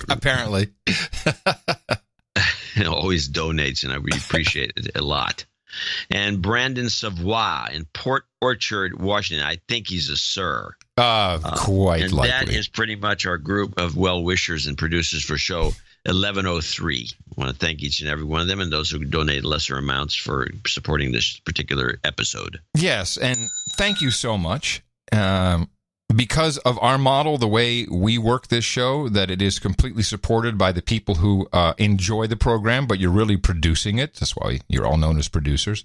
Apparently. Always donates, and we appreciate it a lot. And Brandon Savoy in Port Orchard, Washington. I think he's a sir. Quite and likely. That is pretty much our group of well-wishers and producers for show 1103. I want to thank each and every one of them and those who donate lesser amounts for supporting this particular episode. Yes, and thank you so much. Because of our model, the way we work this show, that it is completely supported by the people who enjoy the program, but you're really producing it. That's why you're all known as producers.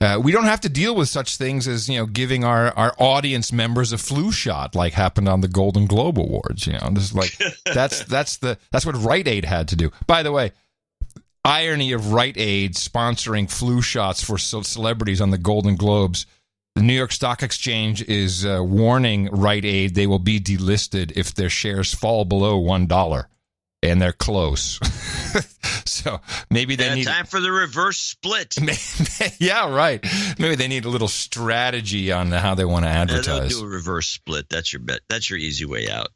We don't have to deal with such things as, giving our audience members a flu shot, like happened on the Golden Globe Awards. This is like that's what Rite Aid had to do. By the way, irony of Rite Aid sponsoring flu shots for celebrities on the Golden Globes. The New York Stock Exchange is warning Rite Aid they will be delisted if their shares fall below $1, and they're close. So maybe they need time for the reverse split. Yeah, right. Maybe they need a little strategy on how they want to advertise. They'll do a reverse split. That's your bet. That's your easy way out.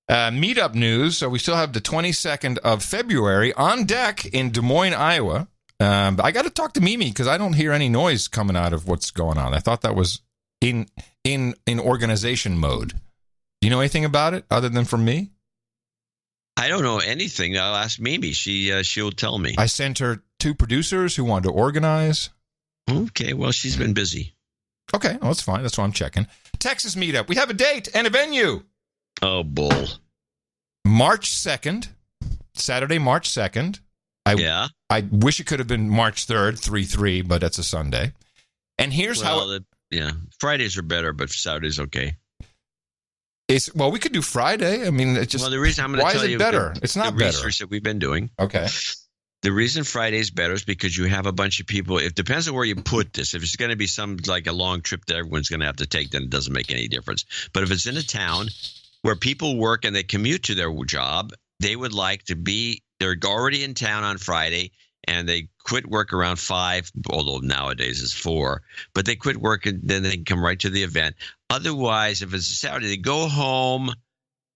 Meetup news. So we still have the 22nd of February on deck in Des Moines, Iowa. I got to talk to Mimi because I don't hear any noise coming out of what's going on. I thought that was in organization mode. Do you know anything about it other than from me? I don't know anything. I'll ask Mimi. She'll tell me. I sent her 2 producers who wanted to organize. Okay, well, she's been busy. Okay, well, that's fine. That's why I'm checking. Texas meetup. We have a date and a venue. Oh, bull. March 2nd, Saturday, March 2nd. I wish it could have been March 3rd, 3-3, but that's a Sunday. And here's how... Fridays are better, but Saturday's okay. We could do Friday. I mean, the reason I'm going to tell you... Why is it better? It's not better. The research that we've been doing. Okay. The reason Friday's better is because you have a bunch of people. It depends on where you put this. If it's going to be a long trip that everyone's going to have to take, then it doesn't make any difference. But if it's in a town where people work and they commute to their job, they would like to be – they're already in town on Friday and they quit work around 5, although nowadays it's 4. But they quit work and then they can come right to the event. Otherwise, if it's a Saturday, they go home –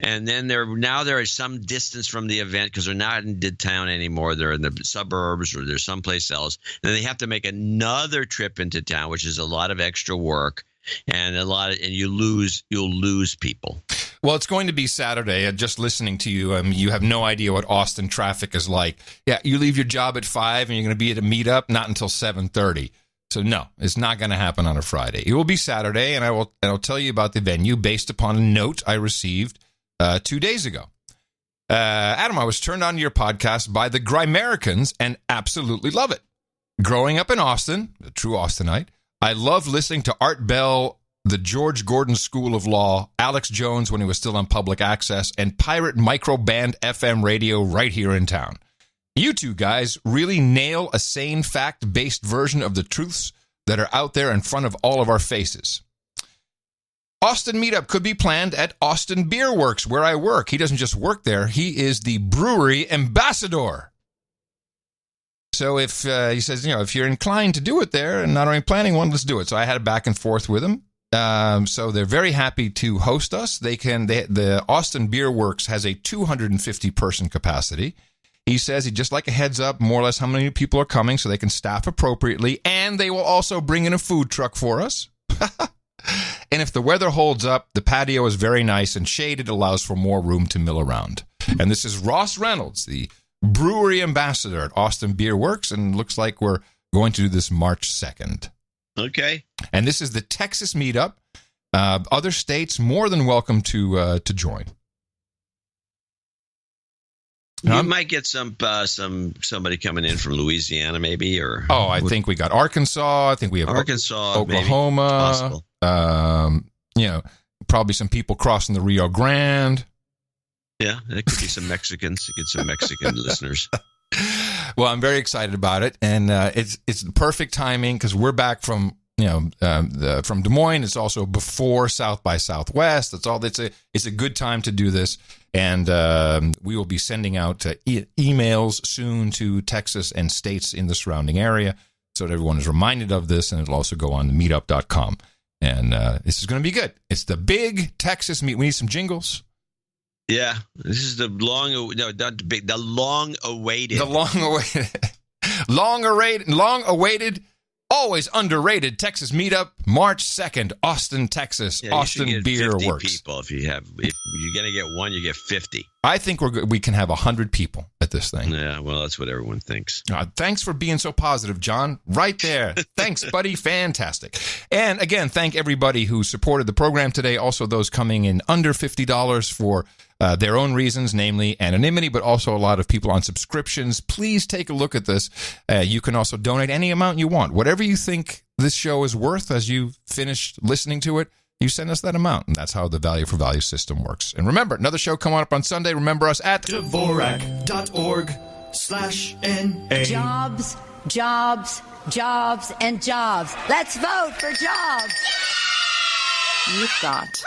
and then they're some distance from the event because they're not in town anymore. They're in the suburbs or they're someplace else. And they have to make another trip into town, which is a lot of extra work and you'll lose people. Well, it's going to be Saturday. Just listening to you, you have no idea what Austin traffic is like. Yeah, you leave your job at 5 and you're going to be at a meetup not until 7:30. So no, it's not going to happen on a Friday. It will be Saturday, and I'll tell you about the venue based upon a note I received 2 days ago. Adam, I was turned on to your podcast by the Grimericans and absolutely love it. Growing up in Austin, a true Austinite, I love listening to Art Bell, the George Gordon School of Law, Alex Jones when he was still on public access, and Pirate Microband FM radio right here in town. You two guys really nail a sane fact-based version of the truths that are out there in front of all of our faces. Austin meetup could be planned at Austin Beer Works, where I work. He doesn't just work there. He is the brewery ambassador. So if he says, if you're inclined to do it there and not only planning one, let's do it. So I had a back and forth with him. So they're very happy to host us. The Austin Beer Works has a 250-person capacity. He says he'd just like a heads up, more or less how many people are coming so they can staff appropriately. And they will also bring in a food truck for us. And if the weather holds up, the patio is very nice and shaded, allows for more room to mill around. And this is Ross Reynolds, the brewery ambassador at Austin Beer Works, and looks like we're going to do this March 2nd. Okay. And this is the Texas meetup. Other states more than welcome to join. You might get somebody coming in from Louisiana, maybe, or I think we got Arkansas. I think we have Arkansas, Oklahoma. Probably some people crossing the Rio Grande. Yeah, there could be some Mexicans. You get some Mexican listeners. Well, I'm very excited about it, and it's the perfect timing because we're back from from Des Moines. It's also before South by Southwest. It's a good time to do this, and we will be sending out emails soon to Texas and states in the surrounding area so that everyone is reminded of this, and it'll also go on meetup.com. And this is going to be good. It's the big Texas meet. We need some jingles. Yeah, this is the long-awaited, always underrated Texas meetup, March 2nd, Austin, Texas. Yeah, Austin Beer Works. People, if you're going to get one, you get 50. I think we can have 100 people at this thing. Yeah, well, that's what everyone thinks. Thanks for being so positive, John. Right there. Thanks, buddy. Fantastic. And again, thank everybody who supported the program today. Also, those coming in under $50 for their own reasons, namely anonymity, but also a lot of people on subscriptions. Please take a look at this. You can also donate any amount you want. Whatever you think this show is worth as you finish listening to it, you send us that amount. And that's how the value for value system works. And remember, another show coming up on Sunday. Remember us at Dvorak.org/NA. Jobs, jobs, jobs, and jobs. Let's vote for jobs. You've got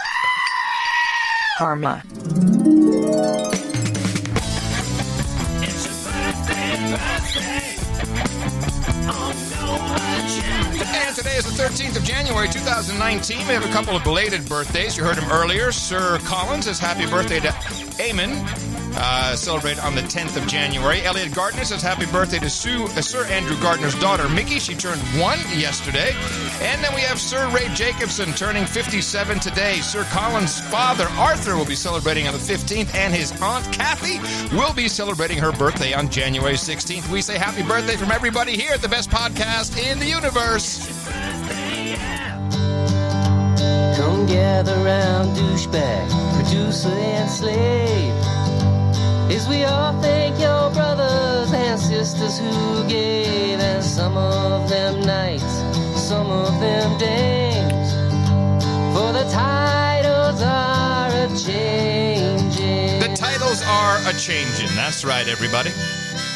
karma. It's your birthday. And today is the 13th of January, 2019. We have a couple of belated birthdays. You heard him earlier. Sir Collins says happy birthday to Eamon. celebrated on the 10th of January. Elliot Gardner says happy birthday to Sir Andrew Gardner's daughter, Mickey. She turned 1 yesterday. And then we have Sir Ray Jacobson turning 57 today. Sir Colin's father, Arthur, will be celebrating on the 15th. And his aunt, Kathy, will be celebrating her birthday on January 16th. We say happy birthday from everybody here at the best podcast in the universe. Come gather round, douchebag, producer and slave, as we all thank your brothers and sisters who gave, and some of them nights, some of them days, for the titles are a-changing. The titles are a-changing. That's right, everybody.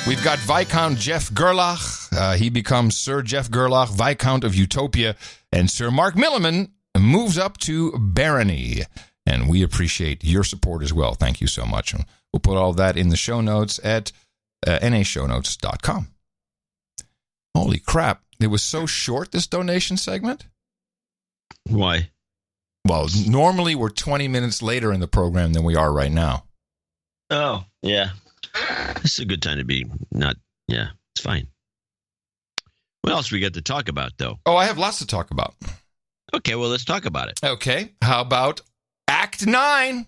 We've got Viscount Jeff Gerlach. He becomes Sir Jeff Gerlach, Viscount of Utopia, and Sir Mark Milliman moves up to barony, and we appreciate your support as well. Thank you so much. We'll put all that in the show notes at nashownotes.com. Holy crap. It was so short, this donation segment. Why? Well, normally we're 20 minutes later in the program than we are right now. Oh, yeah. This is a good time to be not, yeah, it's fine. What else we got to talk about, though? Oh, I have lots to talk about. Okay, well, let's talk about it. Okay, how about Act 9?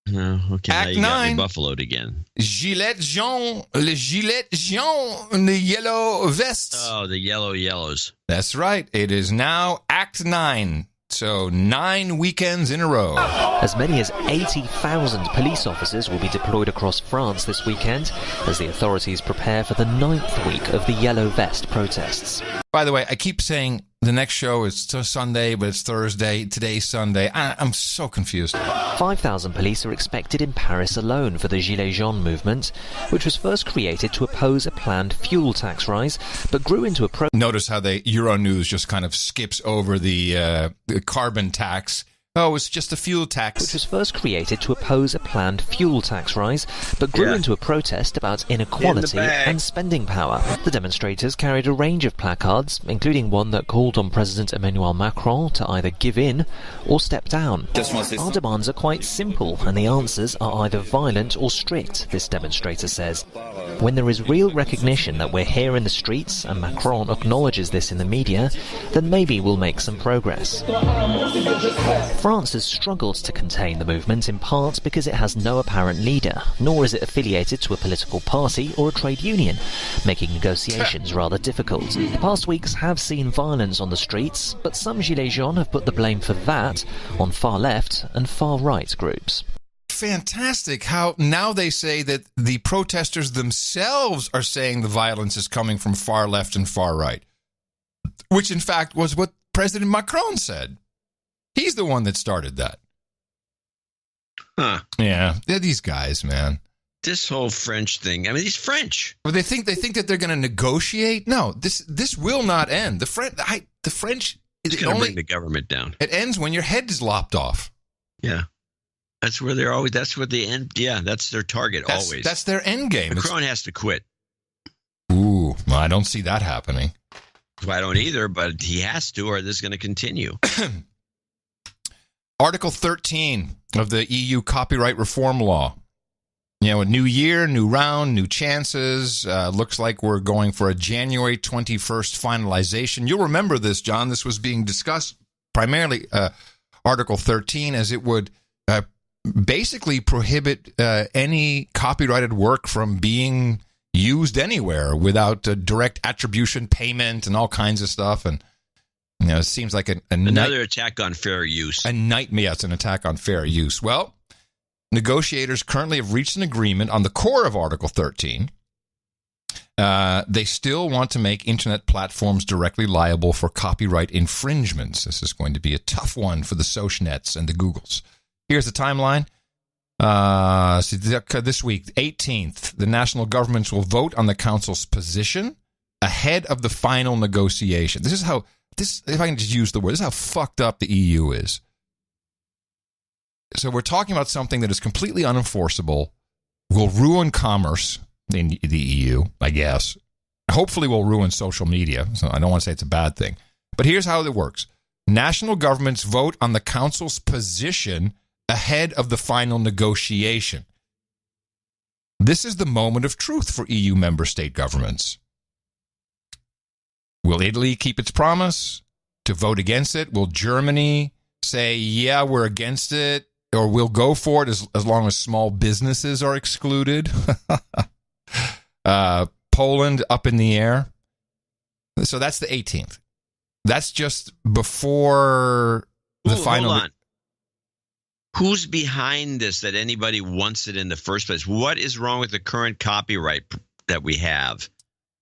Okay, Act now you 9. got me buffaloed again. Gilet jaune, le gilet jaune, the yellow vest. Oh, the yellows. That's right. It is now Act 9. So 9 weekends in a row. As many as 80,000 police officers will be deployed across France this weekend as the authorities prepare for the 9th week of the Yellow Vest protests. By the way, I keep saying the next show is Sunday, but it's Thursday. Today's Sunday. I'm so confused. 5,000 police are expected in Paris alone for the Gilets jaunes movement, which was first created to oppose a planned fuel tax rise, but grew into a Notice how the Euronews just kind of skips over the carbon tax. Oh, it's just a fuel tax. Which was first created to oppose a planned fuel tax rise, but grew into a protest about inequality and spending power. The demonstrators carried a range of placards, including one that called on President Emmanuel Macron to either give in or step down. Our demands are quite simple, and the answers are either violent or strict, this demonstrator says. When there is real recognition that we're here in the streets, and Macron acknowledges this in the media, then maybe we'll make some progress. France has struggled to contain the movement in part because it has no apparent leader, nor is it affiliated to a political party or a trade union, making negotiations rather difficult. The past weeks have seen violence on the streets, but some Gilets jaunes have put the blame for that on far-left and far-right groups. Fantastic how now they say that the protesters themselves are saying the violence is coming from far left and far right, which in fact was what President Macron said. He's the one that started that. Huh. Yeah, they're these guys, man. This whole French thing. I mean, he's French. Well, they think that they're going to negotiate. No, this will not end. The French is going to bring the government down. It ends when your head is lopped off. Yeah. That's where they're always. That's where the end. Yeah, that's their target always. That's their end game. Macron has to quit. Ooh, well, I don't see that happening. Well, I don't either, but he has to, or this is going to continue. Article 13 of the EU copyright reform law. You know, a new year, new round, new chances. Looks like we're going for a January 21st finalization. You'll remember this, John. This was being discussed primarily Article 13, as it would basically prohibit any copyrighted work from being used anywhere without direct attribution payment and all kinds of stuff. And you know, it seems like another attack on fair use. A nightmare. It's an attack on fair use. Well, negotiators currently have reached an agreement on the core of Article 13. They still want to make internet platforms directly liable for copyright infringements. This is going to be a tough one for the Sosh Nets and the Googles. Here's the timeline. This week, 18th, the national governments will vote on the council's position ahead of the final negotiation. This is how, if I can just use the word, this is how fucked up the EU is. So we're talking about something that is completely unenforceable, will ruin commerce in the EU, I guess. Hopefully will ruin social media. So I don't want to say it's a bad thing. But here's how it works. National governments vote on the council's position ahead of the final negotiation. This is the moment of truth for EU member state governments. Will Italy keep its promise to vote against it? Will Germany say, yeah, we're against it, or we'll go for it as long as small businesses are excluded? Poland up in the air. So that's the 18th. That's just before the final. Hold on. Who's behind this that anybody wants it in the first place? What is wrong with the current copyright that we have?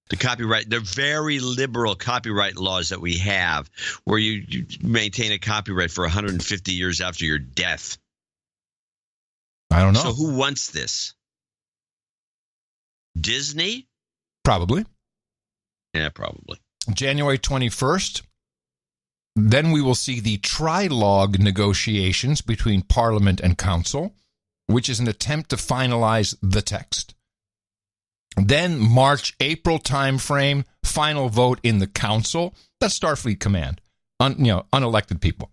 The very liberal copyright laws that we have, where you maintain a copyright for 150 years after your death. I don't know. So who wants this? Disney? Probably. Yeah, probably. January 21st. Then we will see the trilogue negotiations between Parliament and Council, which is an attempt to finalize the text. Then March, April timeframe, final vote in the Council. That's Starfleet Command, unelected people.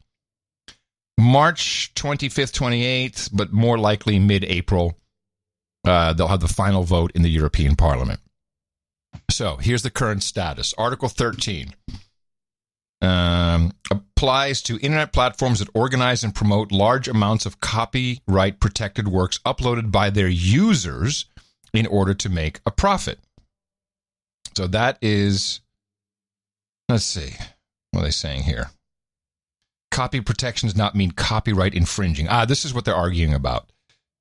March 25th, 28th, but more likely mid-April, they'll have the final vote in the European Parliament. So here's the current status. Article 13. Applies to internet platforms that organize and promote large amounts of copyright-protected works uploaded by their users in order to make a profit. So that is, let's see, what are they saying here? Copy protection does not mean copyright infringing. This is what they're arguing about.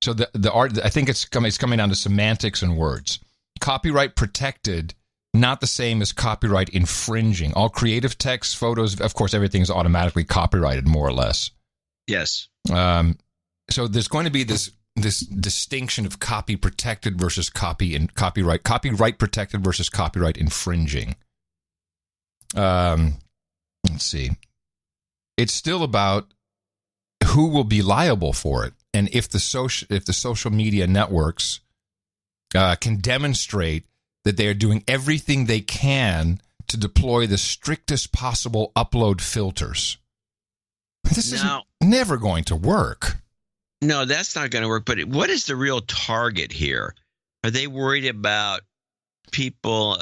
So I think it's coming down to semantics and words. Copyright protected, not the same as copyright infringing. All creative text, photos, of course, everything is automatically copyrighted, more or less. Yes. So there's going to be this distinction of copy protected versus copyright protected versus copyright infringing. Let's see. It's still about who will be liable for it, and if the social media networks can demonstrate that they are doing everything they can to deploy the strictest possible upload filters. This is never going to work. No, that's not going to work. But what is the real target here? Are they worried about people,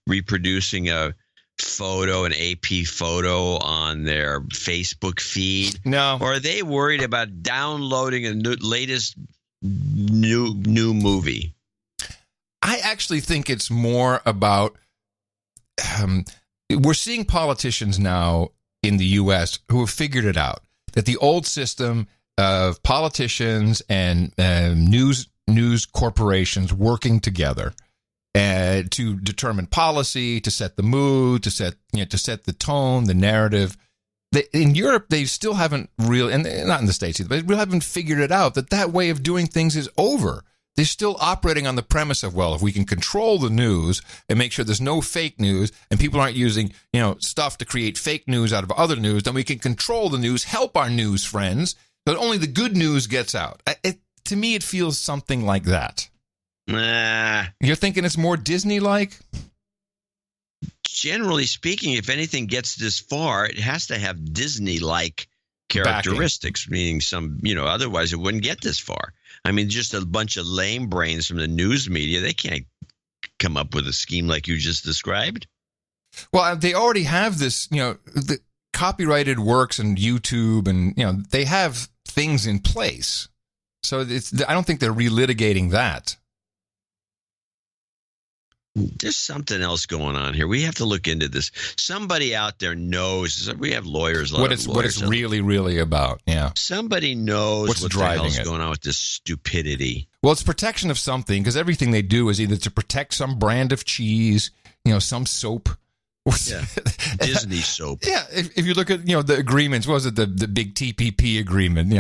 reproducing a photo, an AP photo on their Facebook feed? No. Or are they worried about downloading a latest new movie? I actually think it's more about we're seeing politicians now in the U.S. who have figured it out, that the old system of politicians and news corporations working together to determine policy, to set the mood, to set the tone, the narrative. In Europe, they still haven't really, and not in the States either, but they really haven't figured it out that way of doing things is over. They're still operating on the premise of, well, if we can control the news and make sure there's no fake news and people aren't using, stuff to create fake news out of other news, then we can control the news, help our news friends, so that only the good news gets out. To me, it feels something like that. Nah. You're thinking it's more Disney-like? Generally speaking, if anything gets this far, it has to have Disney-like characteristics, meaning otherwise it wouldn't get this far. I mean, just a bunch of lame brains from the news media, they can't come up with a scheme like you just described. Well, they already have this, the copyrighted works and YouTube, and, they have things in place. So I don't think they're relitigating that. There's something else going on here. We have to look into this. Somebody out there knows. We have lawyers. What it's really, really about. Yeah. Somebody knows what's what driving the hell's it. going on with this stupidity. Well, it's protection of something, because everything they do is either to protect some brand of cheese, some soap. Yeah. Disney soap. Yeah. If you look at the agreements, what was it, the big TPP agreement?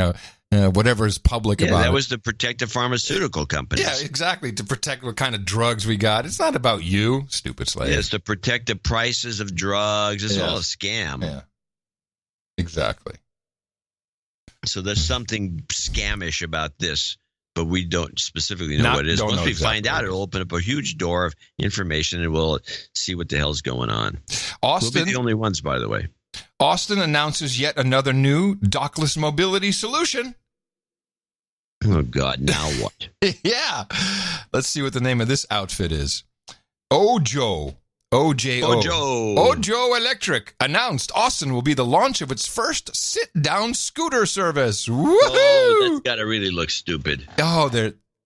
Whatever is public about it. That was to protect the pharmaceutical companies. Yeah, exactly. To protect what kind of drugs we got. It's not about you, stupid slave. Yeah, it's to protect the prices of drugs. It's all a scam. Yeah, exactly. So there's something scamish about this, but we don't specifically know what it is. Once we find out, it'll open up a huge door of information, and we'll see what the hell's going on. We'll be the only ones, by the way. Austin announces yet another new dockless mobility solution. Oh, God, now what? Yeah. Let's see what the name of this outfit is. Ojo. O-J-O. Ojo Electric announced Austin will be the launch of its first sit-down scooter service. Woohoo! Oh, that's got to really look stupid. Oh,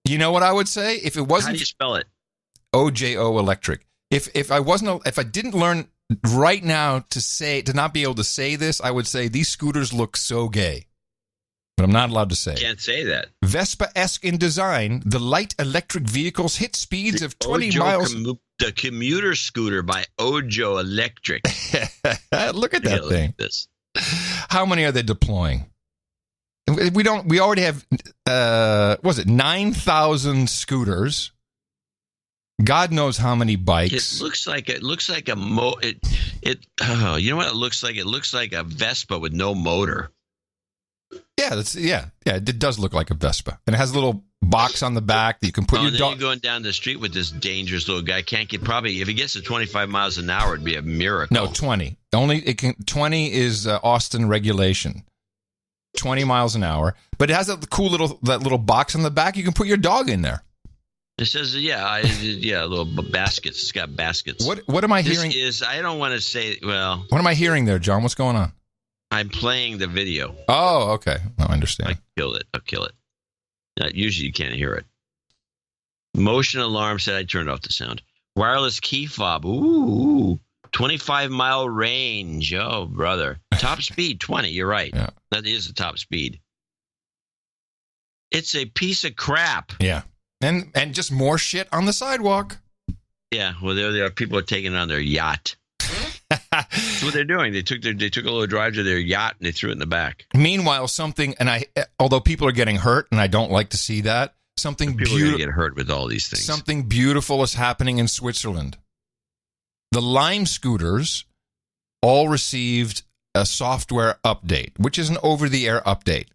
you know what I would say? If it wasn't... How do you spell it? O-J-O Electric. If I didn't learn right now to not be able to say this, I would say these scooters look so gay. But I'm not allowed to say. Can't say that. Vespa-esque in design, the light electric vehicles hit speeds of 20 miles. The commuter scooter by Ojo Electric. Look at that thing. How many are they deploying? We already have, 9,000 scooters. God knows how many bikes. It looks like you know what it looks like? It looks like a Vespa with no motor. Yeah, it does look like a Vespa. And it has a little box on the back that you can put your dog. You're going down the street with this dangerous little guy. Can't get if he gets to 25 miles an hour, it'd be a miracle. No, 20. 20 is Austin regulation. 20 miles an hour. But it has that little box on the back. You can put your dog in there. It says, little baskets. It's got baskets. What am I hearing? I don't want to say, well. What am I hearing there, John? What's going on? I'm playing the video. Oh, okay. No, I understand. I'll kill it. Usually you can't hear it. Motion alarm said I turned off the sound. Wireless key fob. Ooh. 25-mile range. Oh, brother. Top speed, 20. You're right. Yeah. That is the top speed. It's a piece of crap. Yeah. And just more shit on the sidewalk. Yeah. Well, there are people are taking it on their yacht. That's what they're doing. They took a little drive to their yacht and they threw it in the back. Meanwhile, although people are getting hurt, and I don't like to see that, people are going to get hurt with all these things. Something beautiful is happening in Switzerland. The Lime scooters all received a software update, which is an over-the-air update.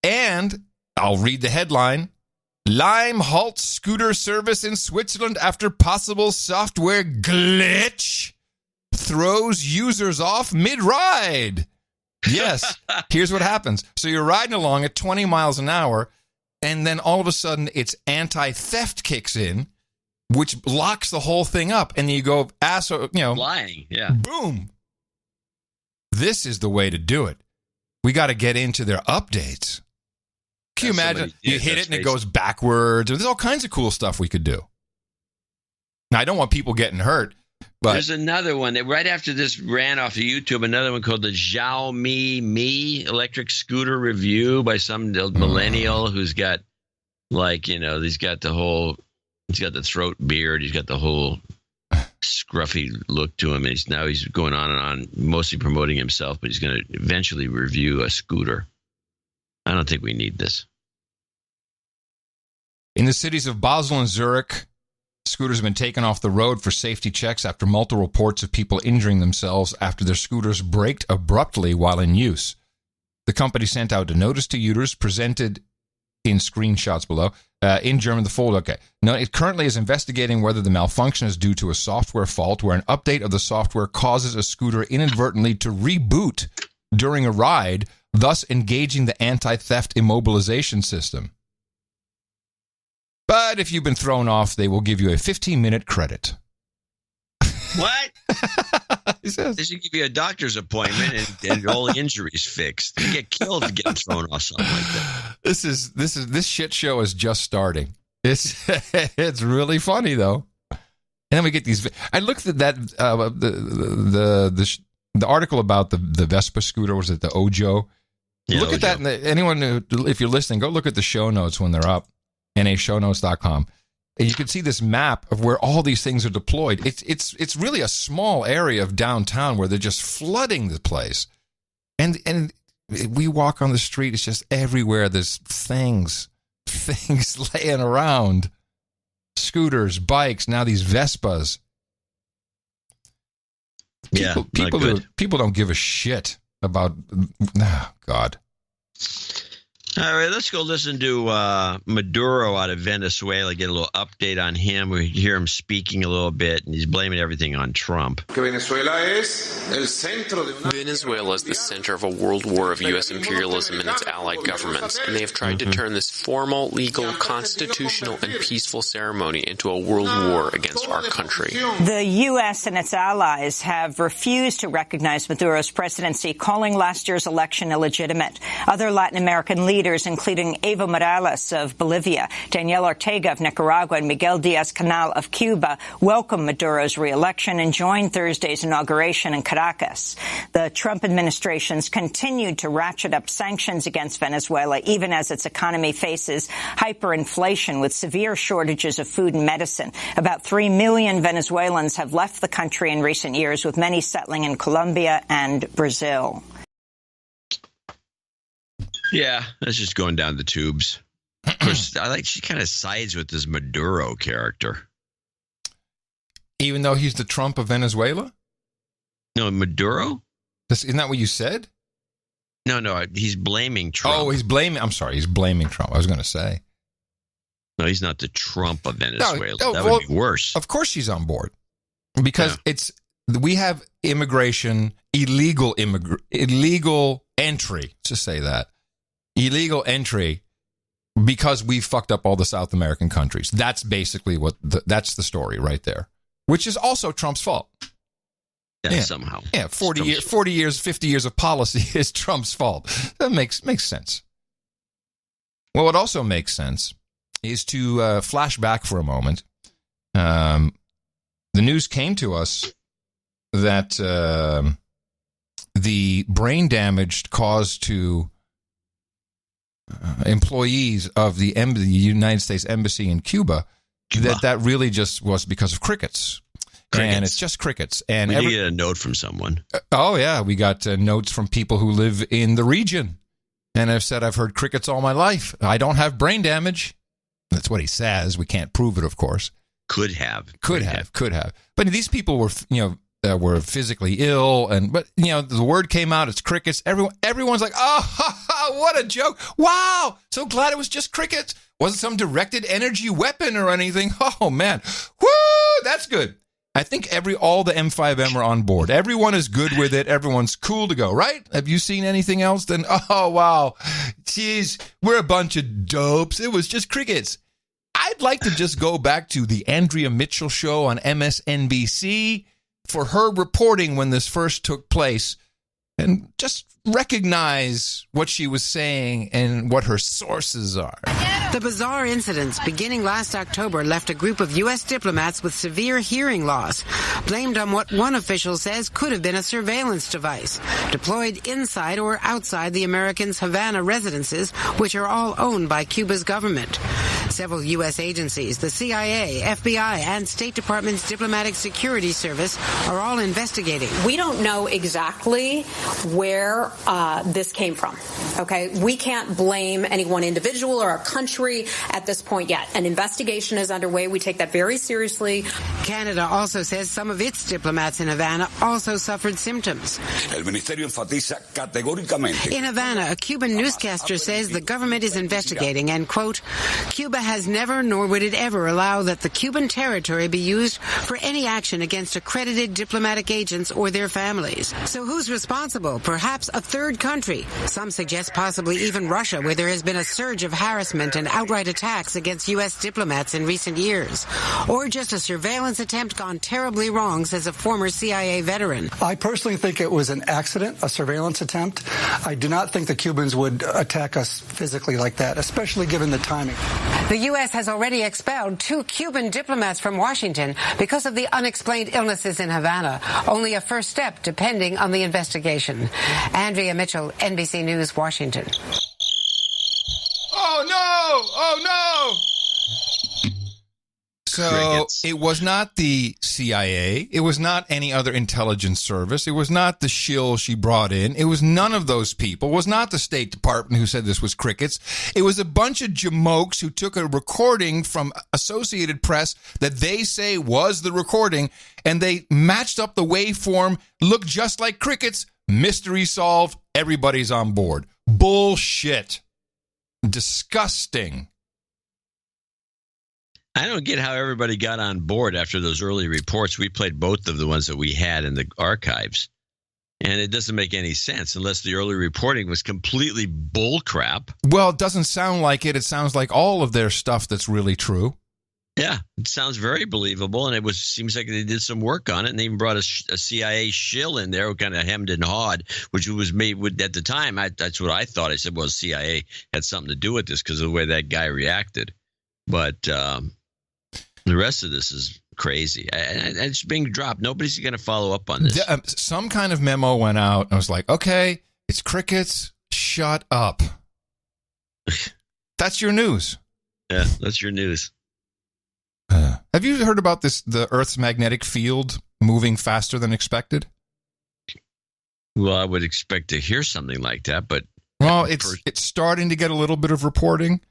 And I'll read the headline. Lime halts scooter service in Switzerland after possible software glitch. Throws users off mid-ride. Yes, here's what happens. So you're riding along at 20 miles an hour, and then all of a sudden its anti-theft kicks in, which locks the whole thing up. And you go, flying, yeah. Boom. This is the way to do it. We got to get into their updates. Can you imagine? You hit it and it goes backwards. There's all kinds of cool stuff we could do. Now, I don't want people getting hurt. But there's another one that right after this ran off of YouTube, another one called the Xiaomi Mi electric scooter review by some millennial who's got he's got the throat beard. He's got the whole scruffy look to him. And he's going on and on, mostly promoting himself, but he's going to eventually review a scooter. I don't think we need this. In the cities of Basel and Zurich, scooters have been taken off the road for safety checks after multiple reports of people injuring themselves after their scooters braked abruptly while in use. The company sent out a notice to users presented in screenshots below. In German, the folder. Okay. No, it currently is investigating whether the malfunction is due to a software fault where an update of the software causes a scooter inadvertently to reboot during a ride, thus engaging the anti-theft immobilization system. But if you've been thrown off, they will give you a 15-minute credit. What? They should give you a doctor's appointment and all the injuries fixed. You get killed to get thrown off something like that. This shit show is just starting. It's really funny though. And then we get these. I looked at that the article about the Vespa scooter. Was it the Ojo? Yeah, look Ojo. at that. Anyone if you're listening, go look at the show notes when they're up. NAshownotes.com. And you can see this map of where all these things are deployed. It's really a small area of downtown where they're just flooding the place. And we walk on the street, it's just everywhere. There's things laying around. Scooters, bikes, now these Vespas. People don't give a shit about God. All right, let's go listen to Maduro out of Venezuela, get a little update on him. We hear him speaking a little bit, and he's blaming everything on Trump. Venezuela is the center of a world war of U.S. imperialism and its allied governments, and they have tried to turn this formal, legal, constitutional, and peaceful ceremony into a world war against our country. The U.S. and its allies have refused to recognize Maduro's presidency, calling last year's election illegitimate. Other Latin American leaders, including Evo Morales of Bolivia, Daniel Ortega of Nicaragua, and Miguel Diaz-Canel of Cuba, welcomed Maduro's re-election and joined Thursday's inauguration in Caracas. The Trump administration's continued to ratchet up sanctions against Venezuela, even as its economy faces hyperinflation with severe shortages of food and medicine. About 3 million Venezuelans have left the country in recent years, with many settling in Colombia and Brazil. Yeah, that's just going down the tubes. Of course, she kind of sides with this Maduro character. Even though he's the Trump of Venezuela? No, Maduro? Isn't that what you said? No, he's blaming Trump. Oh, he's blaming Trump. I was going to say. No, he's not the Trump of Venezuela. That would be worse. Of course she's on board. Because we have immigration, illegal entry, let's just say that. Illegal entry because we fucked up all the South American countries. That's basically that's the story right there, which is also Trump's fault. Yeah, somehow. Yeah, 40 years, 50 years of policy is Trump's fault. That makes sense. Well, what also makes sense is to flash back for a moment. The news came to us that the brain damage caused to employees of the United States Embassy in Cuba, that really just was because of crickets. And it's just crickets. And we did get a note from someone. Oh, yeah. We got notes from people who live in the region. And I've said I've heard crickets all my life. I don't have brain damage. That's what he says. We can't prove it, of course. Could have. But these people were, were physically ill, but the word came out. It's crickets. Everyone's like, oh, what a joke! Wow, so glad it was just crickets. Wasn't some directed energy weapon or anything. Oh man, woo, that's good. I think all the M5M are on board. Everyone is good with it. Everyone's cool to go, right? Have you seen anything else? Then oh wow, jeez, we're a bunch of dopes. It was just crickets. I'd like to just go back to the Andrea Mitchell show on MSNBC. For her reporting when this first took place, and just recognize what she was saying and what her sources are. The bizarre incidents beginning last October left a group of U.S. diplomats with severe hearing loss, blamed on what one official says could have been a surveillance device, deployed inside or outside the Americans' Havana residences, which are all owned by Cuba's government. Several U.S. agencies, the CIA, FBI, and State Department's Diplomatic Security Service are all investigating. We don't know exactly where this came from, okay? We can't blame any one individual or a country at this point yet. An investigation is underway. We take that very seriously. Canada also says some of its diplomats in Havana also suffered symptoms. El Ministerio enfatiza categóricamente. In Havana, a Cuban newscaster says the government is investigating and, quote, Cuba has never nor would it ever allow that the Cuban territory be used for any action against accredited diplomatic agents or their families. So who's responsible? Perhaps a third country. Some suggest possibly even Russia, where there has been a surge of harassment and outright attacks against U.S. diplomats in recent years. Or just a surveillance attempt gone terribly wrong, says a former CIA veteran. I personally think it was an accident, a surveillance attempt. I do not think the Cubans would attack us physically like that, especially given the timing. The U.S. has already expelled 2 Cuban diplomats from Washington because of the unexplained illnesses in Havana. Only a first step, depending on the investigation. Andrea Mitchell, NBC News, Washington. Oh, no! Oh, no! So it was not the CIA. It was not any other intelligence service. It was not the shill she brought in. It was none of those people. It was not the State Department who said this was crickets. It was a bunch of jamokes who took a recording from Associated Press that they say was the recording, and they matched up the waveform, looked just like crickets. Mystery solved. Everybody's on board. Bullshit. Disgusting. I don't get how everybody got on board after those early reports. We played both of the ones that we had in the archives. And it doesn't make any sense unless the early reporting was completely bullcrap. Well, it doesn't sound like it. It sounds like all of their stuff that's really true. Yeah, it sounds very believable, and seems like they did some work on it, and they even brought a CIA shill in there who kind of hemmed and hawed, which was made with, at the time, that's what I thought. I said, well, CIA had something to do with this because of the way that guy reacted. But the rest of this is crazy. And it's being dropped. Nobody's going to follow up on this. Some kind of memo went out, and I was like, okay, it's crickets. Shut up. That's your news. Yeah, that's your news. Have you heard about the Earth's magnetic field moving faster than expected? Well, I would expect to hear something like that, but... Well, it's starting to get a little bit of reporting.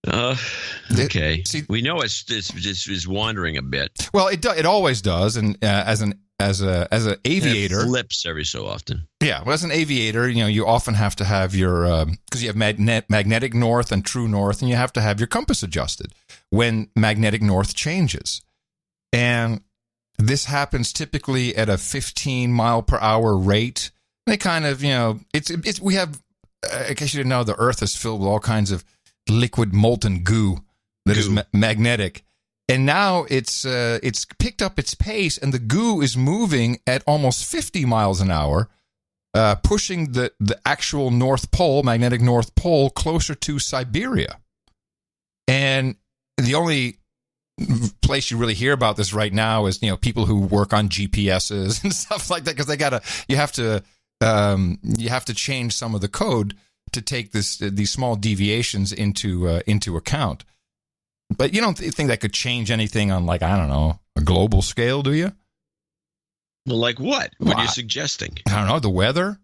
Okay. We know it's wandering a bit. Well, it always does, and as an aviator, it flips every so often. Yeah, well, as an aviator, you often have to have your because you have magnetic north and true north, and you have to have your compass adjusted when magnetic north changes, and this happens typically at a 15 mile per hour rate. They kind of, it's we have. I guess you didn't know the Earth is filled with all kinds of liquid molten goo that is magnetic. And now it's picked up its pace, and the goo is moving at almost 50 miles an hour, pushing the actual North Pole, magnetic North Pole, closer to Siberia. And the only place you really hear about this right now is people who work on GPSs and stuff like that, because you have to change some of the code to take these small deviations into account. But you don't think that could change anything on, like, I don't know, a global scale, do you? Well, like what? What are you suggesting? I don't know, the weather?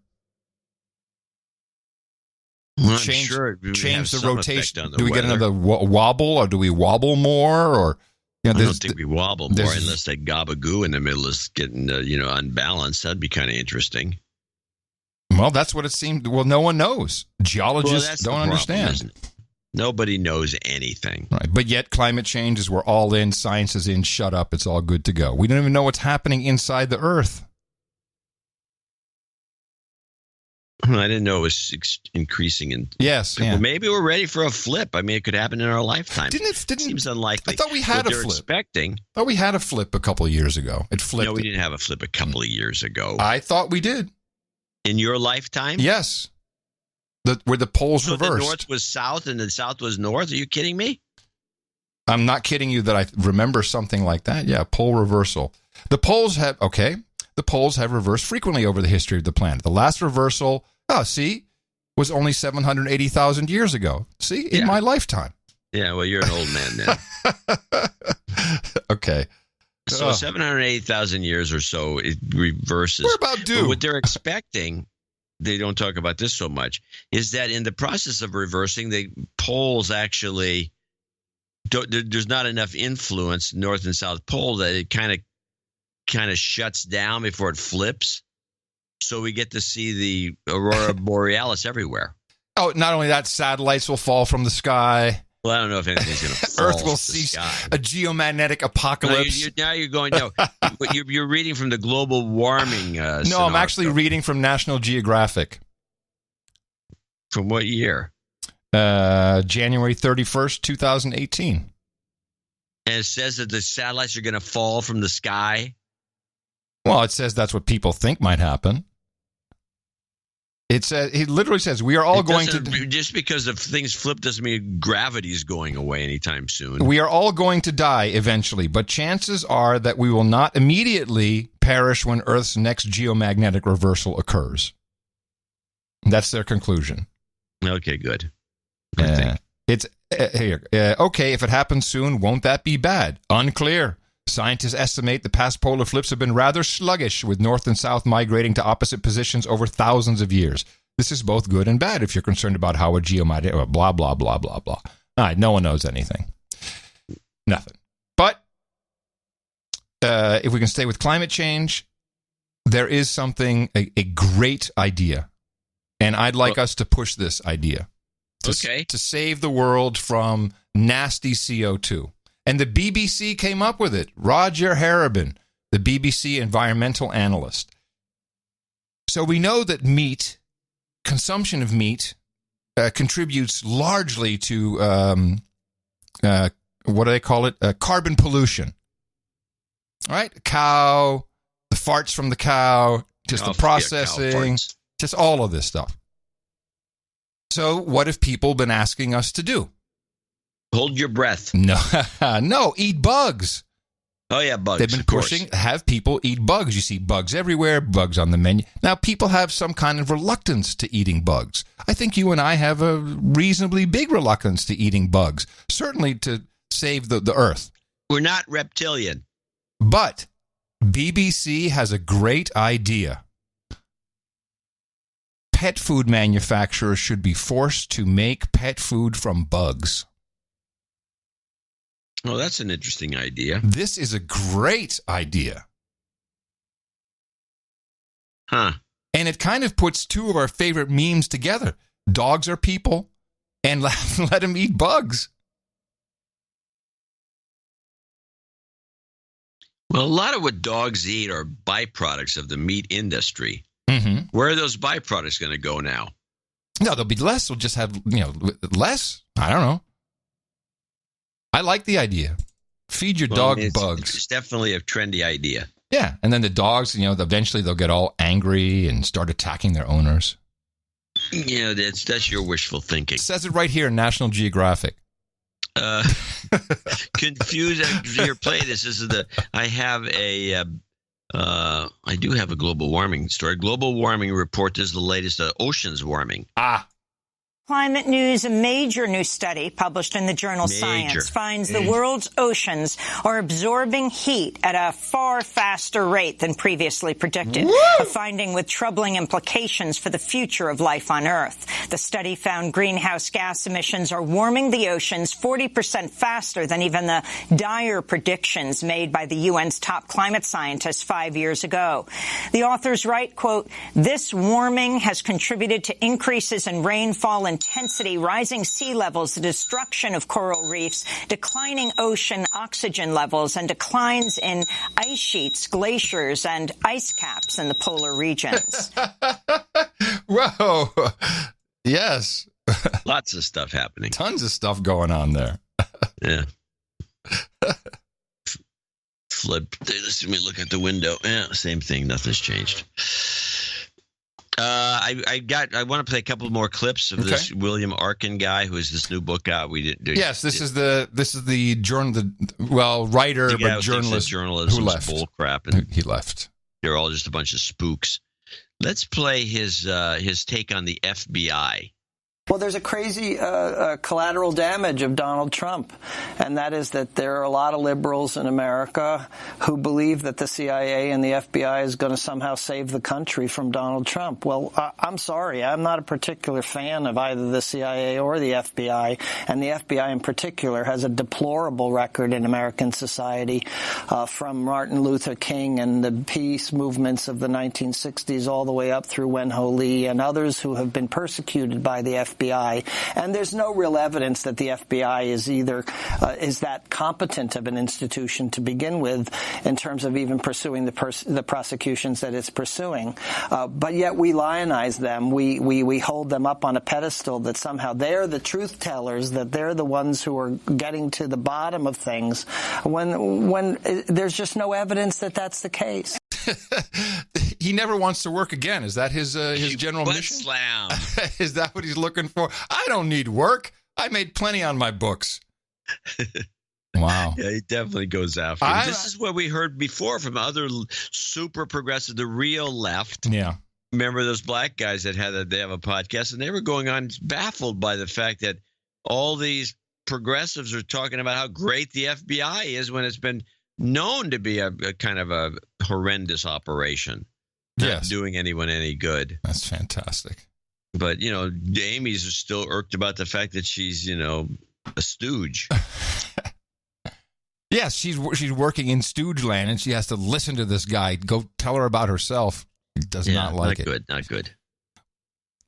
Well, change the rotation. Do we get another wobble, or do we wobble more? Or I don't think we wobble more unless they gabagoo in the middle is getting unbalanced. That'd be kind of interesting. Well, that's what it seemed. Well, no one knows. Geologists don't understand. Nobody knows anything. Right. But yet climate change is we're all in, science is in, shut up, it's all good to go. We don't even know what's happening inside the Earth. I didn't know it was increasing. Yes. Well, maybe we're ready for a flip. I mean, it could happen in our lifetime. Seems unlikely. I thought we had a flip. I thought we had a flip a couple of years ago. It flipped. No, we didn't have a flip a couple of years ago. I thought we did. In your lifetime? Yes. Where the poles reversed. The north was south and the south was north? Are you kidding me? I'm not kidding you that I remember something like that. Yeah, pole reversal. The poles have reversed frequently over the history of the planet. The last reversal, was only 780,000 years ago. In my lifetime. Yeah, well, you're an old man then. Okay. So 780,000 years or so, it reverses. We're about due. But what they're expecting, they don't talk about this so much, is that in the process of reversing, the poles actually, there's not enough influence, north and south pole, that it kind of shuts down before it flips. So we get to see the aurora borealis everywhere. Oh, not only that, satellites will fall from the sky. Well, I don't know if anything's going to fall. Earth will see a geomagnetic apocalypse. Now you're going, you're reading from the global warming. No, I'm actually reading from National Geographic. From what year? January 31st, 2018. And it says that the satellites are going to fall from the sky? Well, it says that's what people think might happen. It literally says we are all going to... Just because if things flip doesn't mean gravity is going away anytime soon. We are all going to die eventually, but chances are that we will not immediately perish when Earth's next geomagnetic reversal occurs. That's their conclusion. Okay, good. It's okay, if it happens soon, won't that be bad? Unclear. Scientists estimate the past polar flips have been rather sluggish, with north and south migrating to opposite positions over thousands of years. This is both good and bad if you're concerned about how a geomagnetic... Blah, blah, blah, blah, blah. All right, no one knows anything. Nothing. But if we can stay with climate change, there is something, a great idea. And I'd like us to push this idea. to save the world from nasty CO2. And the BBC came up with it. Roger Harabin, the BBC environmental analyst. So we know that consumption of meat, contributes largely to, what do they call it? Carbon pollution. All right? Cow, the farts from the cow, just the processing, just all of this stuff. So what have people been asking us to do? Hold your breath. No, eat bugs. Oh, yeah, bugs. They've been pushing, have people eat bugs. You see bugs everywhere, bugs on the menu. Now, people have some kind of reluctance to eating bugs. I think you and I have a reasonably big reluctance to eating bugs, certainly to save the earth. We're not reptilian. But BBC has a great idea. Pet food manufacturers should be forced to make pet food from bugs. Oh, that's an interesting idea. This is a great idea. Huh. And it kind of puts two of our favorite memes together. Dogs are people, and let them eat bugs. Well, a lot of what dogs eat are byproducts of the meat industry. Mm-hmm. Where are those byproducts going to go now? No, there'll be less. We'll just have, less. I don't know. I like the idea. Feed your dog bugs. It's definitely a trendy idea. Yeah, and then the dogs, eventually they'll get all angry and start attacking their owners. Yeah, that's your wishful thinking. It says it right here in National Geographic. Confused. Here, play this. This is I have I do have a global warming story. Global warming report. This is the latest oceans warming. Climate News, a major new study published in the journal Science finds the world's oceans are absorbing heat at a far faster rate than previously predicted, a finding with troubling implications for the future of life on Earth. The study found greenhouse gas emissions are warming the oceans 40% faster than even the dire predictions made by the UN's top climate scientists 5 years ago. The authors write, quote, "This warming has contributed to increases in rainfall intensity, rising sea levels, the destruction of coral reefs, declining ocean oxygen levels, and declines in ice sheets, glaciers, and ice caps in the polar regions." Whoa. Yes. Lots of stuff happening. Tons of stuff going on there. Yeah. Flip. Let me look at the window. Yeah, same thing. Nothing's changed. I want to play a couple more clips of this William Arkin guy who has this new book out. We didn't do. Yes, this is the writer but journalist who left. Bull crap, and he left. They're all just a bunch of spooks. Let's play his take on the FBI. Well, there's a crazy collateral damage of Donald Trump, and that is that there are a lot of liberals in America who believe that the CIA and the FBI is going to somehow save the country from Donald Trump. Well, I'm sorry. I'm not a particular fan of either the CIA or the FBI, and the FBI in particular has a deplorable record in American society from Martin Luther King and the peace movements of the 1960s all the way up through Wen Ho Lee and others who have been persecuted by the FBI. And there's no real evidence that the FBI is either is that competent of an institution to begin with in terms of even pursuing the prosecutions that it's pursuing. But yet we lionize them. We hold them up on a pedestal that somehow they're the truth tellers, that they're the ones who are getting to the bottom of things when there's just no evidence that that's the case. He never wants to work again. Is that his general mission? Slam. Is that what he's looking for? I don't need work. I made plenty on my books. Wow. Yeah, he definitely goes after him. This is what we heard before from other super progressive, the real left. Yeah. Remember those black guys that they have a podcast, and they were going on baffled by the fact that all these progressives are talking about how great the FBI is when it's been known to be a kind of a horrendous operation, not doing anyone any good. That's fantastic. But, Amy's still irked about the fact that she's, a stooge. Yes, she's working in stooge land, and she has to listen to this guy. Go tell her about herself. He does not like it. Not good.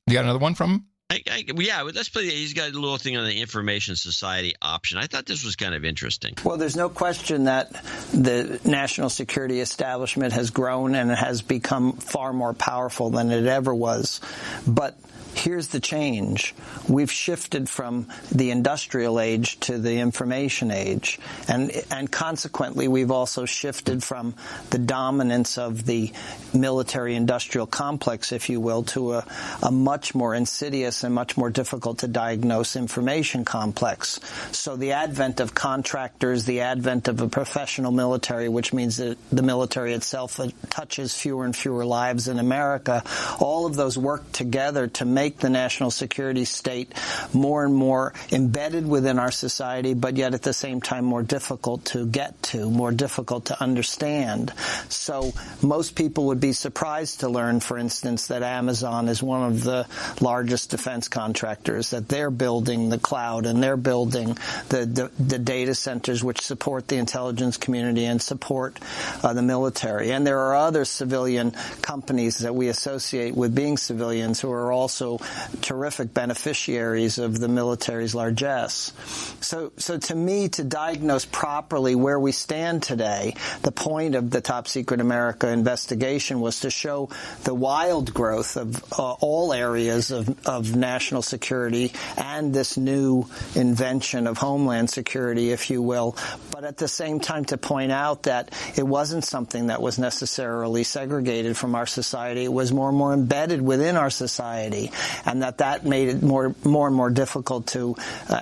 You got another one from him? Let's play. He's got a little thing on the Information Society option. I thought this was kind of interesting. Well, there's no question that the national security establishment has grown and it has become far more powerful than it ever was. But here's the change. We've shifted from the industrial age to the information age. And consequently, we've also shifted from the dominance of the military-industrial complex, if you will, to a much more insidious and much more difficult to diagnose information complex. So the advent of contractors, the advent of a professional military, which means that the military itself touches fewer and fewer lives in America, all of those work together to make the national security state more and more embedded within our society, but yet at the same time more difficult to get to, more difficult to understand. So most people would be surprised to learn, for instance, that Amazon is one of the largest defense contractors, that they're building the cloud and they're building the data centers which support the intelligence community and support the military. And there are other civilian companies that we associate with being civilians who are also terrific beneficiaries of the military's largesse. So to me, to diagnose properly where we stand today, the point of the Top Secret America investigation was to show the wild growth of all areas of national security and this new invention of homeland security, if you will, but at the same time to point out that it wasn't something that was necessarily segregated from our society. It was more and more embedded within our society, and that made it more and more difficult to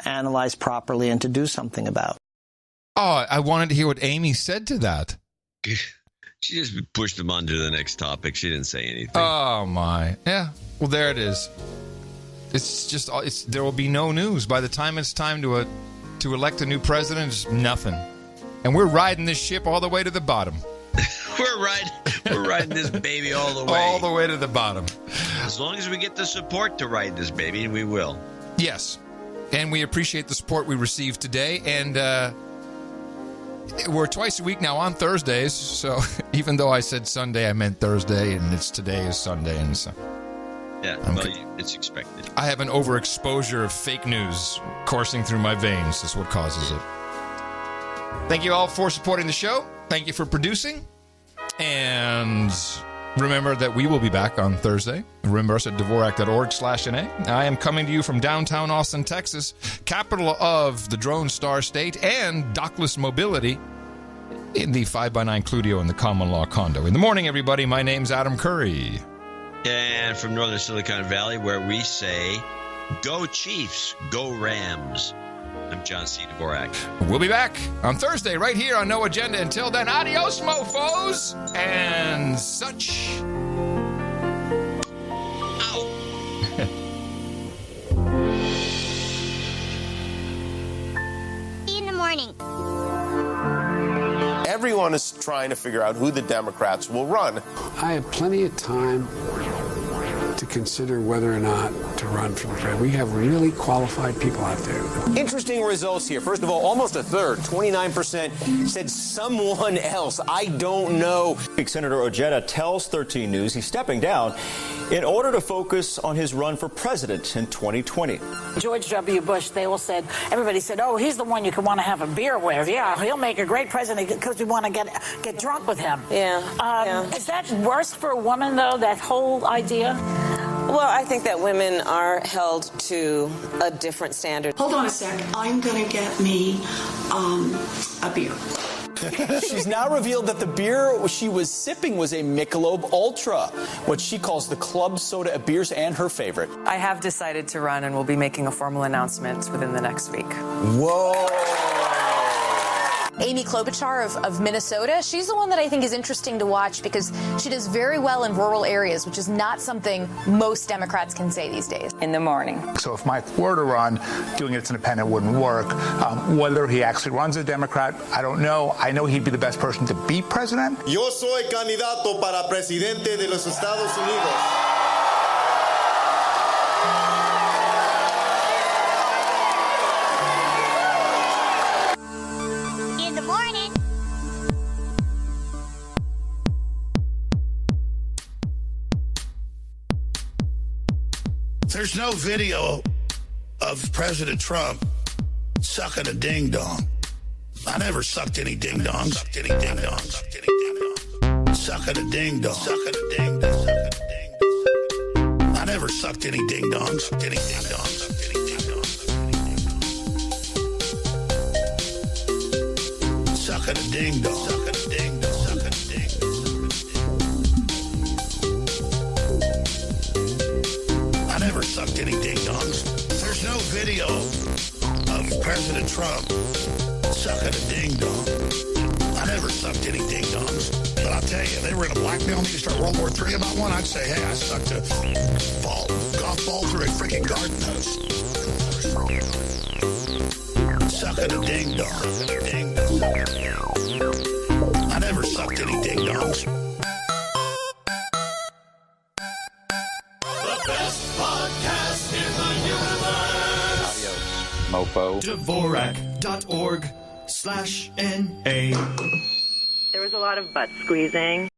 analyze properly and to do something about. Oh, I wanted to hear what Amy said to that. She just pushed him on to the next topic. She didn't say anything. Oh, my. Yeah. Well, there it is. There will be no news. By the time it's time to elect a new president, it's nothing. And we're riding this ship all the way to the bottom. We're riding this baby all the way. All the way to the bottom. As long as we get the support to ride this baby, we will. Yes. And we appreciate the support we received today. And we're twice a week now on Thursdays. So even though I said Sunday, I meant Thursday. And today is Sunday. And so. Yeah, it's expected. I have an overexposure of fake news coursing through my veins. That's what causes it. Thank you all for supporting the show. Thank you for producing. And remember that we will be back on Thursday. Remember us at Dvorak.org/NA. I am coming to you from downtown Austin, Texas, capital of the Drone Star State and dockless mobility in the 5x9 Cludio in the common law condo. In the morning, everybody, my name's Adam Curry. And from Northern Silicon Valley, where we say, go Chiefs, go Rams. I'm John C. Dvorak. We'll be back on Thursday right here on No Agenda. Until then, adios, mofos, and such. Ow. In the morning. Everyone is trying to figure out who the Democrats will run. I have plenty of time to consider whether or not to run for the president. We have really qualified people out there. Interesting results here. First of all, almost a third, 29%, said someone else. I don't know. Senator Ojeda tells 13 News he's stepping down in order to focus on his run for president in 2020. George W. Bush, everybody said, oh, he's the one you could want to have a beer with. Yeah, he'll make a great president because we want to get drunk with him. Yeah. Is that worse for a woman, though, that whole idea? Well, I think that women are held to a different standard. Hold on a sec. I'm going to get me a beer. She's now revealed that the beer she was sipping was a Michelob Ultra, what she calls the club soda of beers and her favorite. I have decided to run and will be making a formal announcement within the next week. Whoa. Amy Klobuchar of Minnesota, she's the one that I think is interesting to watch because she does very well in rural areas, which is not something most Democrats can say these days. In the morning. So if Mike were to run, doing it as an independent wouldn't work. Whether he actually runs as a Democrat, I don't know. I know he'd be the best person to be president. Yo soy candidato para presidente de los Estados Unidos. There's no video of President Trump sucking a ding-dong. I never sucked any ding-dongs. Sucking a ding-dong. Sucking a ding-dong. I never sucked any ding-dongs. Sucking a ding-dong. I never sucked any ding-dongs. There's no video of President Trump sucking a ding-dong. I never sucked any ding-dongs. But I'll tell you, they were going to blackmail me to start World War III about one. I'd say, hey, I sucked a golf ball through a freaking garden hose. Sucking a ding-dong. I never sucked any ding-dongs. The best podcast in the universe. Mofo. Dvorak.org/NA. There was a lot of butt squeezing.